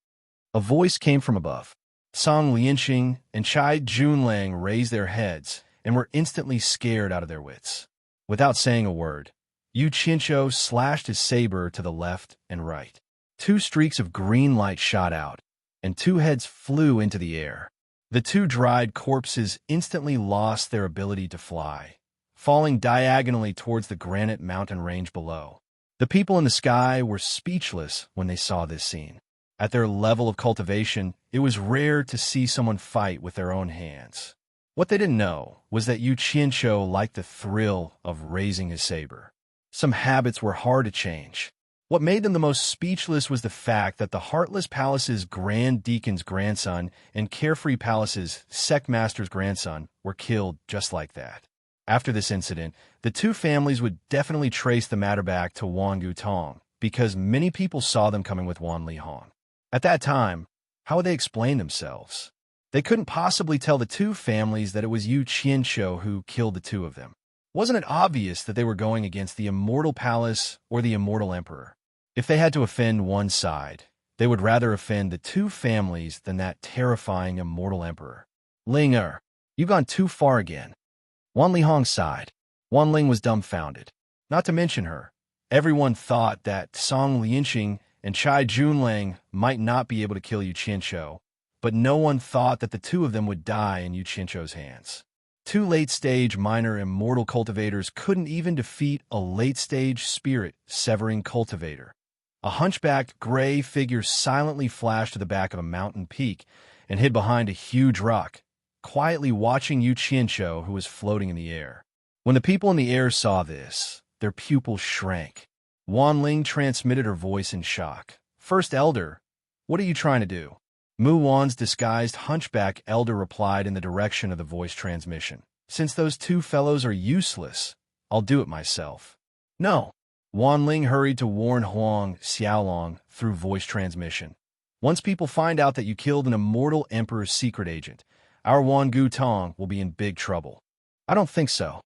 A voice came from above. Song Lianxing and Chai Junlang raised their heads and were instantly scared out of their wits. Without saying a word, Yu Qianqiu slashed his saber to the left and right. 2 streaks of green light shot out, and 2 heads flew into the air. The 2 dried corpses instantly lost their ability to fly, falling diagonally towards the granite mountain range below. The people in the sky were speechless when they saw this scene. At their level of cultivation, it was rare to see someone fight with their own hands. What they didn't know was that Yu Qianqiu liked the thrill of raising his saber. Some habits were hard to change. What made them the most speechless was the fact that the Heartless Palace's Grand Deacon's grandson and Carefree Palace's Sect Master's grandson were killed just like that. After this incident, the 2 families would definitely trace the matter back to Wangu Tong, because many people saw them coming with Wan Li Hong. At that time, how would they explain themselves? They couldn't possibly tell the 2 families that it was Yu Qianqiu who killed the 2 of them. Wasn't it obvious that they were going against the Immortal Palace or the Immortal Emperor? If they had to offend one side, they would rather offend the 2 families than that terrifying Immortal Emperor. "Ling Er, you've gone too far again." Wan Li Hong sighed. Wan Ling was dumbfounded. Not to mention her, everyone thought that Song Lianxing and Chai Junlang might not be able to kill Yu Qianqiu, but no one thought that the 2 of them would die in Yu Qianqiu's hands. 2 late-stage minor immortal cultivators couldn't even defeat a late-stage spirit-severing cultivator. A hunchbacked gray figure silently flashed to the back of a mountain peak and hid behind a huge rock, quietly watching Yu Qianqiu, who was floating in the air. When the people in the air saw this, their pupils shrank. Wan Ling transmitted her voice in shock. "First Elder, what are you trying to do?" Mu Wan's disguised hunchback elder replied in the direction of the voice transmission. "Since those 2 fellows are useless, I'll do it myself." "No." Wan Ling hurried to warn Huang Xiaolong through voice transmission. "Once people find out that you killed an immortal emperor's secret agent, our Wangu Tong will be in big trouble." "I don't think so.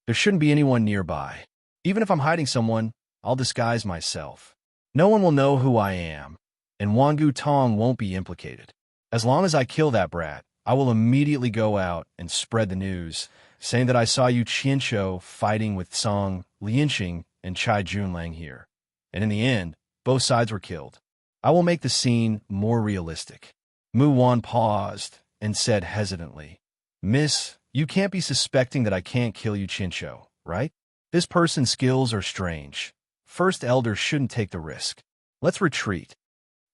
There shouldn't be anyone nearby. Even if I'm hiding someone, I'll disguise myself. No one will know who I am, and Wangu Tong won't be implicated. As long as I kill that brat, I will immediately go out and spread the news, saying that I saw Yu Qianqiu fighting with Song Lianxing and Chai Junlang here, and in the end, both sides were killed. I will make the scene more realistic." Mu Wan paused and said hesitantly, "Miss, you can't be suspecting that I can't kill Yu Qianqiu, right? This person's skills are strange. First Elder shouldn't take the risk. Let's retreat."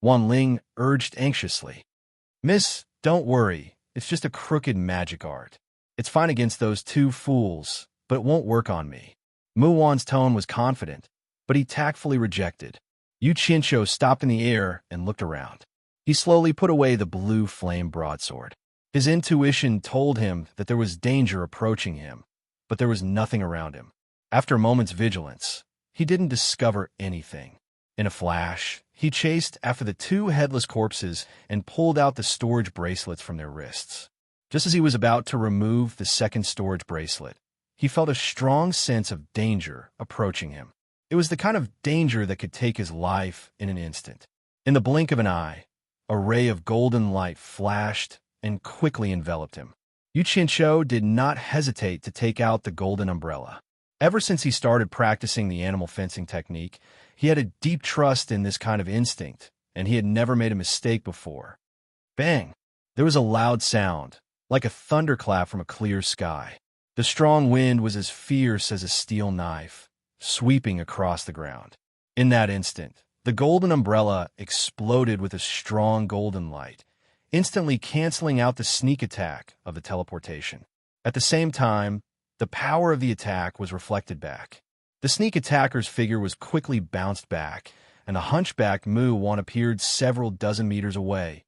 Wan Ling urged anxiously. "Miss, don't worry. It's just a crooked magic art. It's fine against those two fools, but it won't work on me." Mu Wan's tone was confident, but he tactfully rejected. Yu Qianqiu stopped in the air and looked around. He slowly put away the blue flame broadsword. His intuition told him that there was danger approaching him, but there was nothing around him. After a moment's vigilance, he didn't discover anything. In a flash, he chased after the two headless corpses and pulled out the storage bracelets from their wrists. Just as he was about to remove the second storage bracelet, he felt a strong sense of danger approaching him. It was the kind of danger that could take his life in an instant. In the blink of an eye, a ray of golden light flashed and quickly enveloped him. Yu Qianqiu did not hesitate to take out the golden umbrella. Ever since he started practicing the animal fencing technique, he had a deep trust in this kind of instinct, and he had never made a mistake before. Bang! There was a loud sound, like a thunderclap from a clear sky. The strong wind was as fierce as a steel knife, sweeping across the ground. In that instant, the golden umbrella exploded with a strong golden light, instantly canceling out the sneak attack of the teleportation. At the same time, the power of the attack was reflected back. The sneak attacker's figure was quickly bounced back, and the hunchbacked Mu Wan appeared several dozen meters away.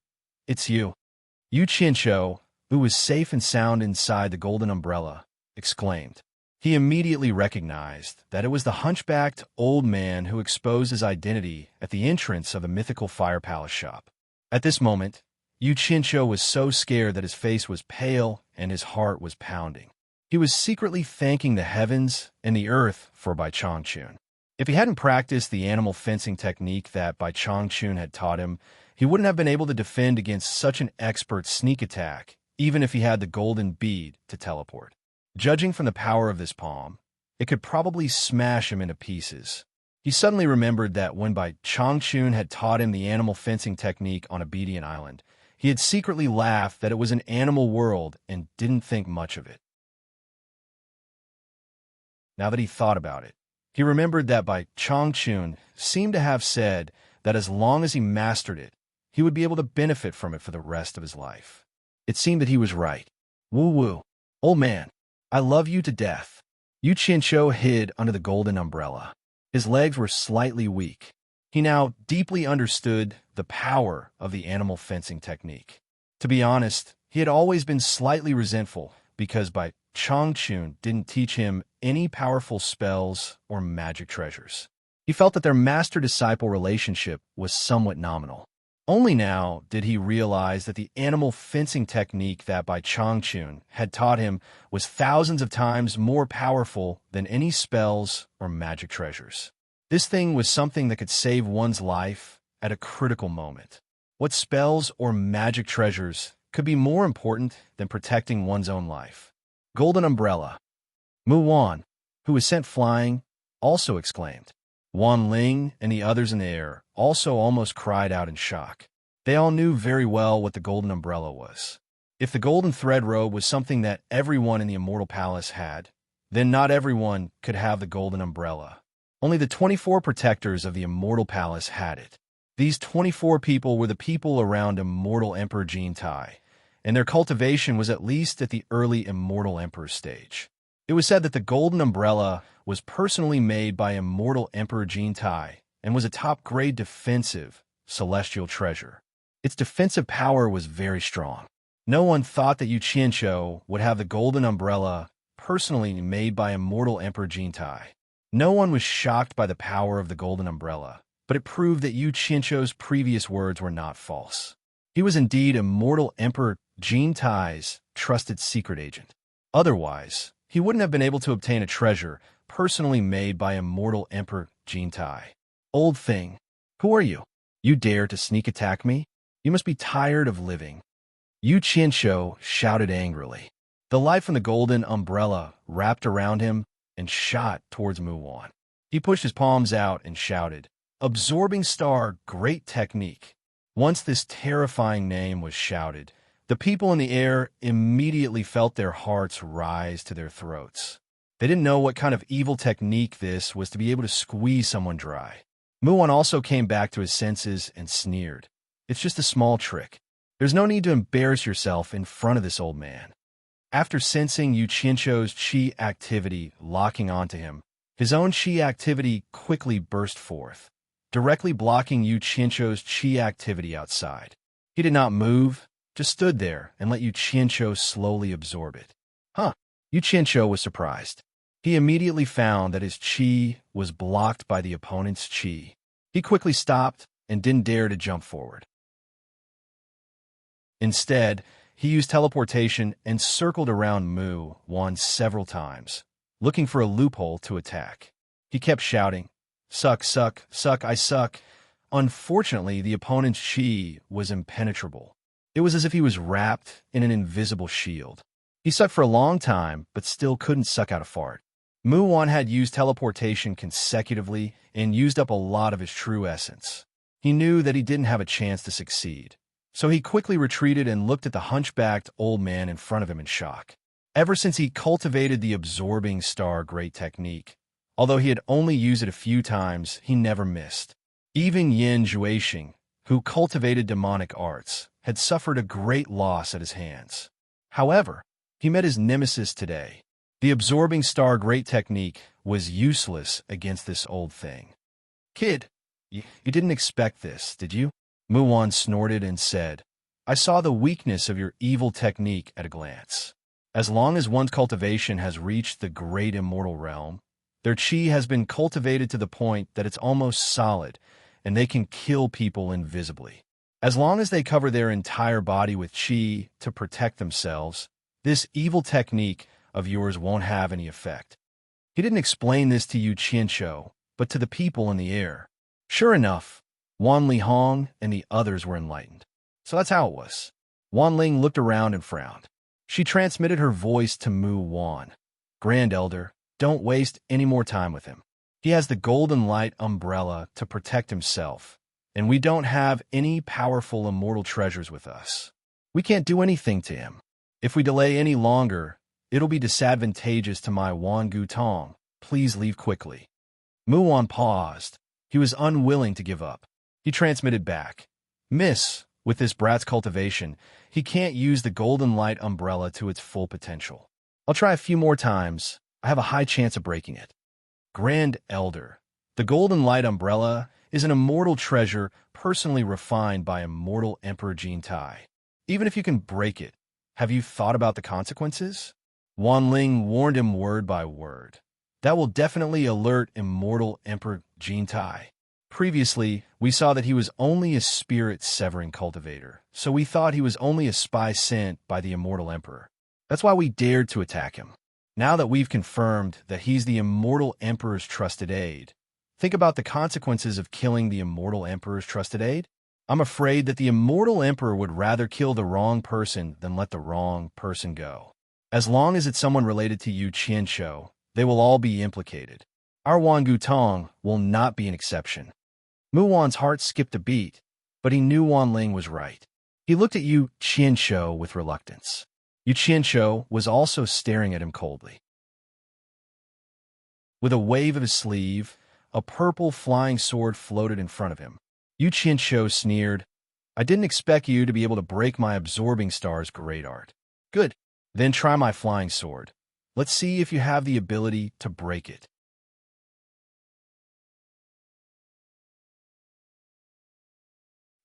"It's you." Yu Qianqiu, who was safe and sound inside the golden umbrella, exclaimed. He immediately recognized that it was the hunchbacked old man who exposed his identity at the entrance of the mythical fire palace shop. At this moment, Yu Qianqiu was so scared that his face was pale and his heart was pounding. He was secretly thanking the heavens and the earth for Bai Changchun. If he hadn't practiced the animal fencing technique that Bai Changchun had taught him, he wouldn't have been able to defend against such an expert sneak attack, even if he had the golden bead to teleport. Judging from the power of this palm, it could probably smash him into pieces. He suddenly remembered that when Bai Changchun had taught him the animal fencing technique on Obedient Island, he had secretly laughed that it was an animal world and didn't think much of it. Now that he thought about it, he remembered that Bai Changchun seemed to have said that as long as he mastered it, he would be able to benefit from it for the rest of his life. It seemed that he was right. "Woo-woo, old man, I love you to death." Yu Qianqiu hid under the golden umbrella. His legs were slightly weak. He now deeply understood the power of the animal fencing technique. To be honest, he had always been slightly resentful because Bai Changchun didn't teach him any powerful spells or magic treasures. He felt that their master-disciple relationship was somewhat nominal. Only now did he realize that the animal fencing technique that Bai Changchun had taught him was thousands of times more powerful than any spells or magic treasures. This thing was something that could save one's life at a critical moment. What spells or magic treasures could be more important than protecting one's own life? Golden umbrella. Mu Wan, who was sent flying, also exclaimed. Wan Ling and the others in the air also almost cried out in shock. They all knew very well what the golden umbrella was. If the golden thread robe was something that everyone in the Immortal Palace had, then not everyone could have the golden umbrella. Only the 24 protectors of the Immortal Palace had it. These 24 people were the people around Immortal Emperor Jin Tai, and their cultivation was at least at the early Immortal Emperor stage. It was said that the golden umbrella was personally made by Immortal Emperor Jin Tai and was a top-grade defensive celestial treasure. Its defensive power was very strong. No one thought that Yu Qianqiu would have the golden umbrella personally made by Immortal Emperor Jin Tai. No one was shocked by the power of the golden umbrella, but it proved that Yu Qianqiu's previous words were not false. He was indeed Immortal Emperor Jin Tai's trusted secret agent. Otherwise, he wouldn't have been able to obtain a treasure personally made by Immortal Emperor Jin Tai. Old thing, who are you? You dare to sneak attack me? You must be tired of living. Yu Qianqiu shouted angrily. The light from the golden umbrella wrapped around him and shot towards Mu Wan. He pushed his palms out and shouted, "Absorbing Star, great technique." Once this terrifying name was shouted, the people in the air immediately felt their hearts rise to their throats. They didn't know what kind of evil technique this was to be able to squeeze someone dry. Muon also came back to his senses and sneered. "It's just a small trick. There's no need to embarrass yourself in front of this old man." After sensing Yu Qianzhou's qi activity locking onto him, his own qi activity quickly burst forth, directly blocking Yu Qianzhou's qi activity outside. He did not move, just stood there and let Yu Qianzhou slowly absorb it. Yu Qianzhou was surprised. He immediately found that his qi was blocked by the opponent's qi. He quickly stopped and didn't dare to jump forward. Instead, he used teleportation and circled around Mu Wan several times, looking for a loophole to attack. He kept shouting, "Suck, suck, suck, I suck." Unfortunately, the opponent's qi was impenetrable. It was as if he was wrapped in an invisible shield. He sucked for a long time, but still couldn't suck out a fart. Mu Wan had used teleportation consecutively and used up a lot of his true essence. He knew that he didn't have a chance to succeed. So he quickly retreated and looked at the hunchbacked old man in front of him in shock. Ever since he cultivated the Absorbing Star great technique, although he had only used it a few times, he never missed. Even Yin Zhuixing, who cultivated demonic arts, had suffered a great loss at his hands. However, he met his nemesis today. The Absorbing Star great technique was useless against this old thing. "Kid, you didn't expect this, did you?" Mu Wan snorted and said, "I saw the weakness of your evil technique at a glance. As long as one's cultivation has reached the great immortal realm, their qi has been cultivated to the point that it's almost solid, and they can kill people invisibly. As long as they cover their entire body with qi to protect themselves, this evil technique of yours won't have any effect." He didn't explain this to Yu Qianzhou, but to the people in the air. Sure enough, Wan Lihong and the others were enlightened. So that's how it was. Wan Ling looked around and frowned. She transmitted her voice to Mu Wan. "Grand Elder, don't waste any more time with him. He has the golden light umbrella to protect himself, and we don't have any powerful immortal treasures with us. We can't do anything to him. If we delay any longer, it'll be disadvantageous to my Wan Gu Tong. Please leave quickly." Mu Wan paused. He was unwilling to give up. He transmitted back, "Miss, with this brat's cultivation, he can't use the golden light umbrella to its full potential. I'll try a few more times. I have a high chance of breaking it." "Grand Elder, the golden light umbrella is an immortal treasure personally refined by immortal Emperor Jin Tai. Even if you can break it, have you thought about the consequences?" Wan Ling warned him word by word. "That will definitely alert immortal Emperor Jin Tai. Previously, we saw that he was only a spirit-severing cultivator, so we thought he was only a spy sent by the immortal emperor. That's why we dared to attack him. Now that we've confirmed that he's the immortal emperor's trusted aide, think about the consequences of killing the immortal emperor's trusted aide. I'm afraid that the immortal emperor would rather kill the wrong person than let the wrong person go. As long as it's someone related to Yu Qianzhou, they will all be implicated. Our Wan Gu Tong will not be an exception." Mu Wan's heart skipped a beat, but he knew Wan Ling was right. He looked at Yu Qianzhou with reluctance. Yu Qianzhou was also staring at him coldly. With a wave of his sleeve, a purple flying sword floated in front of him. Yu Qianzhou sneered, "I didn't expect you to be able to break my Absorbing Star's great art. Good, then try my flying sword. Let's see if you have the ability to break it."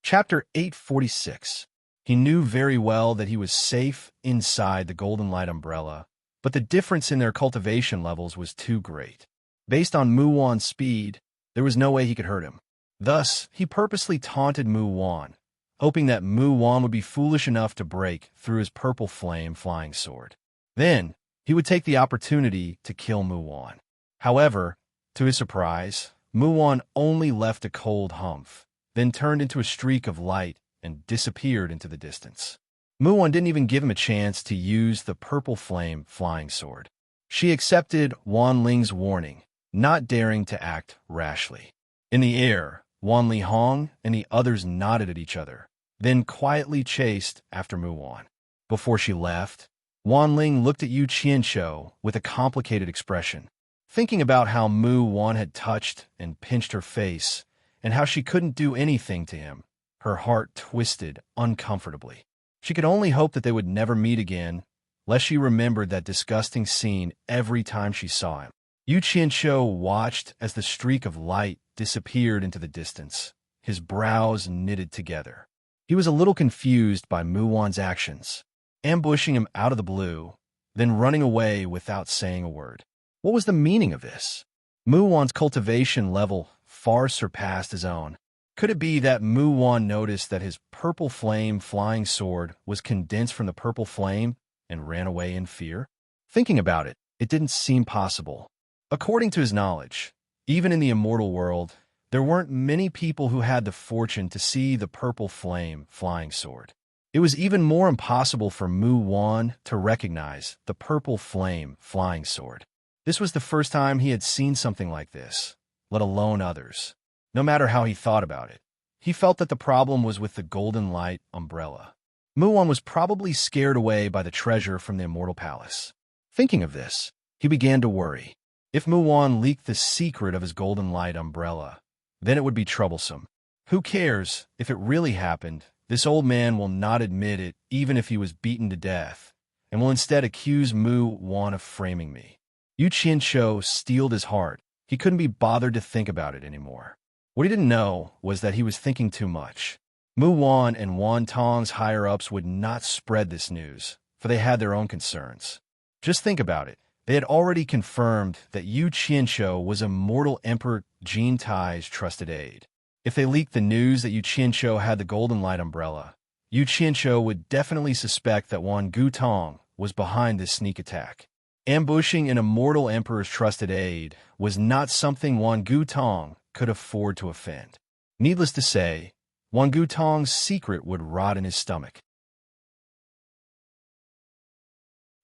Chapter 846. He knew very well that he was safe inside the golden light umbrella, but the difference in their cultivation levels was too great. Based on Mu Wan's speed, there was no way he could hurt him. Thus, he purposely taunted Mu Wan, hoping that Mu Wan would be foolish enough to break through his purple flame flying sword. Then, he would take the opportunity to kill Mu Wan. However, to his surprise, Mu Wan only left a cold humph, then turned into a streak of light and disappeared into the distance. Mu Wan didn't even give him a chance to use the purple flame flying sword. She accepted Wan Ling's warning not daring to act rashly. In the air, Wan Li Hong and the others nodded at each other, then quietly chased after Mu Wan. Before she left, Wan Ling looked at Yu Qianshou with a complicated expression, thinking about how Mu Wan had touched and pinched her face, and how she couldn't do anything to him. Her heart twisted uncomfortably. She could only hope that they would never meet again, lest she remembered that disgusting scene every time she saw him. Yu Qianshou watched as the streak of light disappeared into the distance, his brows knitted together. He was a little confused by Mu Wan's actions, ambushing him out of the blue, then running away without saying a word. What was the meaning of this? Mu Wan's cultivation level far surpassed his own. Could it be that Mu Wan noticed that his purple flame flying sword was condensed from the purple flame and ran away in fear? Thinking about it, it didn't seem possible. According to his knowledge, even in the immortal world, there weren't many people who had the fortune to see the purple flame flying sword. It was even more impossible for Mu Wan to recognize the purple flame flying sword. This was the first time he had seen something like this, let alone others. No matter how he thought about it, he felt that the problem was with the golden light umbrella. Mu Wan was probably scared away by the treasure from the immortal palace. Thinking of this, he began to worry. If Mu Wan leaked the secret of his golden light umbrella, then it would be troublesome. Who cares if it really happened? This old man will not admit it even if he was beaten to death, and will instead accuse Mu Wan of framing me. Yu Qianshou steeled his heart. He couldn't be bothered to think about it anymore. What he didn't know was that he was thinking too much. Mu Wan and Wan Tong's higher-ups would not spread this news, for they had their own concerns. Just think about it. They had already confirmed that Yu Qianshou was immortal Emperor Jin Tai's trusted aide. If they leaked the news that Yu Qianshou had the golden light umbrella, Yu Qianshou would definitely suspect that Wan Gutong was behind this sneak attack. Ambushing an immortal emperor's trusted aide was not something Wan Gutong could afford to offend. Needless to say, Wan Gutong's secret would rot in his stomach.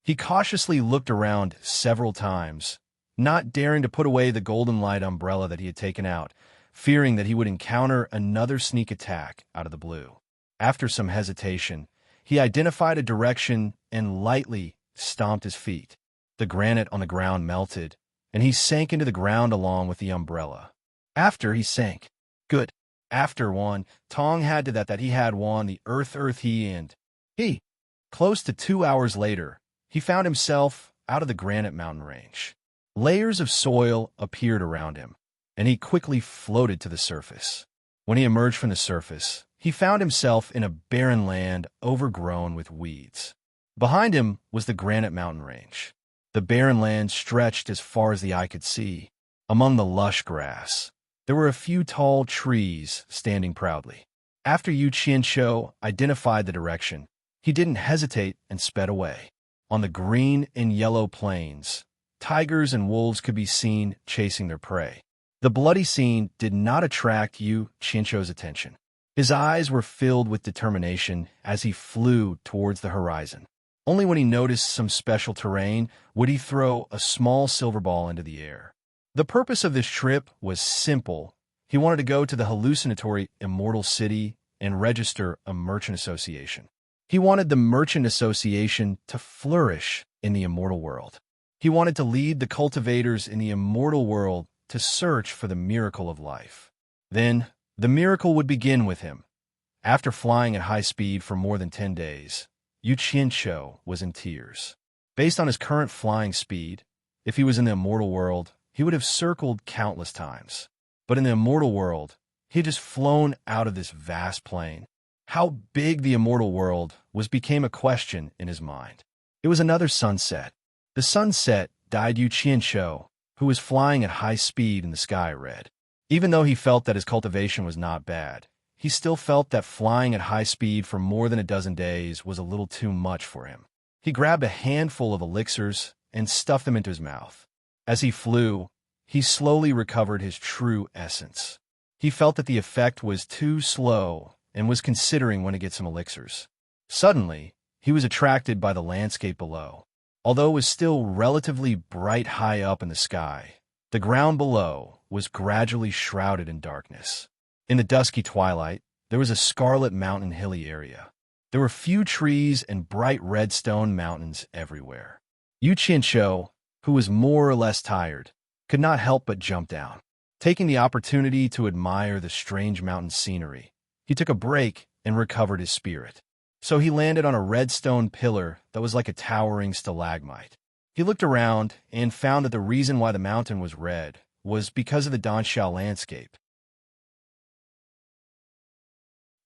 He cautiously looked around several times, not daring to put away the golden light umbrella that he had taken out, fearing that he would encounter another sneak attack out of the blue. After some hesitation, he identified a direction and lightly stomped his feet. The granite on the ground melted, and he sank into the ground along with the umbrella. After he sank. Good. After Wan Tong had to that he had Wan the earth he and he. Close to 2 hours later, he found himself out of the granite mountain range. Layers of soil appeared around him, and he quickly floated to the surface. When he emerged from the surface, he found himself in a barren land overgrown with weeds. Behind him was the granite mountain range. The barren land stretched as far as the eye could see. Among the lush grass, there were a few tall trees standing proudly. After Yu Qianshou identified the direction, he didn't hesitate and sped away. On the green and yellow plains, tigers and wolves could be seen chasing their prey. The bloody scene did not attract Yu Qianshou's attention. His eyes were filled with determination as he flew towards the horizon. Only when he noticed some special terrain would he throw a small silver ball into the air. The purpose of this trip was simple. He wanted to go to the hallucinatory Immortal City and register a merchant association. He wanted the merchant association to flourish in the immortal world. He wanted to lead the cultivators in the immortal world to search for the miracle of life. Then, the miracle would begin with him. After flying at high speed for more than 10 days, Yu Qianshou was in tears. Based on his current flying speed, if he was in the immortal world, he would have circled countless times. But in the immortal world, he had just flown out of this vast plain. How big the immortal world was became a question in his mind. It was another sunset. The sunset dyed Yu Qianshou, who was flying at high speed in the sky, red. Even though he felt that his cultivation was not bad, he still felt that flying at high speed for more than a dozen days was a little too much for him. He grabbed a handful of elixirs and stuffed them into his mouth. As he flew, he slowly recovered his true essence. He felt that the effect was too slow and was considering when to get some elixirs. Suddenly, he was attracted by the landscape below. Although it was still relatively bright high up in the sky, The ground below was gradually shrouded in darkness. In the dusky twilight, there was a scarlet mountain hilly area. There were few trees and bright red stone mountains everywhere. Yu Qianqiu, who was more or less tired, could not help but jump down. Taking the opportunity to admire the strange mountain scenery, he took a break and recovered his spirit. So he landed on a red stone pillar that was like a towering stalagmite. He looked around and found that the reason why the mountain was red was because of the Danxiao landscape.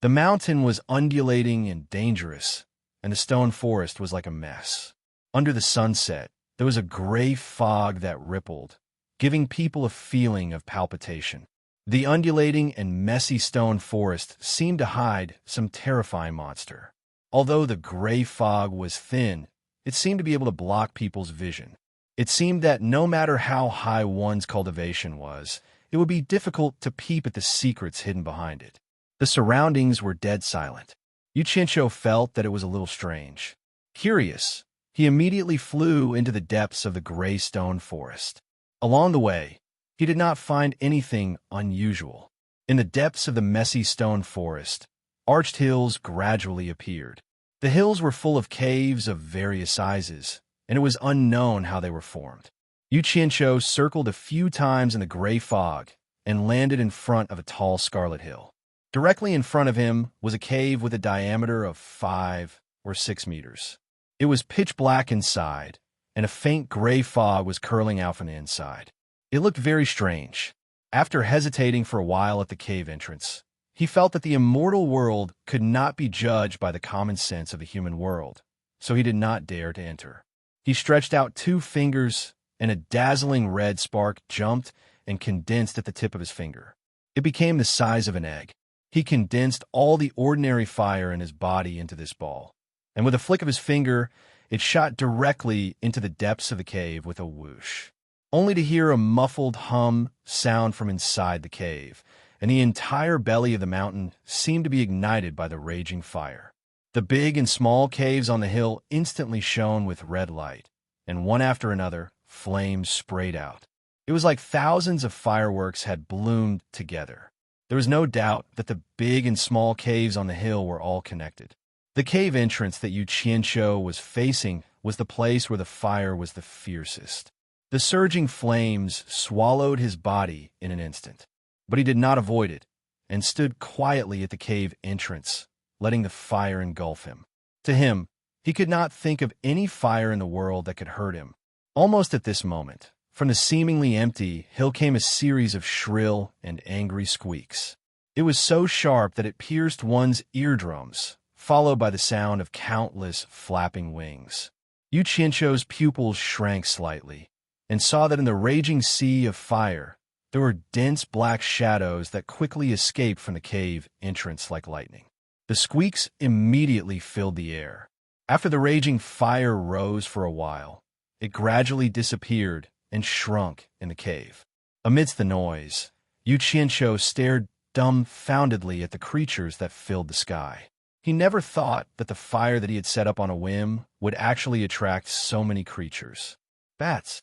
The mountain was undulating and dangerous, and the stone forest was like a mess. Under the sunset, there was a gray fog that rippled, giving people a feeling of palpitation. The undulating and messy stone forest seemed to hide some terrifying monster. Although the gray fog was thin, it seemed to be able to block people's vision. It seemed that no matter how high one's cultivation was, it would be difficult to peep at the secrets hidden behind it. The surroundings were dead silent. Yu Qianqiu felt that it was a little strange. Curious, he immediately flew into the depths of the gray stone forest. Along the way, he did not find anything unusual. In the depths of the messy stone forest, arched hills gradually appeared. The hills were full of caves of various sizes, and it was unknown how they were formed. Yu Qianqiu circled a few times in the gray fog and landed in front of a tall scarlet hill. Directly in front of him was a cave with a diameter of 5 or 6 meters. It was pitch black inside, and a faint gray fog was curling out from the inside. It looked very strange. After hesitating for a while at the cave entrance, he felt that the immortal world could not be judged by the common sense of the human world, so he did not dare to enter. He stretched out 2 fingers, and a dazzling red spark jumped and condensed at the tip of his finger. It became the size of an egg. He condensed all the ordinary fire in his body into this ball, and with a flick of his finger, it shot directly into the depths of the cave with a whoosh, only to hear a muffled hum sound from inside the cave, and the entire belly of the mountain seemed to be ignited by the raging fire. The big and small caves on the hill instantly shone with red light, and one after another, flames sprayed out. It was like thousands of fireworks had bloomed together. There was no doubt that the big and small caves on the hill were all connected. The cave entrance that Yu Qianqiu was facing was the place where the fire was the fiercest. The surging flames swallowed his body in an instant, but he did not avoid it and stood quietly at the cave entrance, letting the fire engulf him. To him, he could not think of any fire in the world that could hurt him. Almost at this moment, from the seemingly empty hill came a series of shrill and angry squeaks. It was so sharp that it pierced one's eardrums, followed by the sound of countless flapping wings. Yu Qianqiu's pupils shrank slightly, and saw that in the raging sea of fire, there were dense black shadows that quickly escaped from the cave entrance like lightning. The squeaks immediately filled the air. After the raging fire rose for a while, it gradually disappeared and shrunk in the cave. Amidst the noise, Yu Qianqiu stared dumbfoundedly at the creatures that filled the sky. He never thought that the fire that he had set up on a whim would actually attract so many creatures. Bats.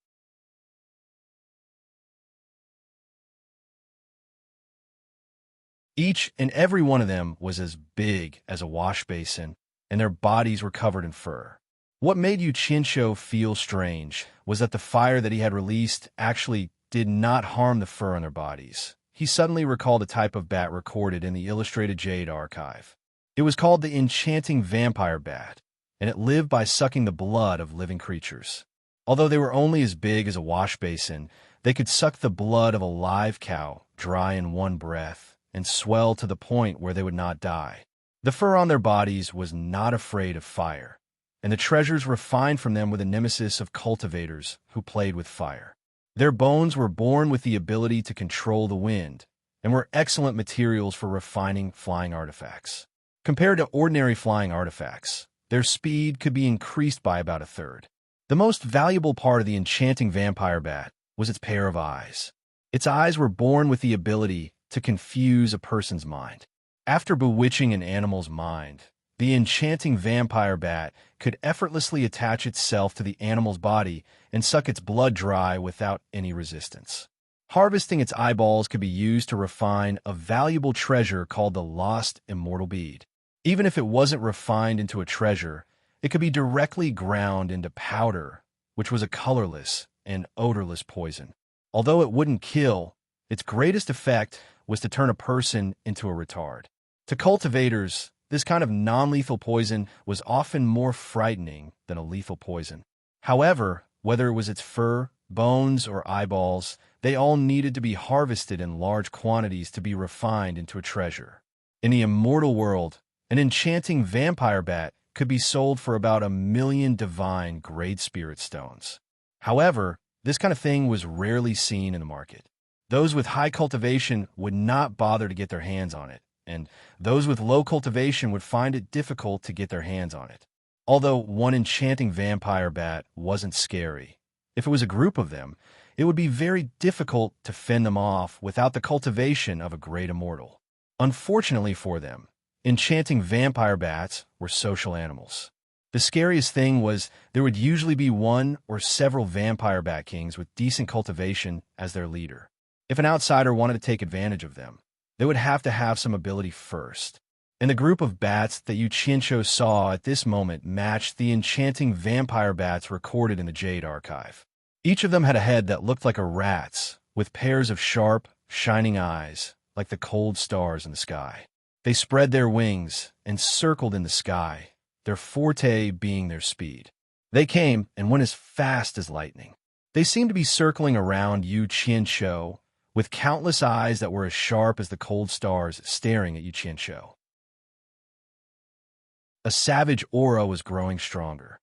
Each and every one of them was as big as a wash basin, and their bodies were covered in fur. What made Yu Qianqiu feel strange was that the fire that he had released actually did not harm the fur on their bodies. He suddenly recalled a type of bat recorded in the Illustrated Jade archive. It was called the Enchanting vampire bat, and it lived by sucking the blood of living creatures. Although they were only as big as a wash basin, they could suck the blood of a live cow dry in one breath and swell to the point where they would not die. The fur on their bodies was not afraid of fire, and the treasures refined from them were the nemesis of cultivators who played with fire. Their bones were born with the ability to control the wind, and were excellent materials for refining flying artifacts. Compared to ordinary flying artifacts, their speed could be increased by about a third. The most valuable part of the enchanting vampire bat was its pair of eyes. Its eyes were born with the ability to confuse a person's mind. After bewitching an animal's mind, the enchanting vampire bat could effortlessly attach itself to the animal's body and suck its blood dry without any resistance. Harvesting its eyeballs could be used to refine a valuable treasure called the lost immortal bead. Even if it wasn't refined into a treasure, it could be directly ground into powder, which was a colorless and odorless poison. Although it wouldn't kill, its greatest effect was to turn a person into a retard. To cultivators, this kind of non-lethal poison was often more frightening than a lethal poison. However, whether it was its fur, bones, or eyeballs, they all needed to be harvested in large quantities to be refined into a treasure. In the immortal world, an enchanting vampire bat could be sold for about 1,000,000 divine great spirit stones. However, this kind of thing was rarely seen in the market. Those with high cultivation would not bother to get their hands on it, and those with low cultivation would find it difficult to get their hands on it. Although one enchanting vampire bat wasn't scary, if it was a group of them, it would be very difficult to fend them off without the cultivation of a great immortal. Unfortunately for them, enchanting vampire bats were social animals. The scariest thing was there would usually be one or several vampire bat kings with decent cultivation as their leader. If an outsider wanted to take advantage of them, they would have to have some ability first. And the group of bats that Yu Qianqiu saw at this moment matched the enchanting vampire bats recorded in the Jade Archive. Each of them had a head that looked like a rat's, with pairs of sharp, shining eyes, like the cold stars in the sky. They spread their wings and circled in the sky, their forte being their speed. They came and went as fast as lightning. They seemed to be circling around Yu Qianqiu, with countless eyes that were as sharp as the cold stars staring at Yu Qianqiu. A savage aura was growing stronger.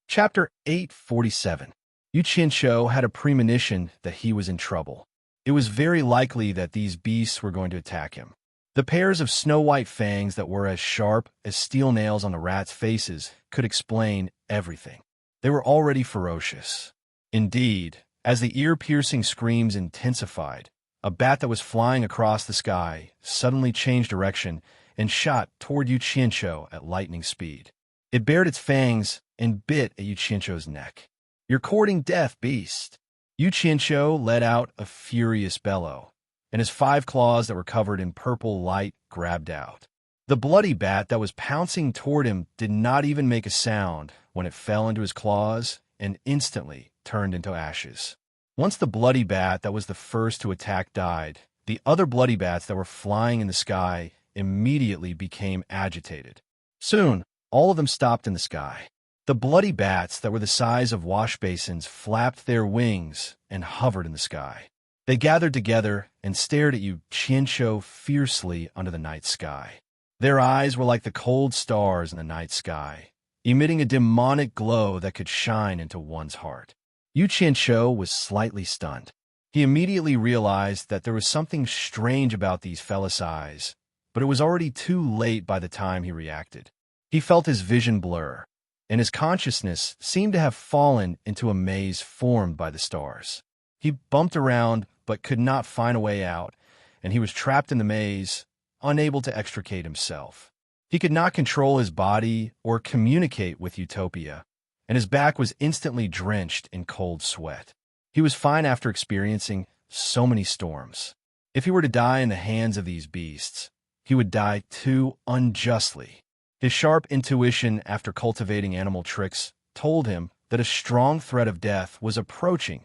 Chapter 847. Yu Qianqiu had a premonition that he was in trouble. It was very likely that these beasts were going to attack him. The pairs of snow-white fangs that were as sharp as steel nails on the rats' faces could explain everything. They were already ferocious. Indeed, as the ear-piercing screams intensified, a bat that was flying across the sky suddenly changed direction and shot toward Yu Qianqiu at lightning speed. It bared its fangs and bit at Yu Qianqiu's neck. "You're courting death, beast." Yu Qianqiu let out a furious bellow, and his 5 claws that were covered in purple light grabbed out. The bloody bat that was pouncing toward him did not even make a sound when it fell into his claws and instantly turned into ashes. Once the bloody bat that was the first to attack died, the other bloody bats that were flying in the sky immediately became agitated. Soon, all of them stopped in the sky. The bloody bats that were the size of wash basins flapped their wings and hovered in the sky. They gathered together and stared at Yu Qianqiu fiercely under the night sky. Their eyes were like the cold stars in the night sky, emitting a demonic glow that could shine into one's heart. Yu Qianqiu was slightly stunned. He immediately realized that there was something strange about these fellas' eyes, but it was already too late by the time he reacted. He felt his vision blur, and his consciousness seemed to have fallen into a maze formed by the stars. He bumped around but could not find a way out, and he was trapped in the maze, unable to extricate himself. He could not control his body or communicate with Utopia, and his back was instantly drenched in cold sweat. He was fine after experiencing so many storms. If he were to die in the hands of these beasts, he would die too unjustly. His sharp intuition after cultivating animal tricks told him that a strong threat of death was approaching.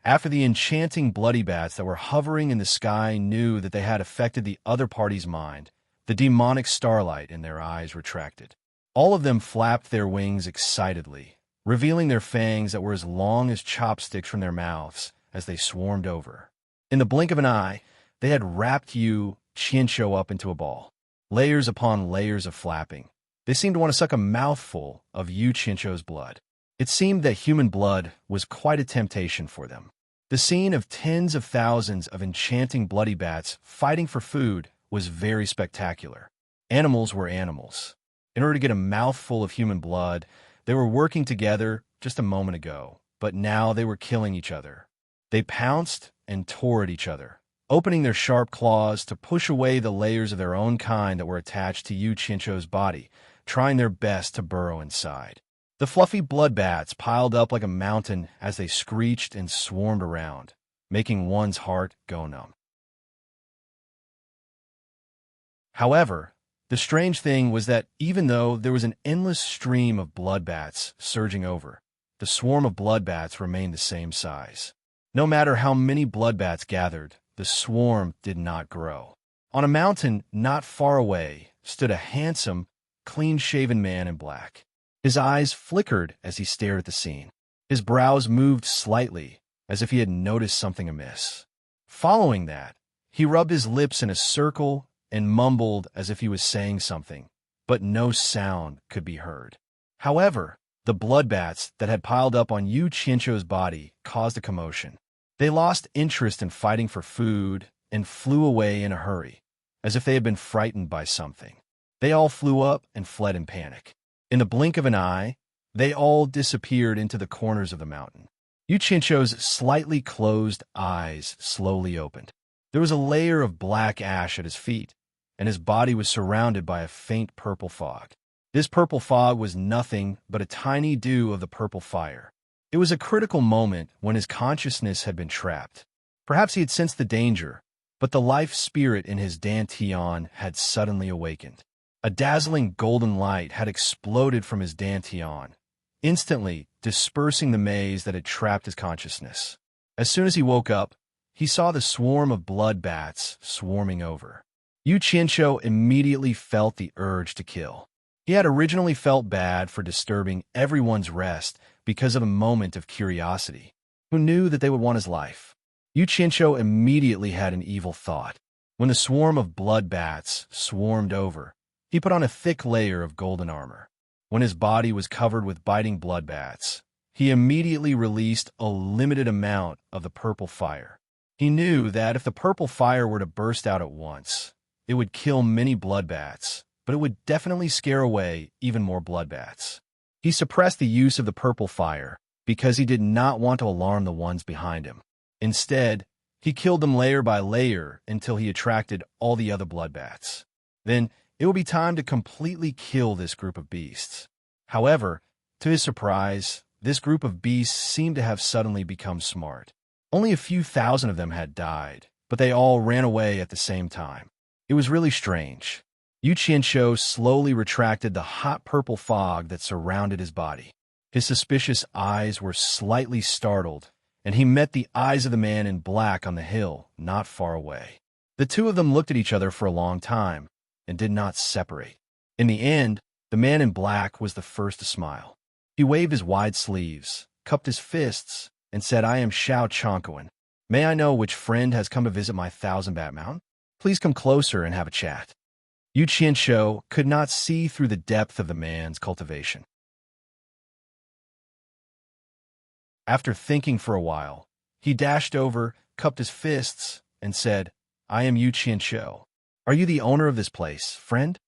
After the enchanting bloody bats that were hovering in the sky knew that they had affected the other party's mind, the demonic starlight in their eyes retracted. All of them flapped their wings excitedly, revealing their fangs that were as long as chopsticks from their mouths as they swarmed over. In the blink of an eye, they had wrapped Yu Qianqiu up into a ball. Layers upon layers of flapping. They seemed to want to suck a mouthful of Yu Qianqiu's blood. It seemed that human blood was quite a temptation for them. The scene of tens of thousands of enchanting bloody bats fighting for food was very spectacular. Animals were animals. In order to get a mouthful of human blood, they were working together just a moment ago, but now they were killing each other. They pounced and tore at each other, opening their sharp claws to push away the layers of their own kind that were attached to Yu Qianqiu's body, trying their best to burrow inside. The fluffy blood bats piled up like a mountain as they screeched and swarmed around, making one's heart go numb. However, the strange thing was that even though there was an endless stream of blood bats surging over, the swarm of blood bats remained the same size. No matter how many blood bats gathered, the swarm did not grow. On a mountain not far away stood a handsome, clean-shaven man in black. His eyes flickered as he stared at the scene. His brows moved slightly, as if he had noticed something amiss. Following that, he rubbed his lips in a circle and mumbled as if he was saying something, but no sound could be heard. However, the blood bats that had piled up on Yu Qianzhou's body caused a commotion. They lost interest in fighting for food and flew away in a hurry, as if they had been frightened by something. They all flew up and fled in panic. In the blink of an eye, they all disappeared into the corners of the mountain. Yu Qianzhou's slightly closed eyes slowly opened. There was a layer of black ash at his feet, and his body was surrounded by a faint purple fog. This purple fog was nothing but a tiny dew of the purple fire. It was a critical moment when his consciousness had been trapped. Perhaps he had sensed the danger, but the life spirit in his dantian had suddenly awakened. A dazzling golden light had exploded from his dantian, instantly dispersing the maze that had trapped his consciousness. As soon as he woke up, he saw the swarm of blood bats swarming over. Yu Qianzhou immediately felt the urge to kill. He had originally felt bad for disturbing everyone's rest because of a moment of curiosity. Who knew that they would want his life? Yu Qianzhou immediately had an evil thought. When the swarm of blood bats swarmed over, he put on a thick layer of golden armor. When his body was covered with biting blood bats, he immediately released a limited amount of the purple fire. He knew that if the purple fire were to burst out at once, it would kill many blood bats, but it would definitely scare away even more blood bats. He suppressed the use of the purple fire because he did not want to alarm the ones behind him. Instead, he killed them layer by layer until he attracted all the other blood bats. Then, it would be time to completely kill this group of beasts. However, to his surprise, this group of beasts seemed to have suddenly become smart. Only a few thousand of them had died, but they all ran away at the same time. It was really strange. Yu Qianzhou slowly retracted the hot purple fog that surrounded his body. His suspicious eyes were slightly startled, and he met the eyes of the man in black on the hill not far away. The two of them looked at each other for a long time and did not separate. In the end, the man in black was the first to smile. He waved his wide sleeves, cupped his fists, and said, "I am Xiao Chongquan. May I know which friend has come to visit my thousand-bat mountain? Please come closer and have a chat." Yu Qianzhou could not see through the depth of the man's cultivation. After thinking for a while, he dashed over, cupped his fists, and said, "I am Yu Qianzhou. Are you the owner of this place, friend?"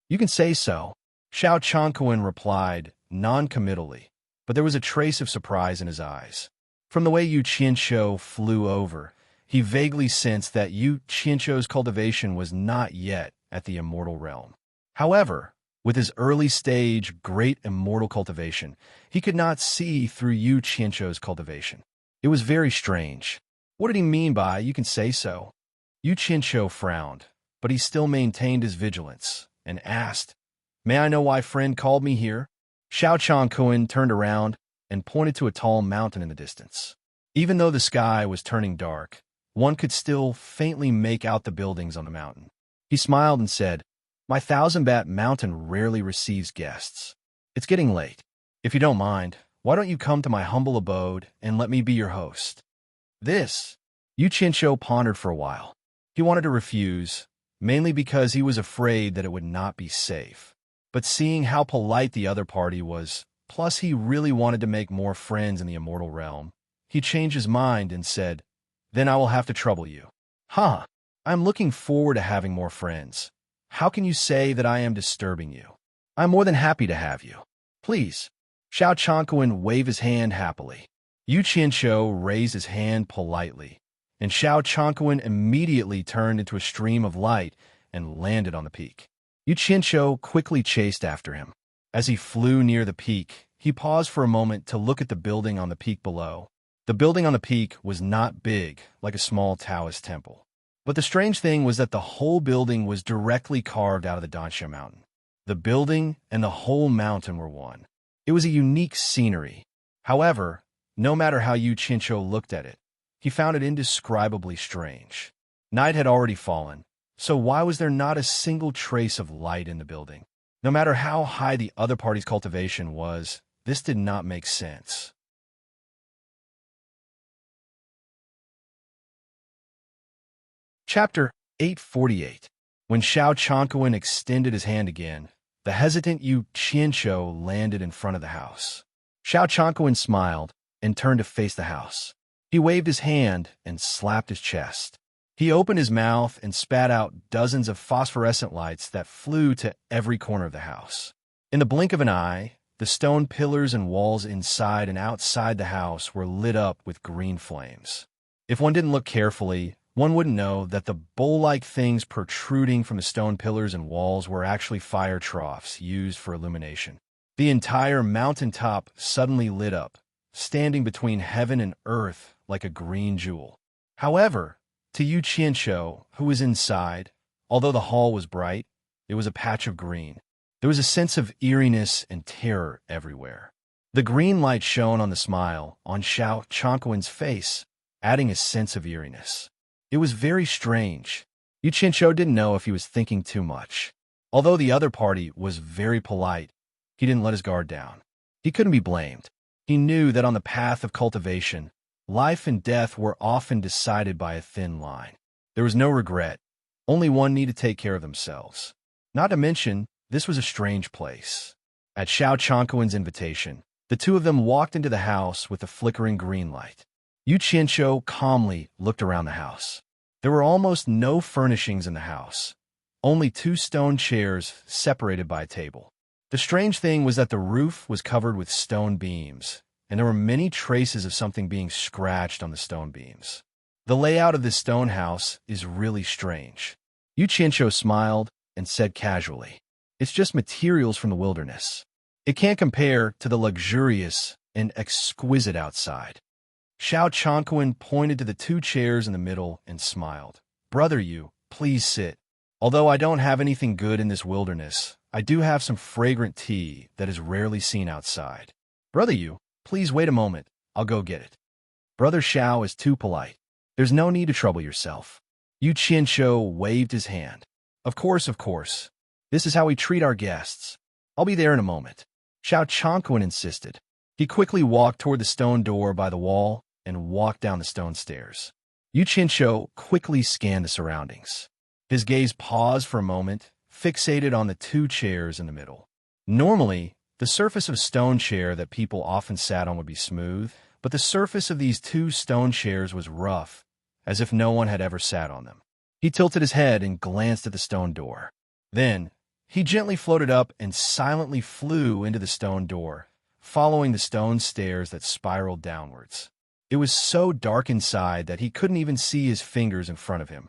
"You can say so," Xiao Chongquan replied, non-committally, but there was a trace of surprise in his eyes. From the way Yu Qianzhou flew over, he vaguely sensed that Yu Qianzhou's cultivation was not yet at the immortal realm. However, with his early-stage great immortal cultivation, he could not see through Yu Qianzhou's cultivation. It was very strange. What did he mean by, "you can say so"? Yu Qianzhou frowned, but he still maintained his vigilance, and asked, "May I know why friend called me here?" Xiao Chongquan turned around and pointed to a tall mountain in the distance. Even though the sky was turning dark, one could still faintly make out the buildings on the mountain. He smiled and said, "My thousand-bat mountain rarely receives guests. It's getting late. If you don't mind, why don't you come to my humble abode and let me be your host?" This, Yu Qianzhou pondered for a while. He wanted to refuse, mainly because he was afraid that it would not be safe. But seeing how polite the other party was, plus he really wanted to make more friends in the immortal realm, he changed his mind and said, "Then I will have to trouble you." "Huh, I'm looking forward to having more friends. How can you say that I am disturbing you? I'm more than happy to have you. Please." Xiao Chongquan waved his hand happily. Yu Qianzhou raised his hand politely, and Xiao Chongquan immediately turned into a stream of light and landed on the peak. Yu Qianqiu quickly chased after him. As he flew near the peak, he paused for a moment to look at the building on the peak below. The building on the peak was not big, like a small Taoist temple. But the strange thing was that the whole building was directly carved out of the Dansha mountain. The building and the whole mountain were one. It was a unique scenery. However, no matter how Yu Qianqiu looked at it, he found it indescribably strange. Night had already fallen, so why was there not a single trace of light in the building? No matter how high the other party's cultivation was, this did not make sense. Chapter 848. When Xiao Changquan extended his hand again, the hesitant Yu Qianqiu landed in front of the house. Xiao Changquan smiled and turned to face the house. He waved his hand and slapped his chest. He opened his mouth and spat out dozens of phosphorescent lights that flew to every corner of the house. In the blink of an eye, the stone pillars and walls inside and outside the house were lit up with green flames. If one didn't look carefully, one wouldn't know that the bowl-like things protruding from the stone pillars and walls were actually fire troughs used for illumination. The entire mountaintop suddenly lit up, standing between heaven and earth like a green jewel. However, to Yu Qianqiu, who was inside, although the hall was bright, it was a patch of green. There was a sense of eeriness and terror everywhere. The green light shone on the smile on Xiao Changquan's face, adding a sense of eeriness. It was very strange. Yu Qianqiu didn't know if he was thinking too much. Although the other party was very polite, he didn't let his guard down. He couldn't be blamed. He knew that on the path of cultivation, life and death were often decided by a thin line. There was no regret. Only one needed to take care of themselves. Not to mention, this was a strange place. At Xiao Changquan's invitation, the two of them walked into the house with the flickering green light. Yu Qianqiu calmly looked around the house. There were almost no furnishings in the house, only two stone chairs separated by a table. The strange thing was that the roof was covered with stone beams, and there were many traces of something being scratched on the stone beams. The layout of this stone house is really strange. Yu Qianqiu smiled and said casually, "It's just materials from the wilderness. It can't compare to the luxurious and exquisite outside." Xiao Changquan pointed to the two chairs in the middle and smiled. "Brother Yu, please sit. Although I don't have anything good in this wilderness, I do have some fragrant tea that is rarely seen outside. Brother Yu, please wait a moment. I'll go get it." Brother Xiao is too polite. There's no need to trouble yourself. Yu Qianqiu waved his hand. Of course. This is how we treat our guests. I'll be there in a moment." Xiao Changquan insisted. He quickly walked toward the stone door by the wall and walked down the stone stairs. Yu Qianqiu quickly scanned the surroundings. His gaze paused for a moment, fixated on the two chairs in the middle. Normally, the surface of a stone chair that people often sat on would be smooth, but the surface of these two stone chairs was rough, as if no one had ever sat on them. He tilted his head and glanced at the stone door. Then, he gently floated up and silently flew into the stone door, following the stone stairs that spiraled downwards. It was so dark inside that he couldn't even see his fingers in front of him.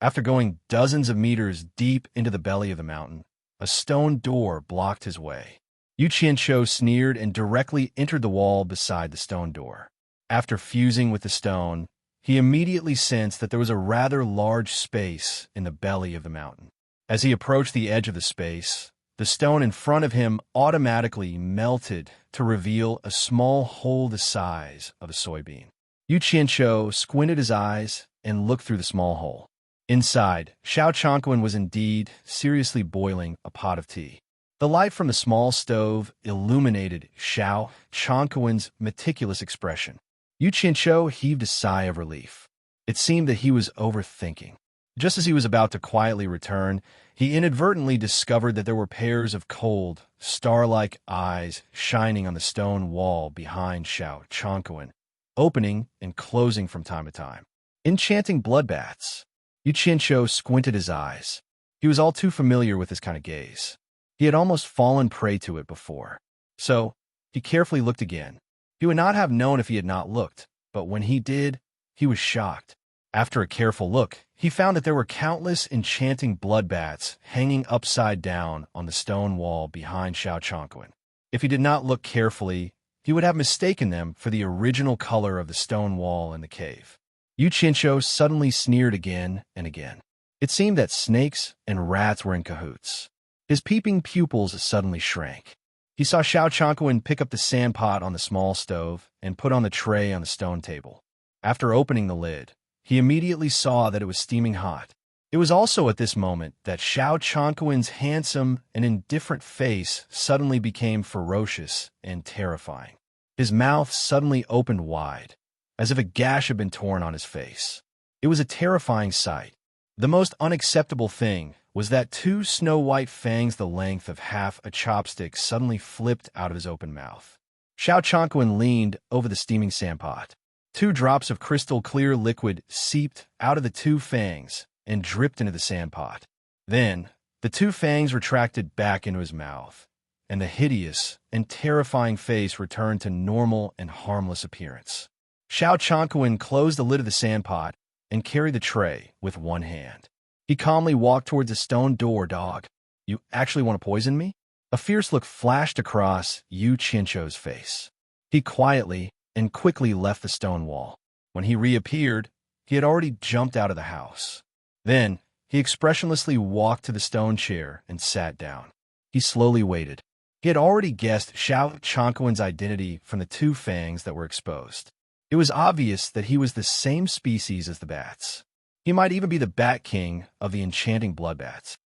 After going dozens of meters deep into the belly of the mountain, a stone door blocked his way. Yu Qianqiu sneered and directly entered the wall beside the stone door. After fusing with the stone, he immediately sensed that there was a rather large space in the belly of the mountain. As he approached the edge of the space, the stone in front of him automatically melted to reveal a small hole the size of a soybean. Yu Qianqiu squinted his eyes and looked through the small hole. Inside, Xiao Changquan was indeed seriously boiling a pot of tea. The light from the small stove illuminated Xiao Changquan's meticulous expression. Yu Qianqiu heaved a sigh of relief. It seemed that he was overthinking. Just as he was about to quietly return, he inadvertently discovered that there were pairs of cold, star-like eyes shining on the stone wall behind Xiao Changquan, opening and closing from time to time. Enchanting bloodbaths. Yu Qianqiu squinted his eyes. He was all too familiar with this kind of gaze. He had almost fallen prey to it before. So, he carefully looked again. He would not have known if he had not looked, but when he did, he was shocked. After a careful look, he found that there were countless enchanting blood bats hanging upside down on the stone wall behind Xiao Chongqing. If he did not look carefully, he would have mistaken them for the original color of the stone wall in the cave. Yu Qianzhou suddenly sneered again and again. It seemed that snakes and rats were in cahoots. His peeping pupils suddenly shrank. He saw Xiao Chongqing pick up the sand pot on the small stove and put on the tray on the stone table. After opening the lid, he immediately saw that it was steaming hot. It was also at this moment that Xiao Chongqing's handsome and indifferent face suddenly became ferocious and terrifying. His mouth suddenly opened wide, as if a gash had been torn on his face. It was a terrifying sight. The most unacceptable thing was that two snow-white fangs the length of half a chopstick suddenly flipped out of his open mouth. Xiao Chongqing leaned over the steaming sandpot. 2 drops of crystal-clear liquid seeped out of the 2 fangs and dripped into the sandpot. Then, the 2 fangs retracted back into his mouth, and the hideous and terrifying face returned to normal and harmless appearance. Xiao Chongqing closed the lid of the sandpot and carried the tray with one hand. He calmly walked towards the stone door. Dog, you actually want to poison me? A fierce look flashed across Yu Qianzhou's face. He quietly and quickly left the stone wall. When he reappeared, he had already jumped out of the house. Then, he expressionlessly walked to the stone chair and sat down. He slowly waited. He had already guessed Xiao Chongqing's identity from the 2 fangs that were exposed. It was obvious that he was the same species as the bats. He might even be the Bat King of the enchanting blood bats.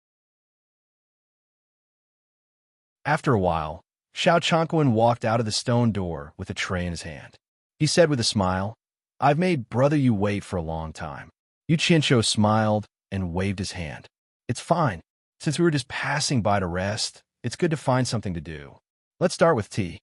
After a while, Xiao Chongqing walked out of the stone door with a tray in his hand. He said with a smile, "I've made brother you wait for a long time." Yu Qianzhou smiled and waved his hand. "It's fine. Since we were just passing by to rest, it's good to find something to do. Let's start with tea."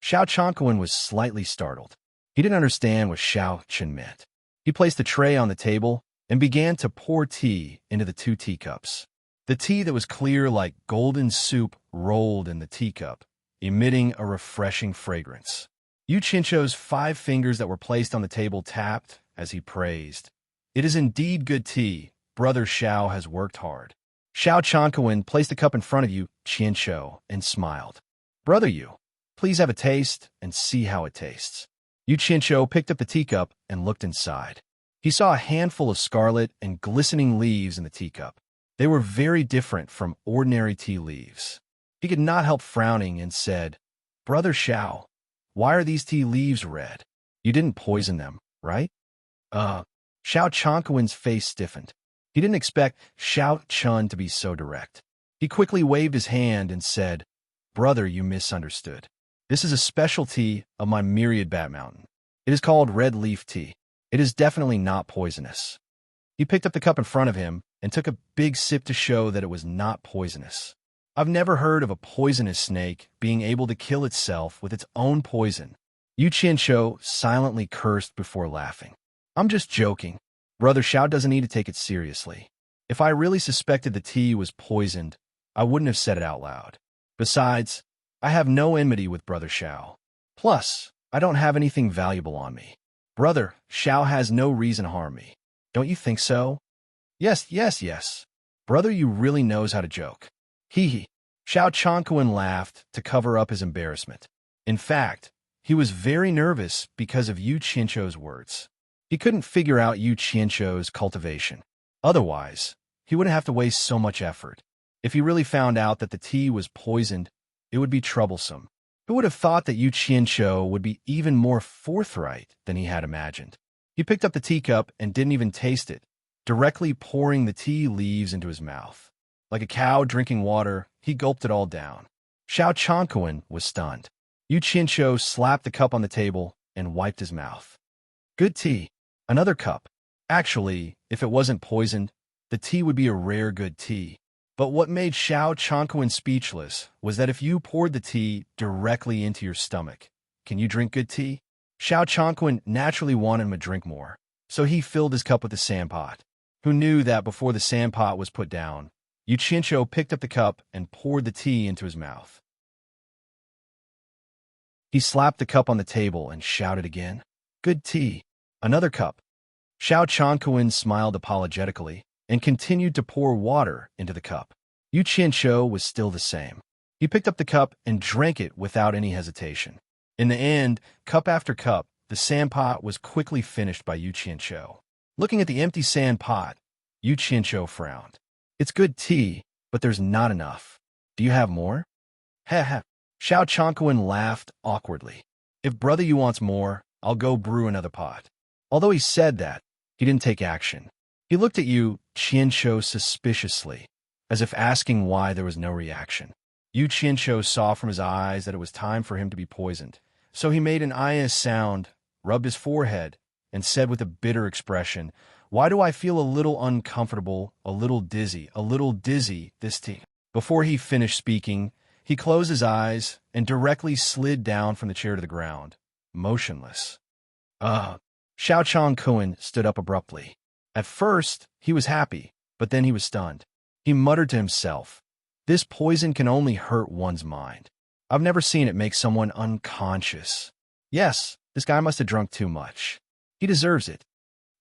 Xiao Chongqing was slightly startled. He didn't understand what Xiao Chen meant. He placed the tray on the table and began to pour tea into the 2 teacups. The tea that was clear like golden soup rolled in the teacup, emitting a refreshing fragrance. Yu Qianzhou's 5 fingers that were placed on the table tapped as he praised. "It is indeed good tea. Brother Xiao has worked hard." Xiao Chongqing placed the cup in front of Yu Qianzhou and smiled. "Brother Yu, please have a taste and see how it tastes." Yu Qianzhou picked up the teacup and looked inside. He saw a handful of scarlet and glistening leaves in the teacup. They were very different from ordinary tea leaves. He could not help frowning and said, "Brother Xiao, why are these tea leaves red? You didn't poison them, right?" Xiao Chongqing's face stiffened. He didn't expect Xiao Chun to be so direct. He quickly waved his hand and said, "Brother, you misunderstood. This is a specialty of my myriad bat mountain. It is called red leaf tea. It is definitely not poisonous." He picked up the cup in front of him and took a big sip to show that it was not poisonous. I've never heard of a poisonous snake being able to kill itself with its own poison. Yu Qianzhou silently cursed before laughing. "I'm just joking. Brother Xiao doesn't need to take it seriously. If I really suspected the tea was poisoned, I wouldn't have said it out loud. Besides, I have no enmity with Brother Xiao. Plus, I don't have anything valuable on me. Brother Xiao has no reason to harm me. Don't you think so?" Yes. Brother Yu really knows how to joke." Hee. Xiao Chongqing laughed to cover up his embarrassment. In fact, he was very nervous because of Yu Qianzhou's words. He couldn't figure out Yu Qianzhou's cultivation. Otherwise, he wouldn't have to waste so much effort. If he really found out that the tea was poisoned, it would be troublesome. Who would have thought that Yu Qianzhou would be even more forthright than he had imagined? He picked up the teacup and didn't even taste it, directly pouring the tea leaves into his mouth. Like a cow drinking water, he gulped it all down. Xiao Chongqing was stunned. Yu Qianzhou slapped the cup on the table and wiped his mouth. "Good tea. Another cup. Actually, if it wasn't poisoned, the tea would be a rare good tea." But what made Xiao Chongqing speechless was that if you poured the tea directly into your stomach, can you drink good tea? Xiao Chongqing naturally wanted him to drink more, so he filled his cup with the sandpot. Who knew that before the sandpot was put down, Yu Qianzhou picked up the cup and poured the tea into his mouth. He slapped the cup on the table and shouted again, "Good tea. Another cup." Xiao Changquan smiled apologetically and continued to pour water into the cup. Yu Qianqiu was still the same. He picked up the cup and drank it without any hesitation. In the end, cup after cup, the sand pot was quickly finished by Yu Qianqiu. Looking at the empty sand pot, Yu Qianqiu frowned. It's good tea, but there's not enough. Do you have more? Heh heh. Xiao Changquan laughed awkwardly. If Brother Yu wants more, I'll go brew another pot. Although he said that, he didn't take action. He looked at Yu Qianqiu suspiciously, as if asking why there was no reaction. Yu Qianqiu saw from his eyes that it was time for him to be poisoned, so he made an sound, rubbed his forehead, and said with a bitter expression, "Why do I feel a little uncomfortable, a little dizzy, this tea?" Before he finished speaking, he closed his eyes and directly slid down from the chair to the ground, motionless. Xiao Changquan stood up abruptly. At first, he was happy, but then he was stunned. He muttered to himself, "This poison can only hurt one's mind. I've never seen it make someone unconscious. Yes, this guy must have drunk too much. He deserves it."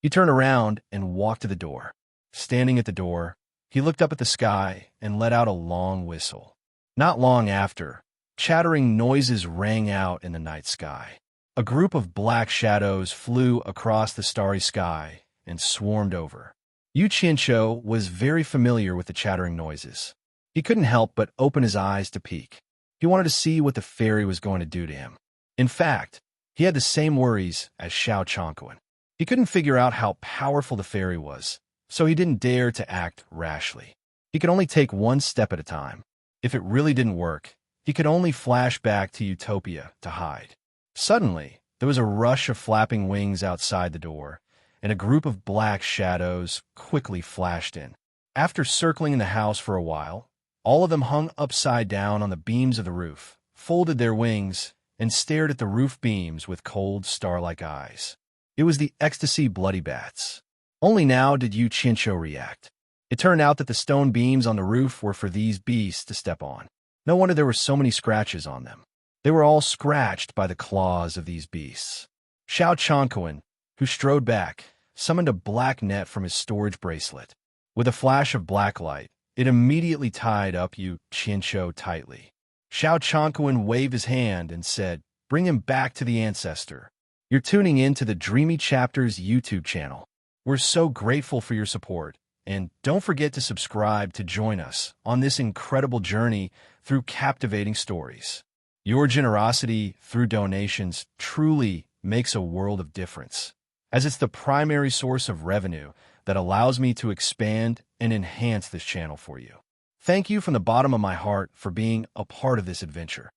He turned around and walked to the door. Standing at the door, he looked up at the sky and let out a long whistle. Not long after, chattering noises rang out in the night sky. A group of black shadows flew across the starry sky and swarmed over. Yu Qianqiu was very familiar with the chattering noises. He couldn't help but open his eyes to peek. He wanted to see what the fairy was going to do to him. In fact, he had the same worries as Xiao Changquan. He couldn't figure out how powerful the fairy was, so he didn't dare to act rashly. He could only take one step at a time. If it really didn't work, he could only flash back to Utopia to hide. Suddenly, there was a rush of flapping wings outside the door, and a group of black shadows quickly flashed in. After circling in the house for a while, all of them hung upside down on the beams of the roof, folded their wings, and stared at the roof beams with cold, star-like eyes. It was the ecstasy bloody bats. Only now did Yu Qianqiu react. It turned out that the stone beams on the roof were for these beasts to step on. No wonder there were so many scratches on them. They were all scratched by the claws of these beasts. Xiao Changquan, who strode back, summoned a black net from his storage bracelet. With a flash of black light, it immediately tied up Yu Qianqiu tightly. Xiao Changquan waved his hand and said, "Bring him back to the ancestor." You're tuning in to the Dreamy Chapters YouTube channel. We're so grateful for your support, and don't forget to subscribe to join us on this incredible journey through captivating stories. Your generosity through donations truly makes a world of difference, as it's the primary source of revenue that allows me to expand and enhance this channel for you. Thank you from the bottom of my heart for being a part of this adventure.